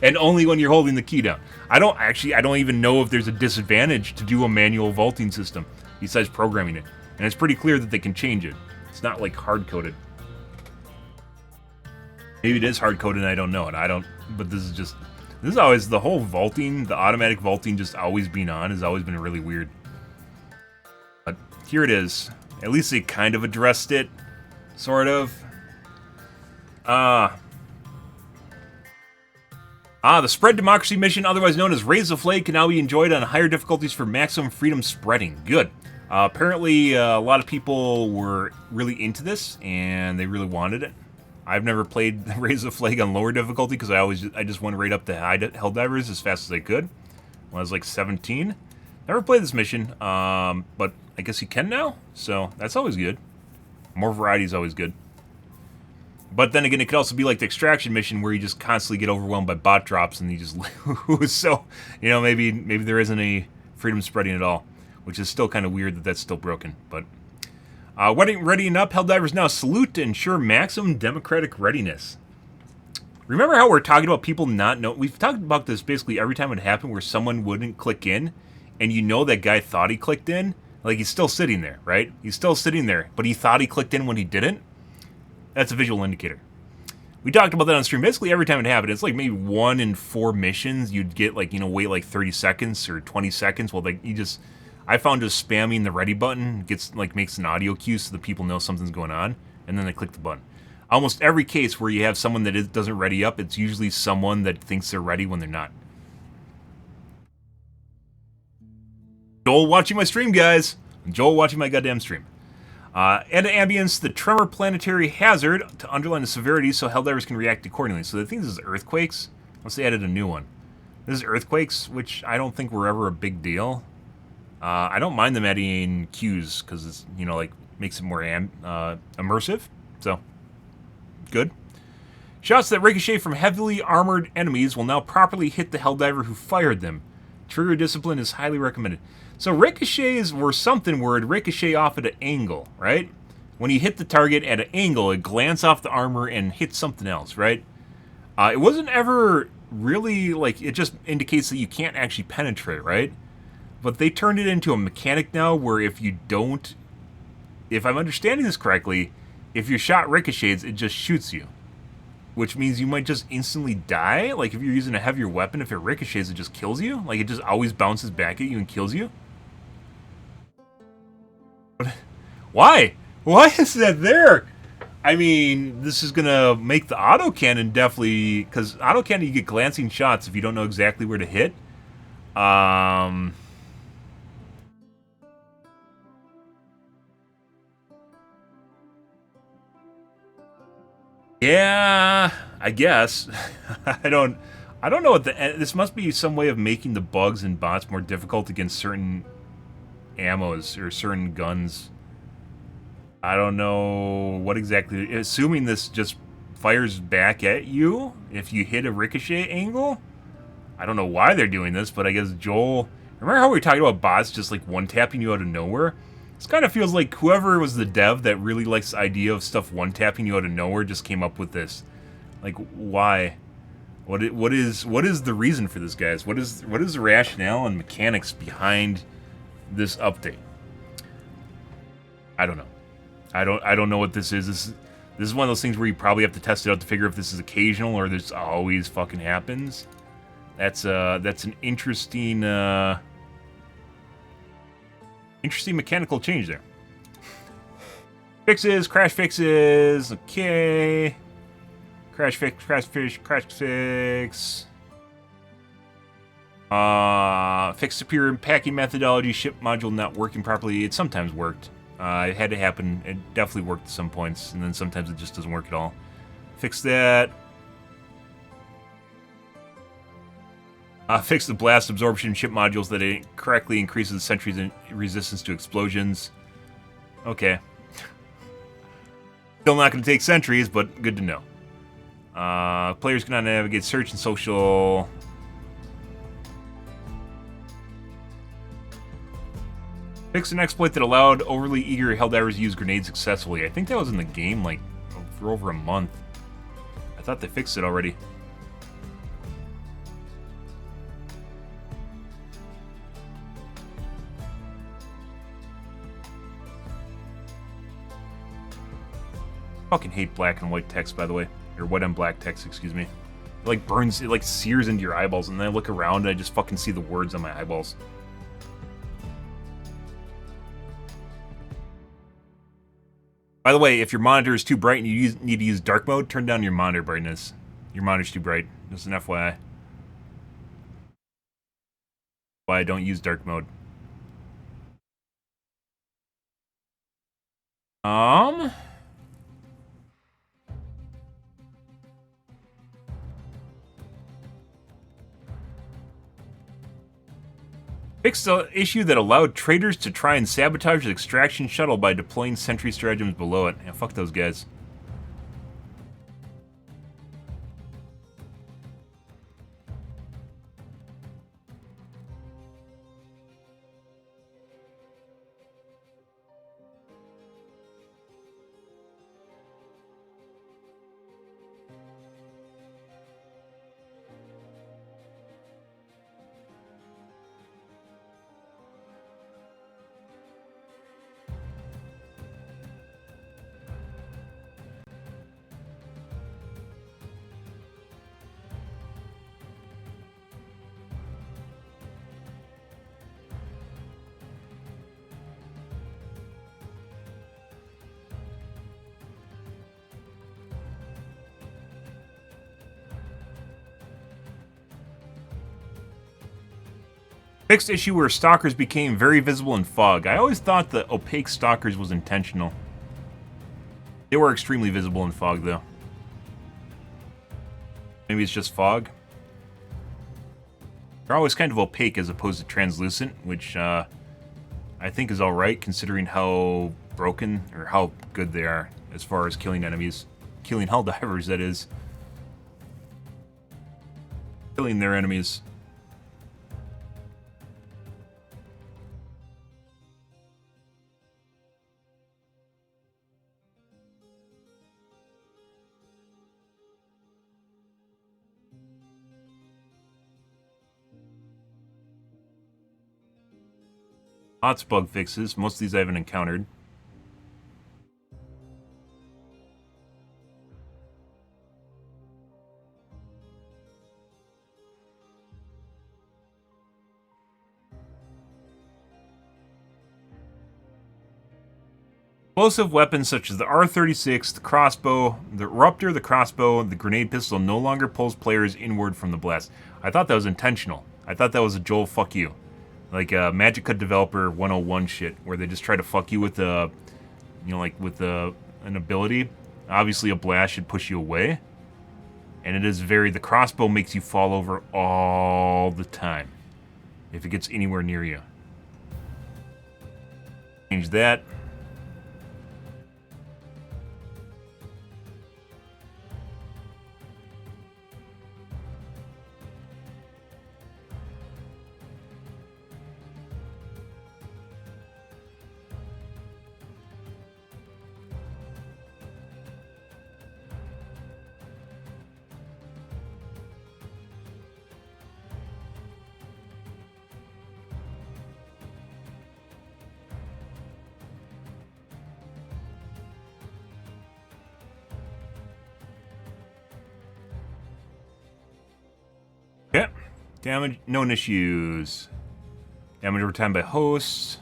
And only when you're holding the key down. I don't even know if there's a disadvantage to do a manual vaulting system besides programming it. And it's pretty clear that they can change it. It's not like hard-coded. Maybe it is hard-coded and I don't know it. But this is always, the whole vaulting, the automatic vaulting just always being on has always been really weird. But here it is. At least they kind of addressed it. Sort of. The Spread Democracy mission, otherwise known as Raise the Flag, can now be enjoyed on higher difficulties for maximum freedom spreading. Good. Apparently, a lot of people were really into this, and they really wanted it. I've never played Raise the Flag on lower difficulty, because I just went right up to Helldivers as fast as I could when I was like 17. Never played this mission, but I guess you can now, so that's always good. More variety is always good. But then again, it could also be like the extraction mission where you just constantly get overwhelmed by bot drops and you just lose. So, you know, maybe there isn't any freedom spreading at all, which is still kind of weird that that's still broken. But readying up, Helldivers now salute to ensure maximum democratic readiness. Remember how we're talking about people not know? We've talked about this basically every time it happened where someone wouldn't click in, and you know that guy thought he clicked in. Like, he's still sitting there, right? He's still sitting there, but he thought he clicked in when he didn't. That's a visual indicator. We talked about that on stream. Basically, every time it happened, it's like maybe 1 in 4 missions, you'd get, like, you know, wait like 30 seconds or 20 seconds. Well, like, I found just spamming the ready button makes an audio cue so that people know something's going on, and then they click the button. Almost every case where you have someone that doesn't ready up, it's usually someone that thinks they're ready when they're not. Joel watching my stream, guys. Joel watching my goddamn stream. Add to ambience the tremor planetary hazard to underline the severity so Helldivers can react accordingly. So I think this is earthquakes. Unless they added a new one. This is earthquakes, which I don't think were ever a big deal. I don't mind them adding cues because it's, you know, like, makes it more immersive. So, good. Shots that ricochet from heavily armored enemies will now properly hit the Helldiver who fired them. Trigger discipline is highly recommended. So ricochets were something where it'd ricochet off at an angle, right? When you hit the target at an angle, it glance off the armor and hit something else, right? It wasn't ever really, like, it just indicates that you can't actually penetrate, right? But they turned it into a mechanic now where if I'm understanding this correctly, if your shot ricochets, it just shoots you. Which means you might just instantly die. Like, if you're using a heavier weapon, if it ricochets, it just kills you. Like, it just always bounces back at you and kills you. Why? Why is that there? I mean, this is going to make the autocannon definitely... Because autocannon, you get glancing shots if you don't know exactly where to hit. Yeah, I guess. I don't know what this must be some way of making the bugs and bots more difficult against certain ammos or certain guns. I don't know what exactly, assuming this just fires back at you if you hit a ricochet angle. I don't know why they're doing this, but I guess Joel, remember how we were talking about bots just like one-tapping you out of nowhere? This kind of feels like whoever was the dev that really likes the idea of stuff one-tapping you out of nowhere just came up with this. Like, why? What is the reason for this, guys? What is the rationale and mechanics behind this update? I don't know. I don't know what this is. This is one of those things where you probably have to test it out to figure if this is occasional or this always fucking happens. That's an interesting interesting mechanical change there. Fixes, crash fixes. Okay. Crash fix, crash fish, crash fix. Fix superior packing methodology, ship module not working properly. It sometimes worked. It had to happen. It definitely worked at some points, and then sometimes it just doesn't work at all. Fix that. Fix the blast absorption ship modules that it correctly increases the sentry's resistance to explosions. Okay. Still not going to take sentries, but good to know. Players cannot navigate search and social. Fix an exploit that allowed overly eager Helldivers to use grenades successfully. I think that was in the game, like, for over a month. I thought they fixed it already. Fucking hate black and white text, by the way. Or white and black text, excuse me. It like burns, it like sears into your eyeballs, and then I look around and I just fucking see the words on my eyeballs. By the way, if your monitor is too bright and you need to use dark mode, turn down your monitor brightness. Your monitor's too bright. Just an FYI. Why I don't use dark mode. Fixed the issue that allowed traders to try and sabotage the extraction shuttle by deploying sentry stratagems below it. Yeah, fuck those guys. Fixed issue where stalkers became very visible in fog. I always thought the opaque stalkers was intentional. They were extremely visible in fog, though. Maybe it's just fog. They're always kind of opaque as opposed to translucent, which I think is alright considering how broken, or how good they are as far as killing enemies. Killing Helldivers, that is. Killing their enemies. Lots of bug fixes. Most of these I haven't encountered. Explosive weapons such as the R-36, the crossbow, the Ruptor, the crossbow, the grenade pistol no longer pulls players inward from the blast. I thought that was intentional. I thought that was a Joel fuck you. Like Magic Cut Developer 101 shit, where they just try to fuck you with a, you know, like with an ability. Obviously, a blast should push you away, and it is the crossbow makes you fall over all the time if it gets anywhere near you. Change that. Damage, known issues. Damage over time by hosts.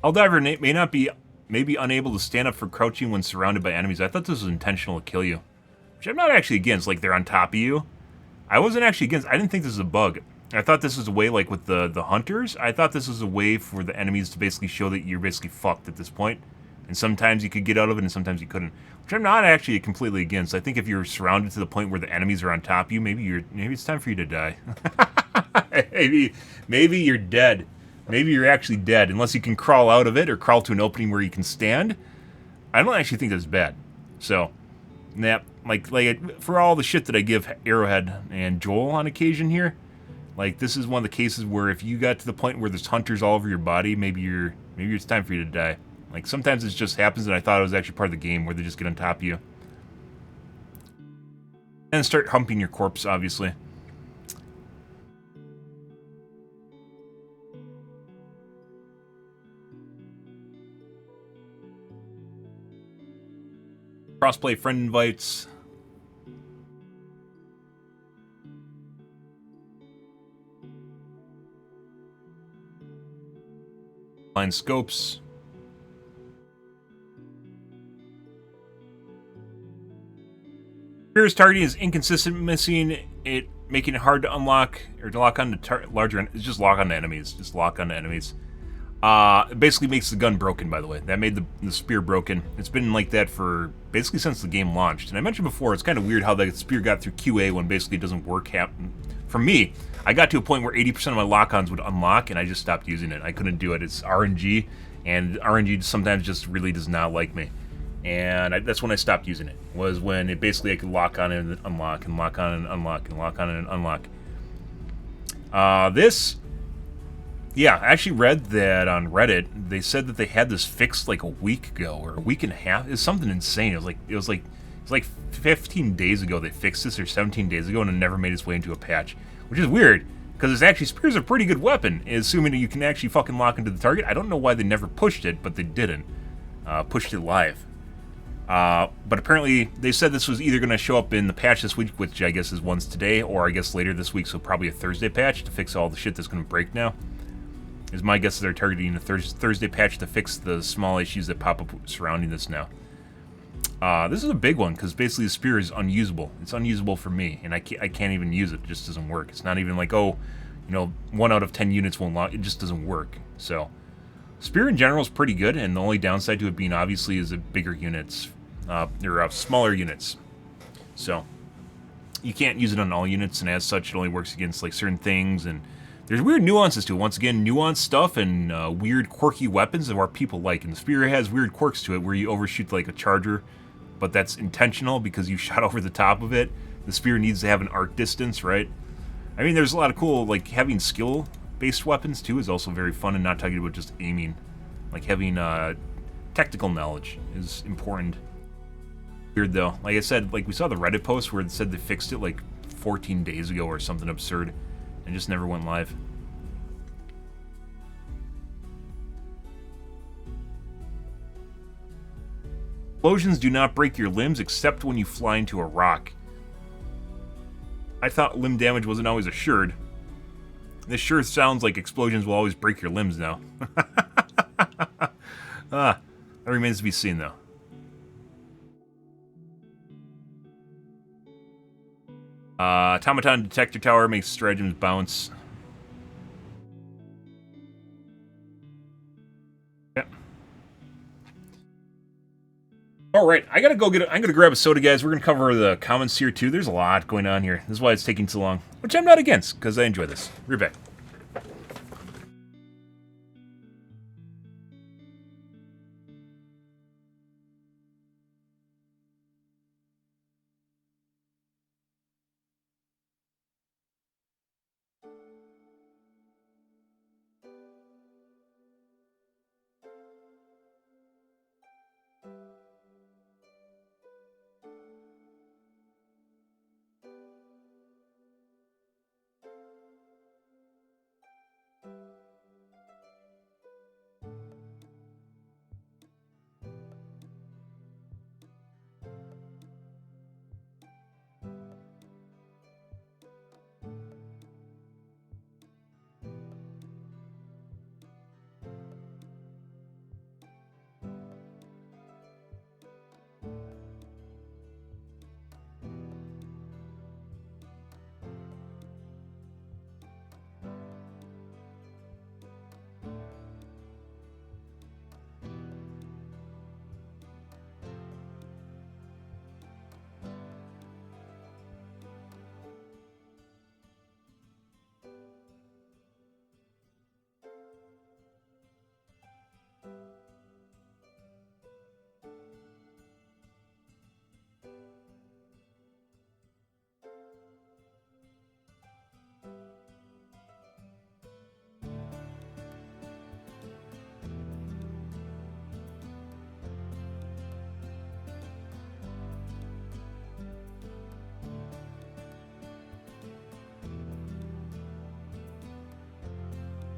Helldiver may be unable to stand up for crouching when surrounded by enemies. I thought this was intentional to kill you. Which I'm not actually against, like they're on top of you. I wasn't actually against, I didn't think this was a bug. I thought this was a way, like with the hunters, I thought this was a way for the enemies to basically show that you're basically fucked at this point. And sometimes you could get out of it and sometimes you couldn't. Which I'm not actually completely against. I think if you're surrounded to the point where the enemies are on top of you, maybe it's time for you to die. maybe you're dead. Maybe you're actually dead, unless you can crawl out of it or crawl to an opening where you can stand. I don't actually think that's bad. So, nah, like for all the shit that I give Arrowhead and Joel on occasion here, like this is one of the cases where if you got to the point where there's hunters all over your body, maybe it's time for you to die. Like sometimes it just happens, and I thought it was actually part of the game where they just get on top of you and start humping your corpse, obviously. Crossplay friend invites. Line scopes. Spear's targeting is inconsistent, missing it, making it hard to unlock or to lock onto larger. It's just lock onto enemies. Just lock onto enemies. It basically makes the gun broken, by the way. That made the spear broken. It's been like that for basically since the game launched. And I mentioned before, it's kind of weird how the spear got through QA when basically it doesn't work. For me, I got to a point where 80% of my lock-ons would unlock, and I just stopped using it. I couldn't do it. It's RNG, and RNG sometimes just really does not like me. And that's when I stopped using it, was when it basically I could lock on and unlock, and lock on and unlock, and lock on and unlock. Yeah, I actually read that on Reddit. They said that they had this fixed like a week ago or a week and a half. It's something insane. It was like 15 days ago they fixed this, or 17 days ago, and it never made its way into a patch, which is weird because it's actually spear's a pretty good weapon, assuming that you can actually fucking lock into the target. I don't know why they never pushed it, but they didn't pushed it live. But apparently they said this was either going to show up in the patch this week, which I guess is one's today, or I guess later this week, so probably a Thursday patch to fix all the shit that's going to break now. Is my guess that they're targeting a Thursday patch to fix the small issues that pop up surrounding this now. This is a big one, because basically the spear is unusable. It's unusable for me, and I can't even use it. It just doesn't work. It's not even like, oh, 1 out of 10 units won't lock. It just doesn't work. So, spear in general is pretty good, and the only downside to it being obviously is that bigger units, or smaller units. So, you can't use it on all units, and as such, it only works against like certain things, and there's weird nuances to it. Once again, nuanced stuff and weird, quirky weapons of our people like. And the spear has weird quirks to it where you overshoot like a charger, but that's intentional because you shot over the top of it. The spear needs to have an arc distance, right? I mean, there's a lot of cool, like having skill-based weapons too is also very fun, and not talking about just aiming. Like having technical knowledge is important. Weird though. Like I said, like we saw the Reddit post where it said they fixed it like 14 days ago or something absurd. And just never went live. Explosions do not break your limbs except when you fly into a rock. I thought limb damage wasn't always assured. This sure sounds like explosions will always break your limbs now. That remains to be seen though. Automaton detector tower makes stratagems bounce. Yeah. All right, I'm gonna grab a soda, guys. We're gonna cover the comments here too. There's a lot going on here. This is why it's taking so long, which I'm not against because I enjoy this. We're back.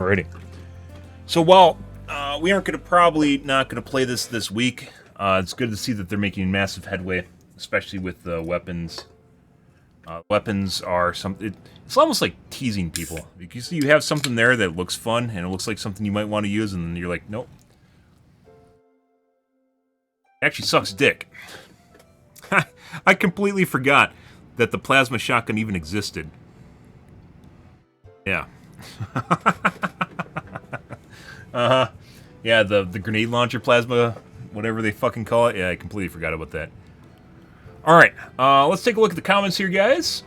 Alrighty. So while we aren't probably not going to play this week, it's good to see that they're making massive headway, especially with the weapons. Weapons are something. It's almost like teasing people. You see, you have something there that looks fun and it looks like something you might want to use, and then you're like, nope. It actually sucks dick. I completely forgot that the plasma shotgun even existed. Yeah. Yeah, the grenade launcher plasma, whatever they fucking call it. Yeah, I completely forgot about that. Alright, let's take a look at the comments here, guys.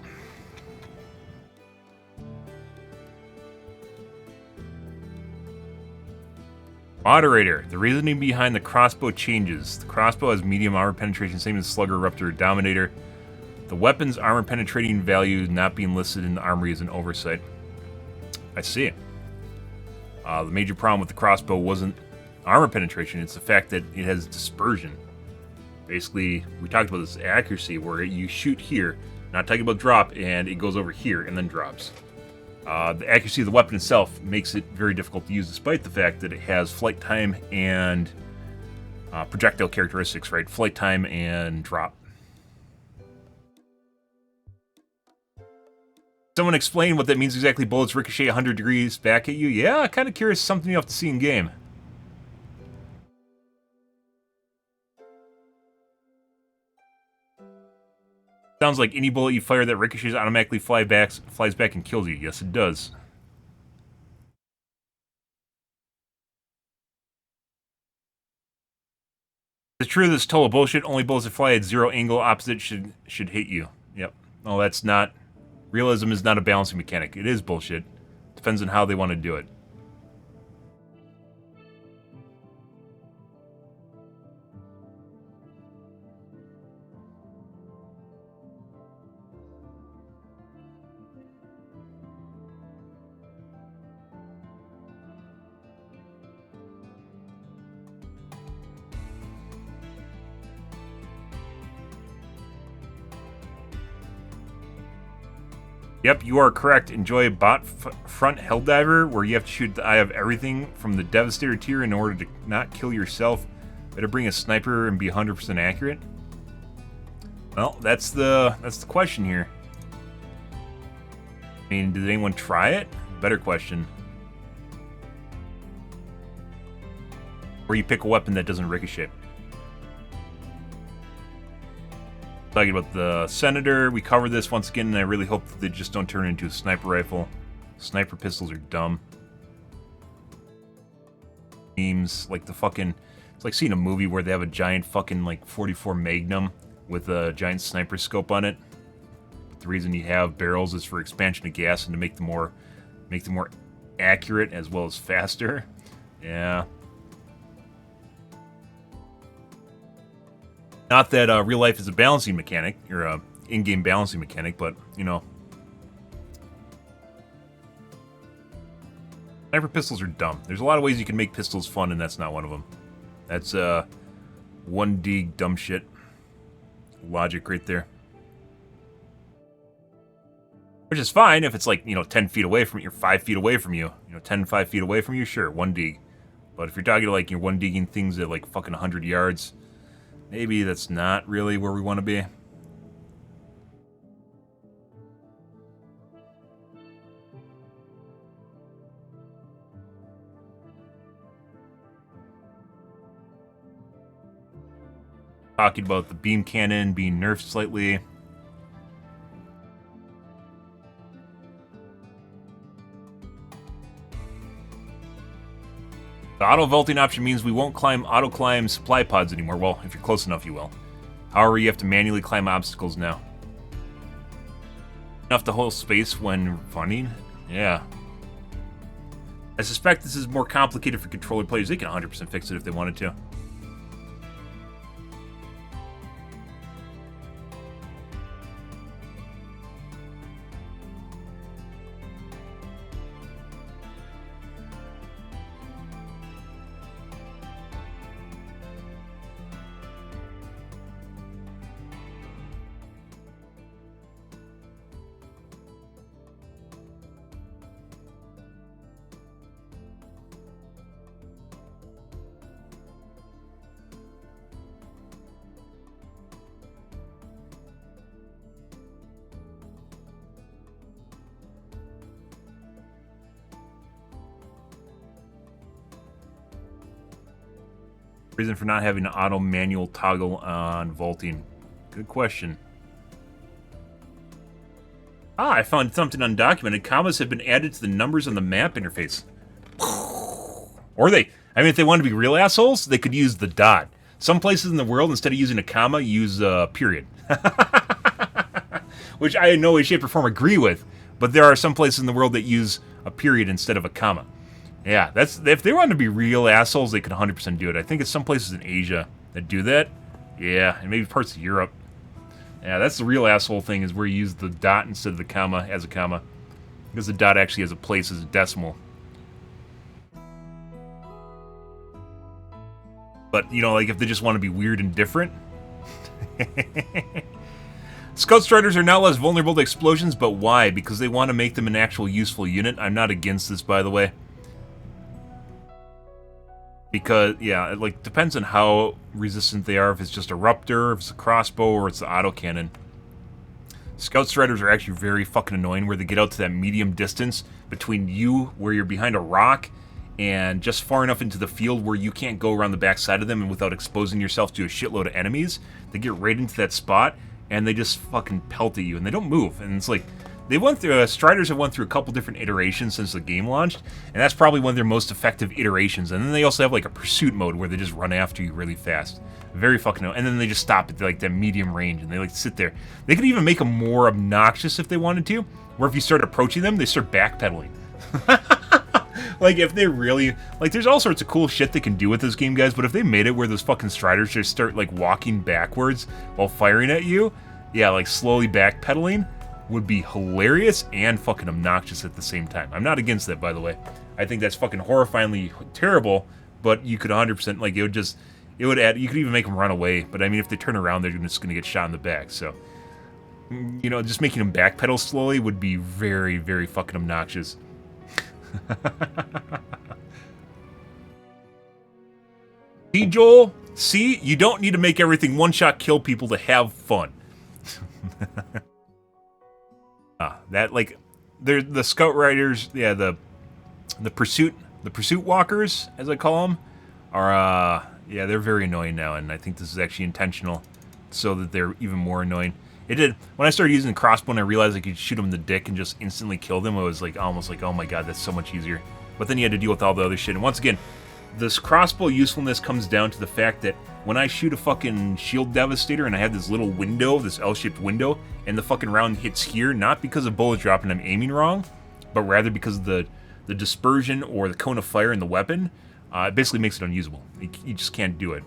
Moderator, the reasoning behind the crossbow changes. The crossbow has medium armor penetration, same as Slugger, Ruptor, or Dominator. The weapon's armor penetrating value not being listed in the armory is an oversight. I see. The major problem with the crossbow wasn't armor penetration, it's the fact that it has dispersion. Basically, we talked about this accuracy where you shoot here, not talking about drop, and it goes over here and then drops. The accuracy of the weapon itself makes it very difficult to use, despite the fact that it has flight time and projectile characteristics, right? Flight time and drop. Someone explain what that means exactly. Bullets ricochet 100 degrees back at you. Yeah, kind of curious. Something you have to see in game. Sounds like any bullet you fire that ricochets automatically flies back and kills you. Yes, it does. It's true this total bullshit. Only bullets that fly at zero angle opposite should hit you. Yep. No, that's not. Realism is not a balancing mechanic. It is bullshit. Depends on how they want to do it. Yep, you are correct. Enjoy bot front Helldiver, where you have to shoot the eye of everything from the Devastator tier in order to not kill yourself. Better bring a sniper and be 100% accurate. Well, that's the question here. I mean, did anyone try it? Better question. Or you pick a weapon that doesn't ricochet. Talking about the Senator, we covered this once again, and I really hope that they just don't turn it into a sniper rifle. Sniper pistols are dumb. Memes, like the fucking... It's like seeing a movie where they have a giant fucking, like, 44 Magnum with a giant sniper scope on it. The reason you have barrels is for expansion of gas and to make them more accurate as well as faster. Yeah. Not that real life is a balancing mechanic, or a in-game balancing mechanic, but, you know. Sniper pistols are dumb. There's a lot of ways you can make pistols fun, and that's not one of them. That's, 1D dumb shit. Logic right there. Which is fine if it's like, you know, 10 feet away from you, or 5 feet away from you. You know, 10, 5 feet away from you, sure, 1D. But if you're talking like you're 1D'ing things at like fucking 100 yards... Maybe that's not really where we want to be. Talking about the beam cannon being nerfed slightly. The auto-vaulting option means we won't auto-climb supply pods anymore. Well, if you're close enough, you will. However, you have to manually climb obstacles now. Enough to hold space when running? Yeah. I suspect this is more complicated for controller players. They can 100% fix it if they wanted to. Reason for not having an auto manual toggle on vaulting. Good question. Ah, I found something undocumented. Commas have been added to the numbers on the map interface. Or I mean, if they want to be real assholes, they could use the dot. Some places in the world, instead of using a comma, use a period. Which I in no way, shape, or form agree with. But there are some places in the world that use a period instead of a comma. Yeah, that's if they want to be real assholes, they could 100% do it. I think it's some places in Asia that do that. Yeah, and maybe parts of Europe. Yeah, that's the real asshole thing, is where you use the dot instead of the comma as a comma. Because the dot actually has a place as a decimal. But, you know, like if they just want to be weird and different. Scout Striders are now less vulnerable to explosions, but why? Because they want to make them an actual useful unit. I'm not against this, by the way. Because, yeah, it like depends on how resistant they are. If it's just a Ruptor, if it's a crossbow, or it's the autocannon. Scout Striders are actually very fucking annoying, where they get out to that medium distance between you, where you're behind a rock, and just far enough into the field where you can't go around the backside of them and without exposing yourself to a shitload of enemies. They get right into that spot, and they just fucking pelt at you, and they don't move. And it's like, they went through, Striders have went through a couple different iterations since the game launched, and that's probably one of their most effective iterations. And then they also have like a pursuit mode where they just run after you really fast. Very fucking annoying. And then they just stop at like that medium range, and they like sit there. They could even make them more obnoxious if they wanted to, where if you start approaching them, they start backpedaling. Like, if they really... Like, there's all sorts of cool shit they can do with this game, guys, but if they made it where those fucking Striders just start, like, walking backwards while firing at you, yeah, like, slowly backpedaling, would be hilarious and fucking obnoxious at the same time. I'm not against that, by the way. I think that's fucking horrifyingly terrible, but you could 100%, like, it would just... It would add... You could even make them run away, but, I mean, if they turn around, they're just gonna get shot in the back, so... You know, just making them backpedal slowly would be very, very fucking obnoxious. See, Joel? See? You don't need to make everything one-shot kill people to have fun. That, like, they're the Scout Riders, yeah, the Pursuit Walkers, as I call them, are, yeah, they're very annoying now, and I think this is actually intentional, so that they're even more annoying. It did. When I started using the crossbow and I realized I could shoot them in the dick and just instantly kill them, I was like, almost like, oh my god, that's so much easier. But then you had to deal with all the other shit. And once again, this crossbow usefulness comes down to the fact that when I shoot a fucking shield devastator and I have this little window, this L-shaped window, and the fucking round hits here, not because of bullet drop and I'm aiming wrong, but rather because of the dispersion or the cone of fire in the weapon, it basically makes it unusable. You just can't do it.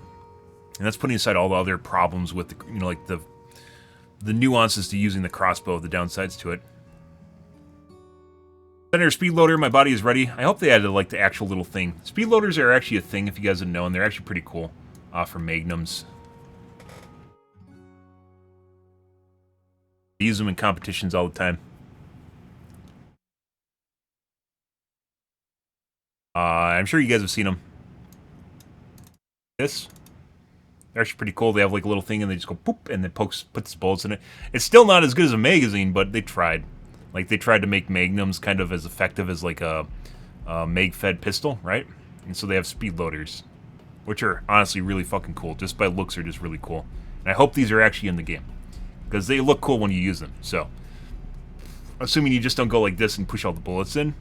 And that's putting aside all the other problems with, the, you know, like the nuances to using the crossbow, the downsides to it. Senator Speedloader, my body is ready. I hope they added like the actual little thing. Speedloaders are actually a thing, if you guys didn't know, and they're actually pretty cool for magnums. I use them in competitions all the time. I'm sure you guys have seen them. This. They're actually pretty cool. They have like a little thing and they just go poop and then puts bullets in it. It's still not as good as a magazine, but they tried. Like they tried to make magnums kind of as effective as like a mag-fed pistol, right? And so they have speed loaders, which are honestly really fucking cool. Just by looks are just really cool. And I hope these are actually in the game, because they look cool when you use them. So, assuming you just don't go like this and push all the bullets in,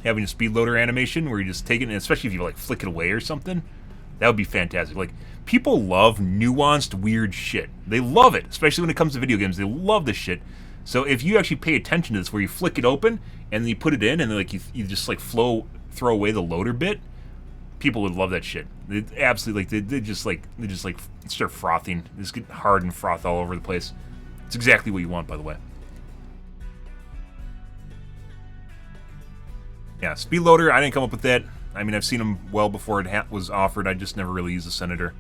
having a speed loader animation where you just take it, and especially if you like flick it away or something, that would be fantastic. Like, people love nuanced, weird shit. They love it, especially when it comes to video games. They love this shit. So if you actually pay attention to this, where you flick it open and then you put it in, and then like you just like throw away the loader bit, people would love that shit. They absolutely like they just start frothing. They just get hard and froth all over the place. It's exactly what you want, by the way. Yeah, speed loader. I didn't come up with that. I mean, I've seen them well before it was offered. I just never really used the Senator.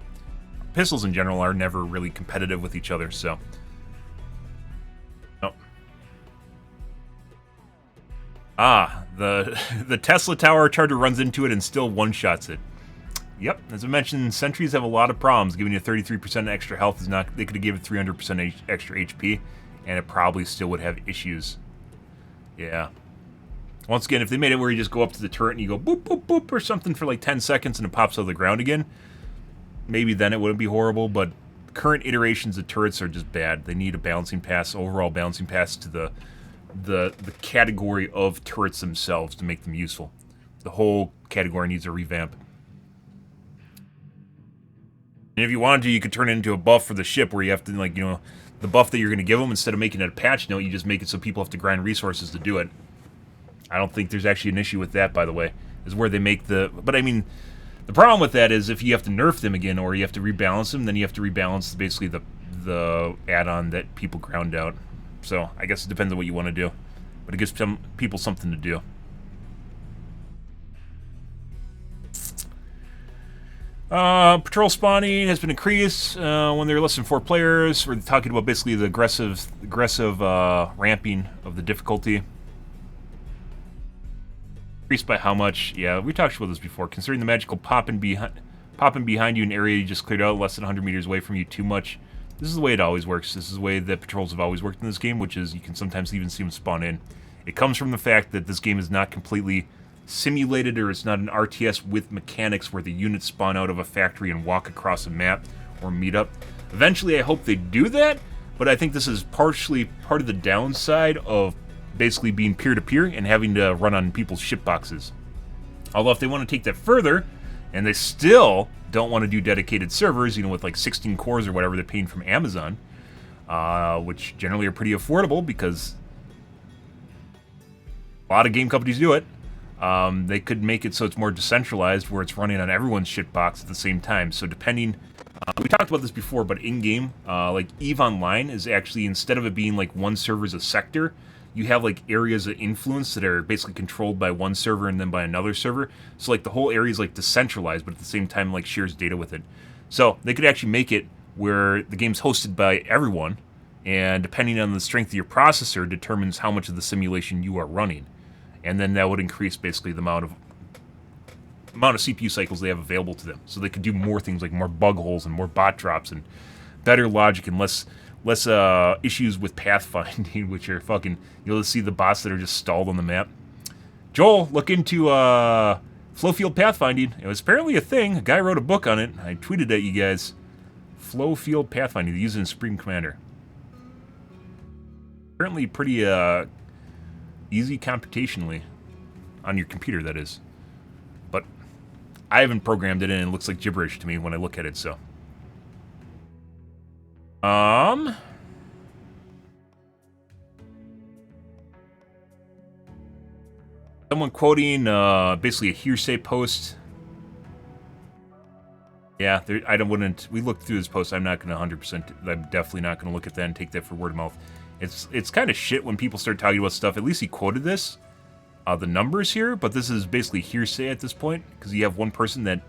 Pistols in general are never really competitive with each other, so. Oh. Ah, the Tesla Tower charger runs into it and still one-shots it. Yep, as I mentioned, sentries have a lot of problems. Giving you 33% extra health is not... They could have given 300% extra HP, and it probably still would have issues. Yeah. Once again, if they made it where you just go up to the turret and you go boop, boop, boop, or something for like 10 seconds and it pops out of the ground again, maybe then it wouldn't be horrible, but current iterations of turrets are just bad. They need a balancing pass, overall balancing pass to the category of turrets themselves to make them useful. The whole category needs a revamp. And if you wanted to, you could turn it into a buff for the ship where you have to, like, you know, the buff that you're going to give them, instead of making it a patch note, you just make it so people have to grind resources to do it. I don't think there's actually an issue with that, by the way, is where they make the... But, I mean, the problem with that is if you have to nerf them again or you have to rebalance them, then you have to rebalance basically the add-on that people ground out. So, I guess it depends on what you want to do. But it gives some people something to do. Patrol spawning has been increased when there are less than 4 players. We're talking about basically the aggressive ramping of the difficulty. Increased by how much? Yeah, we talked about this before. Considering the magical popping behind you in an area you just cleared out less than 100 meters away from you too much. This is the way it always works. This is the way that patrols have always worked in this game, which is you can sometimes even see them spawn in. It comes from the fact that this game is not completely simulated, or it's not an RTS with mechanics where the units spawn out of a factory and walk across a map or meet up. Eventually, I hope they do that, but I think this is partially part of the downside of basically being peer-to-peer and having to run on people's ship boxes. Although if they want to take that further, and they still don't want to do dedicated servers, you know, with like 16 cores or whatever they're paying from Amazon, which generally are pretty affordable because a lot of game companies do it. They could make it so it's more decentralized, where it's running on everyone's shitbox at the same time. So depending, we talked about this before, but in-game, like EVE Online is actually, instead of it being like one server as a sector, you have like areas of influence that are basically controlled by one server and then by another server. So like the whole area is like decentralized, but at the same time like shares data with it. So they could actually make it where the game's hosted by everyone, and depending on the strength of your processor determines how much of the simulation you are running. And then that would increase basically the amount of CPU cycles they have available to them. So they could do more things like more bug holes and more bot drops and better logic and less issues with pathfinding, which are fucking... You'll see the bots that are just stalled on the map. Joel, look into flow field pathfinding. It was apparently a thing. A guy wrote a book on it. I tweeted at you guys. Flow field pathfinding. They use it in Supreme Commander. Apparently pretty... easy computationally on your computer, that is. But I haven't programmed it in, and it looks like gibberish to me when I look at it, so. Someone quoting basically a hearsay post. Yeah, we looked through this post. I'm not going to 100%, I'm definitely not going to look at that and take that for word of mouth. It's kind of shit when people start talking about stuff. At least he quoted this, the numbers here, but this is basically hearsay at this point, because you have one person that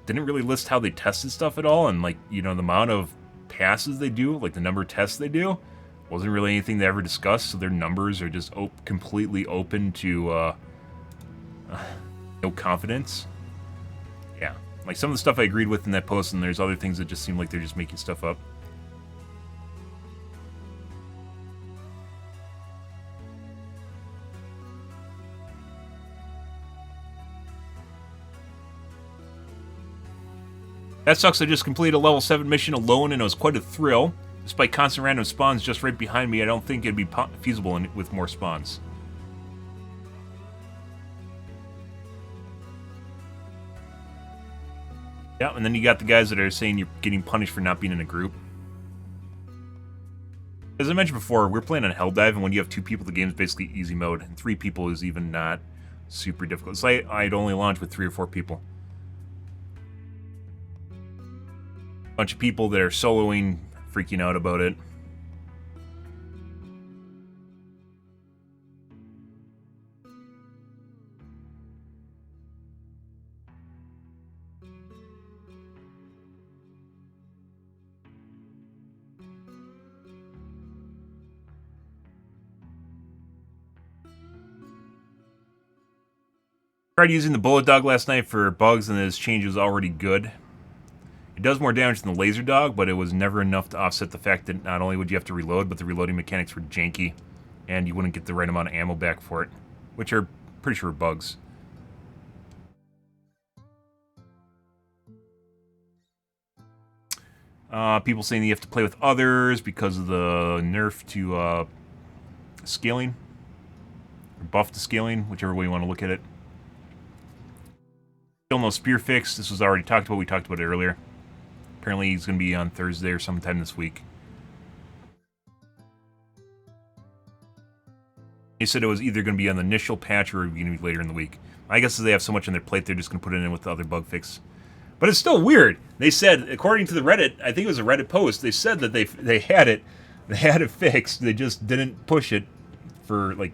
didn't really list how they tested stuff at all, and like, you know, the amount of passes they do, like the number of tests they do, wasn't really anything they ever discussed, so their numbers are just completely open to no confidence. Yeah, like some of the stuff I agreed with in that post, and there's other things that just seem like they're just making stuff up. That sucks. I just completed a level 7 mission alone, and it was quite a thrill. Despite constant random spawns just right behind me, I don't think it'd be feasible with more spawns. Yeah, and then you got the guys that are saying you're getting punished for not being in a group. As I mentioned before, we're playing on Helldive, and when you have 2 people, the game's basically easy mode, and 3 people is even not super difficult. So I'd only launch with 3 or 4 people. Bunch of people that are soloing, freaking out about it. Tried using the bullet dog last night for bugs, and his change was already good. It does more damage than the laser dog, but it was never enough to offset the fact that not only would you have to reload, but the reloading mechanics were janky, and you wouldn't get the right amount of ammo back for it, which are pretty sure bugs. People saying you have to play with others because of the nerf to scaling. Or buff to scaling, whichever way you want to look at it. Still no spear fix. This was already talked about. We talked about it earlier. Apparently he's going to be on Thursday or sometime this week. They said it was either going to be on the initial patch or going to be later in the week. I guess they have so much on their plate, they're just going to put it in with the other bug fix. But it's still weird. They said, according to the Reddit, I think it was a Reddit post, they said that they had it fixed. They just didn't push it for like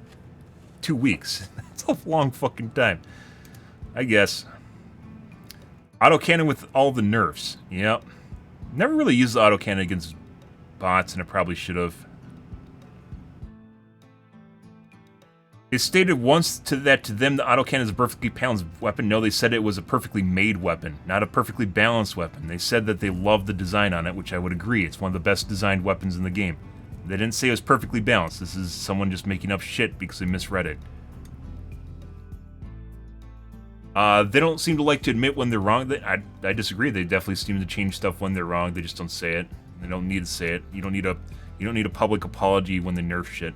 2 weeks. That's a long fucking time. I guess. Autocannon with all the nerfs. Yep. Never really used the autocannon against bots, and I probably should have. They stated once that to them the autocannon is a perfectly balanced weapon. No, they said it was a perfectly made weapon, not a perfectly balanced weapon. They said that they loved the design on it, which I would agree. It's one of the best designed weapons in the game. They didn't say it was perfectly balanced. This is someone just making up shit because they misread it. They don't seem to like to admit when they're wrong. I disagree. They definitely seem to change stuff when they're wrong. They just don't say it. They don't need to say it. You don't need a public apology when they nerf shit.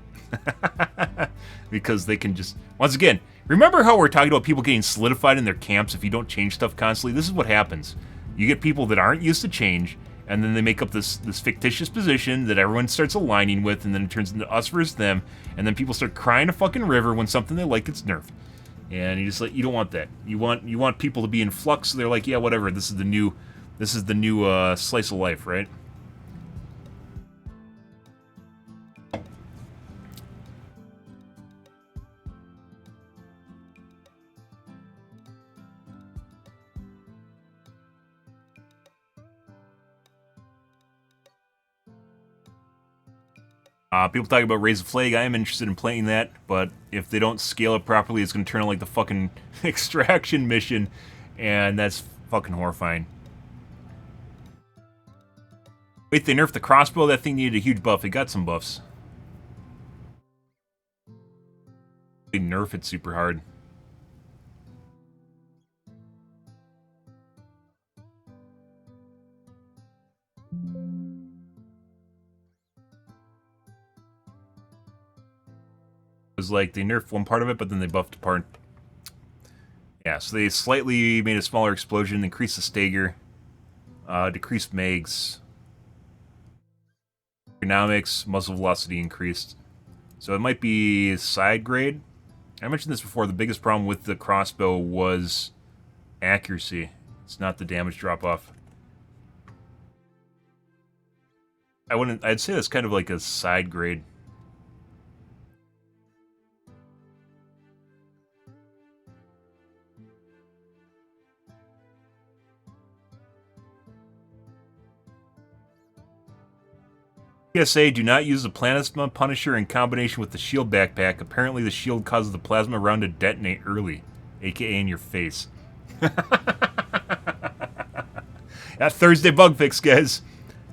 Because they can just... Once again, remember how we're talking about people getting solidified in their camps if you don't change stuff constantly? This is what happens. You get people that aren't used to change, and then they make up this fictitious position that everyone starts aligning with, and then it turns into us versus them, and then people start crying a fucking river when something they like gets nerfed. And you just like, you don't want that. You want people to be in flux, so they're like, yeah, whatever, this is the new slice of life, right? People talking about Raise the Flag. I am interested in playing that, but if they don't scale it properly, it's going to turn out like the fucking extraction mission, and that's fucking horrifying. Wait, they nerfed the crossbow? That thing needed a huge buff. It got some buffs. They nerf it super hard. It was like they nerfed one part of it, but then they buffed a part. Yeah, so they slightly made a smaller explosion, increased the stagger, decreased mags, ergonomics, muzzle velocity increased. So it might be side grade. I mentioned this before. The biggest problem with the crossbow was accuracy. It's not the damage drop off. I'd say that's kind of like a side grade. PSA, do not use the Plasma Punisher in combination with the shield backpack. Apparently the shield causes the plasma round to detonate early, aka in your face. That Thursday bug fix, guys.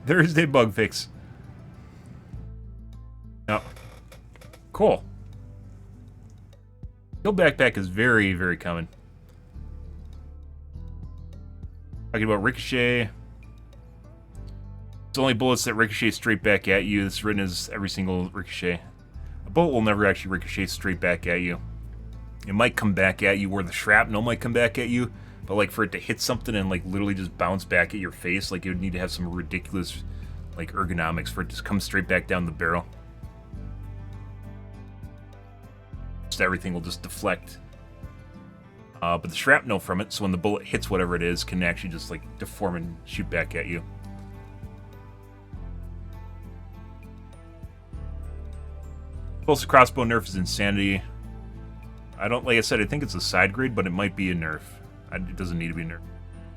Thursday bug fix. Yep. Cool. Shield backpack is very, very common. Talking about ricochet. It's only bullets that ricochet straight back at you. It's written as every single ricochet. A bullet will never actually ricochet straight back at you. It might come back at you, or the shrapnel might come back at you, but like for it to hit something and like literally just bounce back at your face, like it would need to have some ridiculous like ergonomics for it to come straight back down the barrel. Just everything will just deflect. But the shrapnel from it, so when the bullet hits whatever it is, can actually just like deform and shoot back at you. Pulse crossbow nerf is insanity. Like I said, I think it's a side grade, but it might be a nerf. It doesn't need to be a nerf.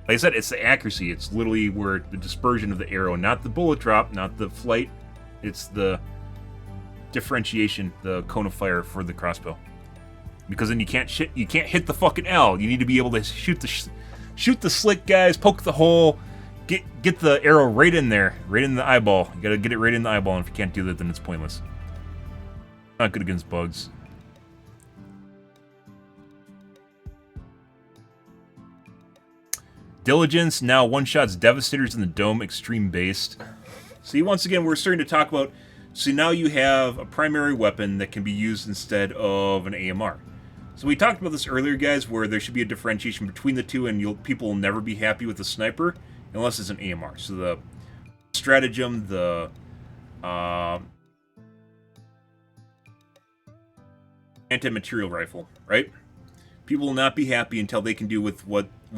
Like I said, it's the accuracy. It's literally where the dispersion of the arrow, not the bullet drop, not the flight. It's the differentiation, the cone of fire for the crossbow. Because then you can't hit the fucking L. You need to be able to shoot the slick guys, poke the hole, get the arrow right in there, right in the eyeball. You gotta get it right in the eyeball, and if you can't do that, then it's pointless. Not good against bugs. Diligence now one-shots Devastators in the Dome, extreme based. See, once again, we're starting to talk about... So now you have a primary weapon that can be used instead of an AMR. So we talked about this earlier, guys, where there should be a differentiation between the two, and people will never be happy with the sniper unless it's an AMR. So the stratagem, the anti-material rifle, right? People will not be happy until they can do with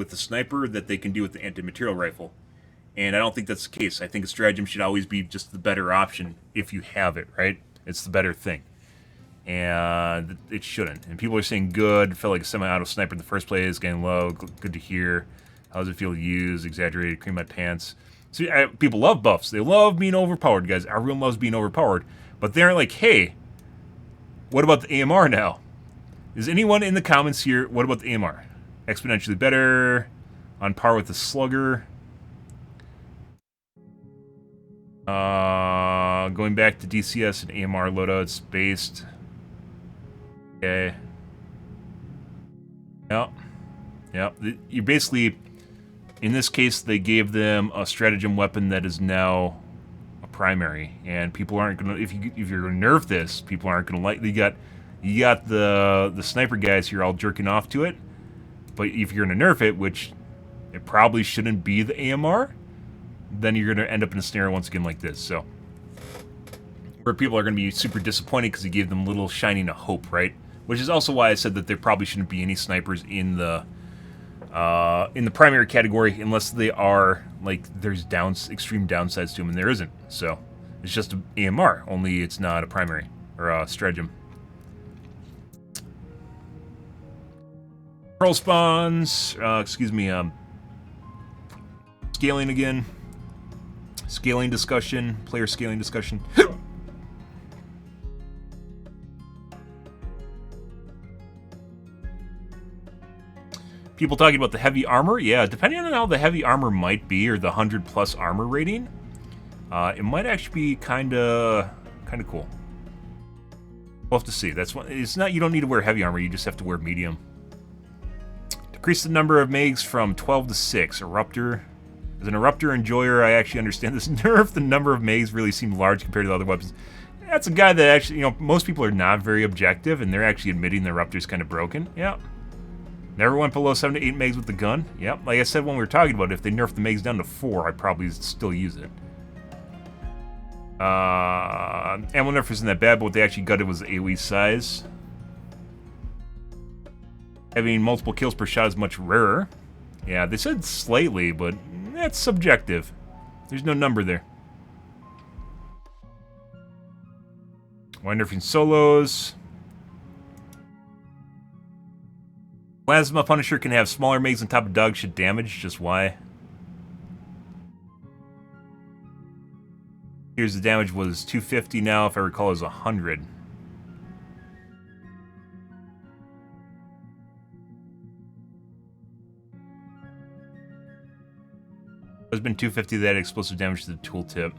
the sniper that they can do with the anti-material rifle. And I don't think that's the case. I think a stratagem should always be just the better option if you have it, right? It's the better thing. And it shouldn't. And people are saying good, felt like a semi-auto sniper in the first place, getting low, good to hear. How does it feel to use? Exaggerated, cream my pants. See, people love buffs. They love being overpowered, guys. Everyone loves being overpowered. But they're like, hey, what about the AMR now? Is anyone in the comments here, what about the AMR? Exponentially better, on par with the slugger. Going back to DCS and AMR loadouts based. Okay. Yep. Yep. You basically, in this case, they gave them a stratagem weapon that is now a primary, and people aren't gonna. If you're gonna nerf this, people aren't gonna like. You got the sniper guys here all jerking off to it, but if you're gonna nerf it, which it probably shouldn't be the AMR, then you're going to end up in a snare once again like this. So, where people are going to be super disappointed because you gave them little shining of hope, right? Which is also why I said that there probably shouldn't be any snipers in the primary category unless they are, like, there's extreme downsides to them, and there isn't. So, it's just an AMR, only it's not a primary, or a stratagem. Pearl spawns, scaling again. Scaling discussion, player scaling discussion. People talking about the heavy armor. Yeah, depending on how the heavy armor might be, or the 100+ armor rating, it might actually be kind of cool. We'll have to see. That's one. It's not. You don't need to wear heavy armor. You just have to wear medium. Decrease the number of megs from 12 to 6. Eruptor. As an Eruptor enjoyer, I actually understand this nerf. The number of megs really seem large compared to the other weapons. That's a guy that actually, most people are not very objective, and they're actually admitting the Eruptor's kind of broken. Yeah. Never went below 7 to 8 megs with the gun. Yep. Like I said when we were talking about it, if they nerfed the megs down to 4, I'd probably still use it. Ammo nerf isn't that bad, but what they actually gutted was the AoE size. Having multiple kills per shot is much rarer. Yeah, they said slightly, but that's subjective. There's no number there. Why nerfing solos? Plasma Punisher can have smaller megs on top of dog shit damage. Just why? Here's the damage was 250 now. If I recall, it was 100. There's been 250 that explosive damage to the tooltip.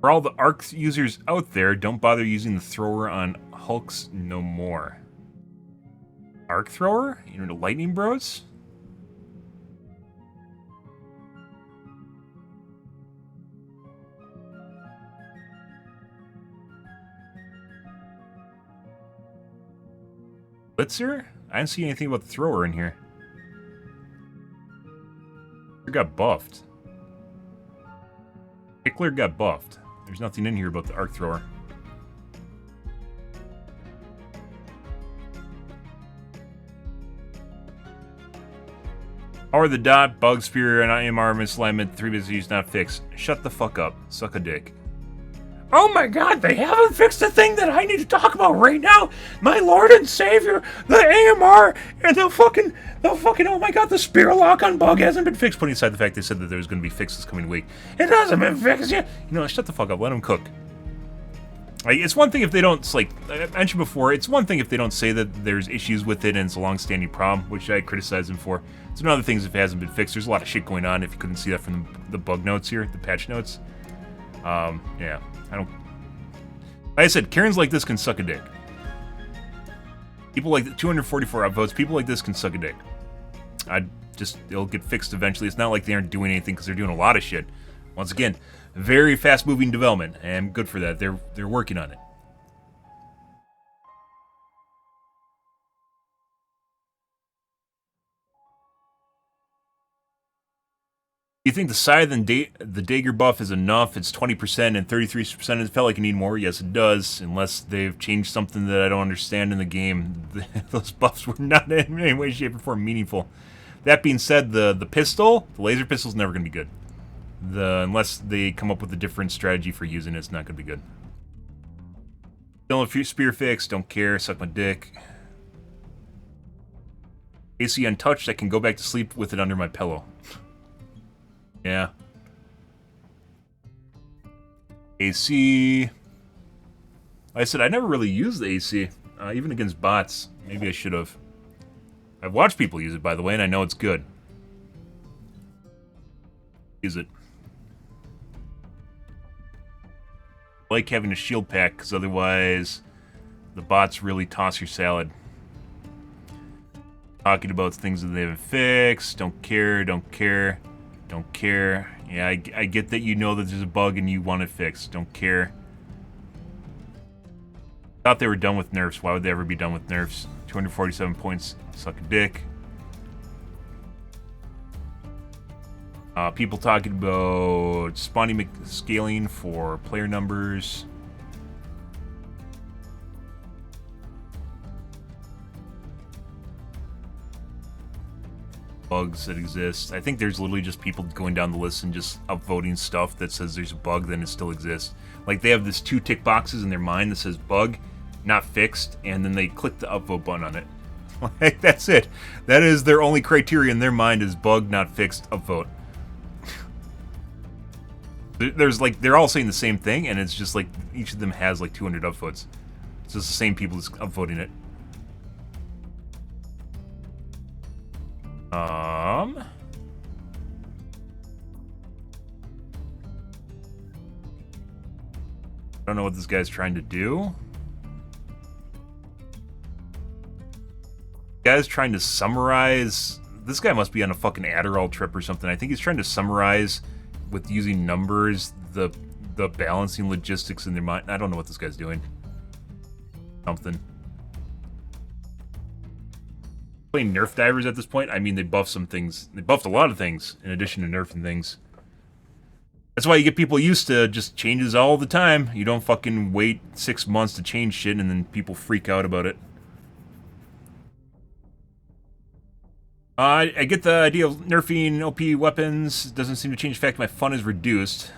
For all the arc users out there, don't bother using the thrower on Hulks no more. Arc thrower? You know, the lightning bros? Blitzer? I didn't see anything about the thrower in here. It got buffed. Pickler got buffed. There's nothing in here about the arc thrower. Power the dot, bug spear, and AMR misalignment, 3 bits used not fixed. Shut the fuck up. Suck a dick. Oh my god, they haven't fixed the thing that I need to talk about right now! My lord and savior, the AMR, and the fucking, oh my god, the spear lock-on bug hasn't been fixed. Putting aside the fact they said that there was going to be fixed this coming week. It hasn't been fixed yet! You know, shut the fuck up, let them cook. Like, it's one thing if they don't, like I mentioned before, it's one thing if they don't say that there's issues with it and it's a long-standing problem, which I criticize them for. It's another thing if it hasn't been fixed. There's a lot of shit going on, if you couldn't see that from the bug notes here, the patch notes. Yeah. I don't... Like I said, Karens like this can suck a dick. People like 244 upvotes. People like this can suck a dick. It'll get fixed eventually. It's not like they aren't doing anything because they're doing a lot of shit. Once again, very fast-moving development, and good for that. They're working on it. You think the Scythe and the Dagger buff is enough? It's 20% and 33%. It felt like you need more. Yes, it does. Unless they've changed something that I don't understand in the game. Those buffs were not in any way, shape, or form meaningful. That being said, the laser pistol is never going to be good. Unless they come up with a different strategy for using it, it's not going to be good. Still a spear fix. Don't care. Suck my dick. AC untouched. I can go back to sleep with it under my pillow. Yeah. AC. Like I said, I never really used the AC, even against bots. Maybe I should have. I've watched people use it, by the way, and I know it's good. Use it. I like having a shield pack, because otherwise the bots really toss your salad. Talking about things that they haven't fixed. Don't care, don't care. Don't care. Yeah, I get that you know that there's a bug and you want it fixed. Don't care. Thought they were done with nerfs. Why would they ever be done with nerfs? 247 points. Suck a dick. People talking about spawning scaling for player numbers. Bugs that exist. I think there's literally just people going down the list and just upvoting stuff that says there's a bug, then it still exists. Like they have this 2 tick boxes in their mind that says bug, not fixed, and then they click the upvote button on it. Like that's it. That is their only criteria in their mind is bug, not fixed, upvote. There's like they're all saying the same thing, and it's just like each of them has like 200 upvotes. It's just the same people that's upvoting it. I don't know what this guy's trying to do. The guy's trying to summarize. This guy must be on a fucking Adderall trip or something. I think he's trying to summarize with using numbers the balancing logistics in their mind. I don't know what this guy's doing. Something. Playing Nerf divers at this point. I mean, they buffed some things. They buffed a lot of things in addition to nerfing things. That's why you get people used to just changes all the time. You don't fucking wait 6 months to change shit and then people freak out about it. I get the idea of nerfing OP weapons. It doesn't seem to change the fact my fun is reduced.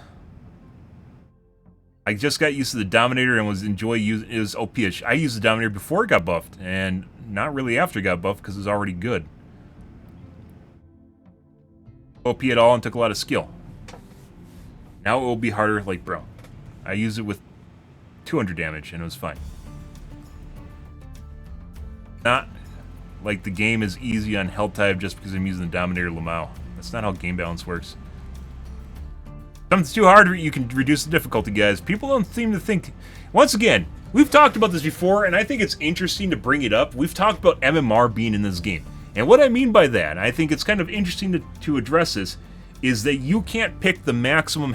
I just got used to the Dominator and was using it was OP-ish. I used the Dominator before it got buffed, and not really after it got buffed because it was already good. OP at all and took a lot of skill. Now it will be harder, like bro. I used it with 200 damage and it was fine. Not like the game is easy on Helldivers just because I'm using the Dominator Lamau. That's not how game balance works. Something's too hard, you can reduce the difficulty, guys. People don't seem to think... Once again, we've talked about this before, and I think it's interesting to bring it up. We've talked about MMR being in this game. And what I mean by that, I think it's kind of interesting to address this, is that you can't pick the maximum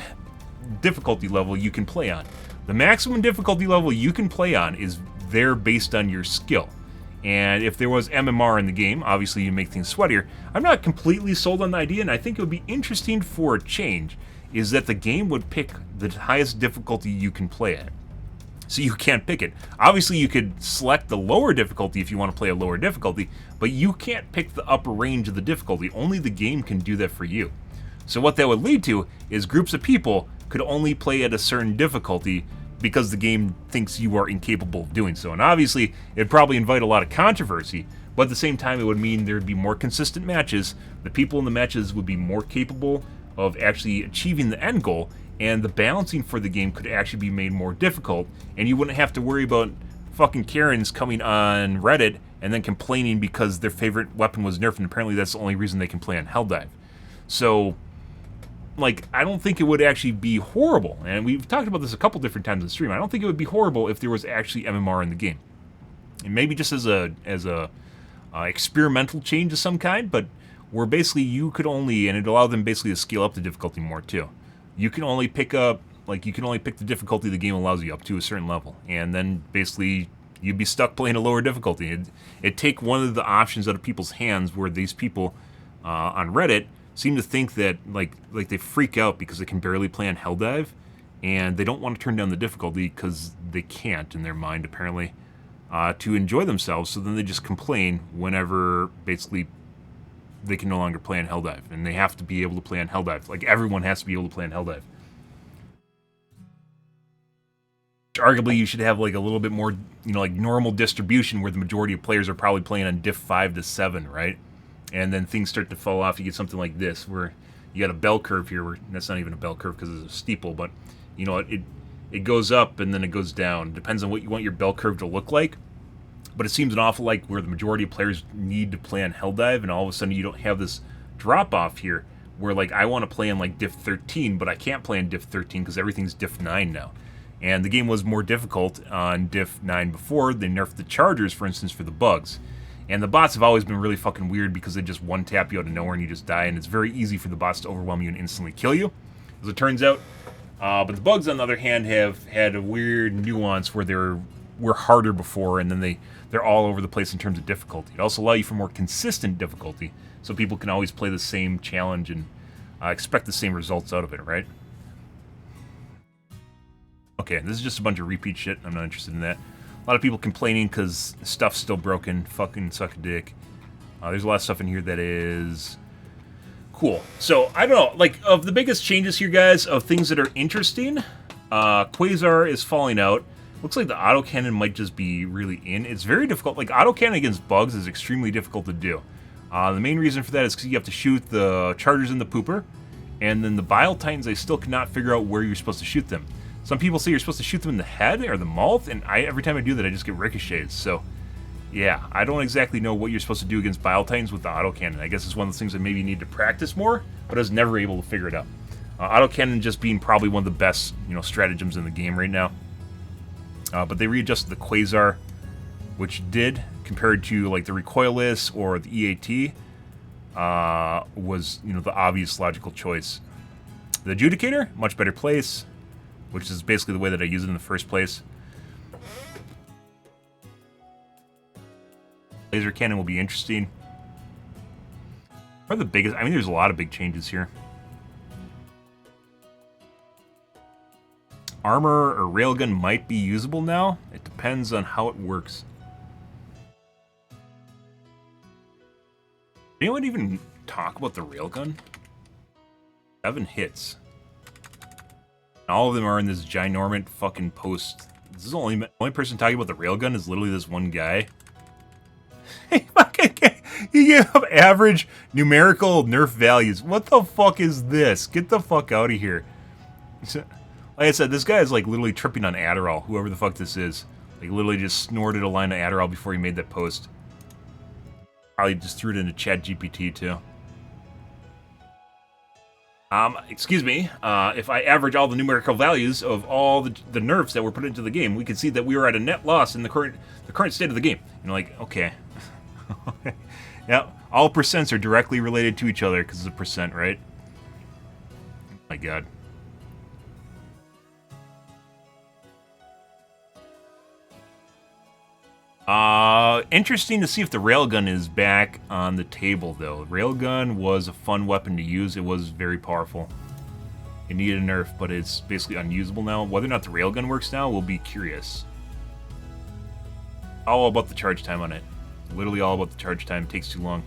difficulty level you can play on. The maximum difficulty level you can play on is there based on your skill. And if there was MMR in the game, obviously you make things sweatier. I'm not completely sold on the idea, and I think it would be interesting for a change, is that the game would pick the highest difficulty you can play at. So you can't pick it. Obviously you could select the lower difficulty if you want to play a lower difficulty, but you can't pick the upper range of the difficulty. Only the game can do that for you. So what that would lead to is groups of people could only play at a certain difficulty because the game thinks you are incapable of doing so. And obviously, it'd probably invite a lot of controversy, but at the same time, it would mean there'd be more consistent matches, the people in the matches would be more capable of actually achieving the end goal, and the balancing for the game could actually be made more difficult, and you wouldn't have to worry about fucking Karens coming on Reddit and then complaining because their favorite weapon was nerfed, and apparently that's the only reason they can play on Helldive. So, like, I don't think it would actually be horrible, and we've talked about this a couple different times in the stream. I don't think it would be horrible if there was actually MMR in the game. and maybe just as a experimental change of some kind, but where basically you could only, and it allowed them basically to scale up the difficulty more too. You can only pick up, like, you can only pick the difficulty the game allows you up to a certain level, and then basically you'd be stuck playing a lower difficulty. It'd take one of the options out of people's hands, where these people on Reddit seem to think that like they freak out because they can barely play on Helldive, and they don't want to turn down the difficulty because they can't in their mind apparently to enjoy themselves. So then they just complain whenever basically they can no longer play on Helldive, and they have to be able to play on Helldive. Like, everyone has to be able to play on Helldive. Arguably, you should have like a little bit more, you know, like normal distribution, where the majority of players are probably playing on diff 5 to 7, right? And then things start to fall off. You get something like this, where you got a bell curve here, where that's not even a bell curve because it's a steeple, but you know, it goes up and then it goes down. Depends on what you want your bell curve to look like. But it seems an awful like where the majority of players need to play on Helldive, and all of a sudden you don't have this drop off here, where like I want to play in like diff 13, but I can't play in diff 13 because everything's diff 9 now. And the game was more difficult on diff 9 before. They nerfed the chargers, for instance, for the bugs. And the bots have always been really fucking weird because they just one-tap you out of nowhere and you just die, and it's very easy for the bots to overwhelm you and instantly kill you, as it turns out. But the bugs, on the other hand, have had a weird nuance where were harder before, and then they're all over the place in terms of difficulty. It also allows you for more consistent difficulty, so people can always play the same challenge and expect the same results out of it, right? Okay, this is just a bunch of repeat shit. I'm not interested in that. A lot of people complaining because stuff's still broken. Fucking suck a dick. There's a lot of stuff in here that is cool. So, I don't know. Like, of the biggest changes here, guys, of things that are interesting, Quasar is falling out. Looks like the autocannon might just be really in. It's very difficult. Like, autocannon against bugs is extremely difficult to do. The main reason for that is because you have to shoot the chargers in the pooper, and then the Bile Titans, I still cannot figure out where you're supposed to shoot them. Some people say you're supposed to shoot them in the head or the mouth, and every time I do that, I just get ricochets. So, yeah, I don't exactly know what you're supposed to do against Bile Titans with the autocannon. I guess it's one of those things that maybe you need to practice more, but I was never able to figure it out. Autocannon just being probably one of the best, you know, stratagems in the game right now. But they readjusted the Quasar, which did, compared to like the Recoilless or the EAT, was, you know, the obvious logical choice. The Adjudicator, much better place, which is basically the way that I use it in the first place. Laser cannon will be interesting. What are the biggest? I mean, there's a lot of big changes here. Armor or railgun might be usable now. It depends on how it works. Did anyone even talk about the railgun? 7 hits. All of them are in this ginormous fucking post. This is the only person talking about the railgun is literally this one guy. He gave up average numerical nerf values. What the fuck is this? Get the fuck out of here. Like I said, this guy is like literally tripping on Adderall, whoever the fuck this is. Like literally just snorted a line of Adderall before he made that post. Probably just threw it into ChatGPT too. Excuse me, if I average all the numerical values of all the nerfs that were put into the game, we can see that we were at a net loss in the current state of the game. You know, like, okay. Yeah, all percents are directly related to each other because it's a percent, right? Oh my god. Interesting to see if the railgun is back on the table, though. Railgun was a fun weapon to use. It was very powerful. It needed a nerf, but it's basically unusable now. Whether or not the railgun works now, we'll be curious. All about the charge time on it. Literally all about the charge time. It takes too long.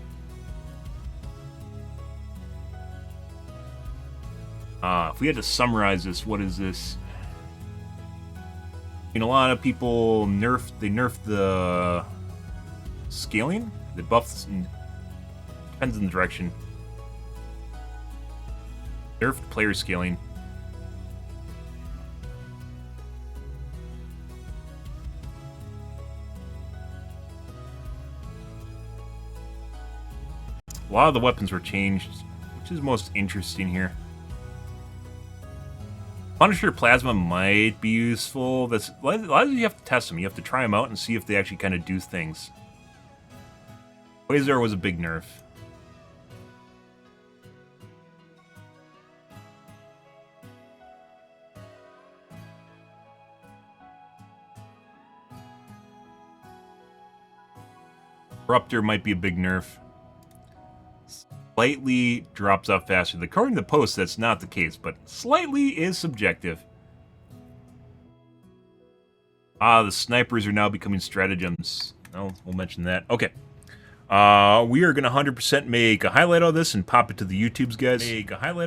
If we had to summarize this, what is this? I mean, a lot of people nerfed the scaling. The buffs depends on the direction. Nerfed player scaling. A lot of the weapons were changed, which is most interesting here. Punisher Plasma might be useful. That's a lot of you have to test them. You have to try them out and see if they actually kind of do things. Quasar was a big nerf. Corruptor might be a big nerf. Slightly drops off faster. According to the post, that's not the case, but slightly is subjective. The snipers are now becoming stratagems. Oh, we'll mention that. Okay. We are going to 100% make a highlight of this and pop it to the YouTubes, guys. Make a highlight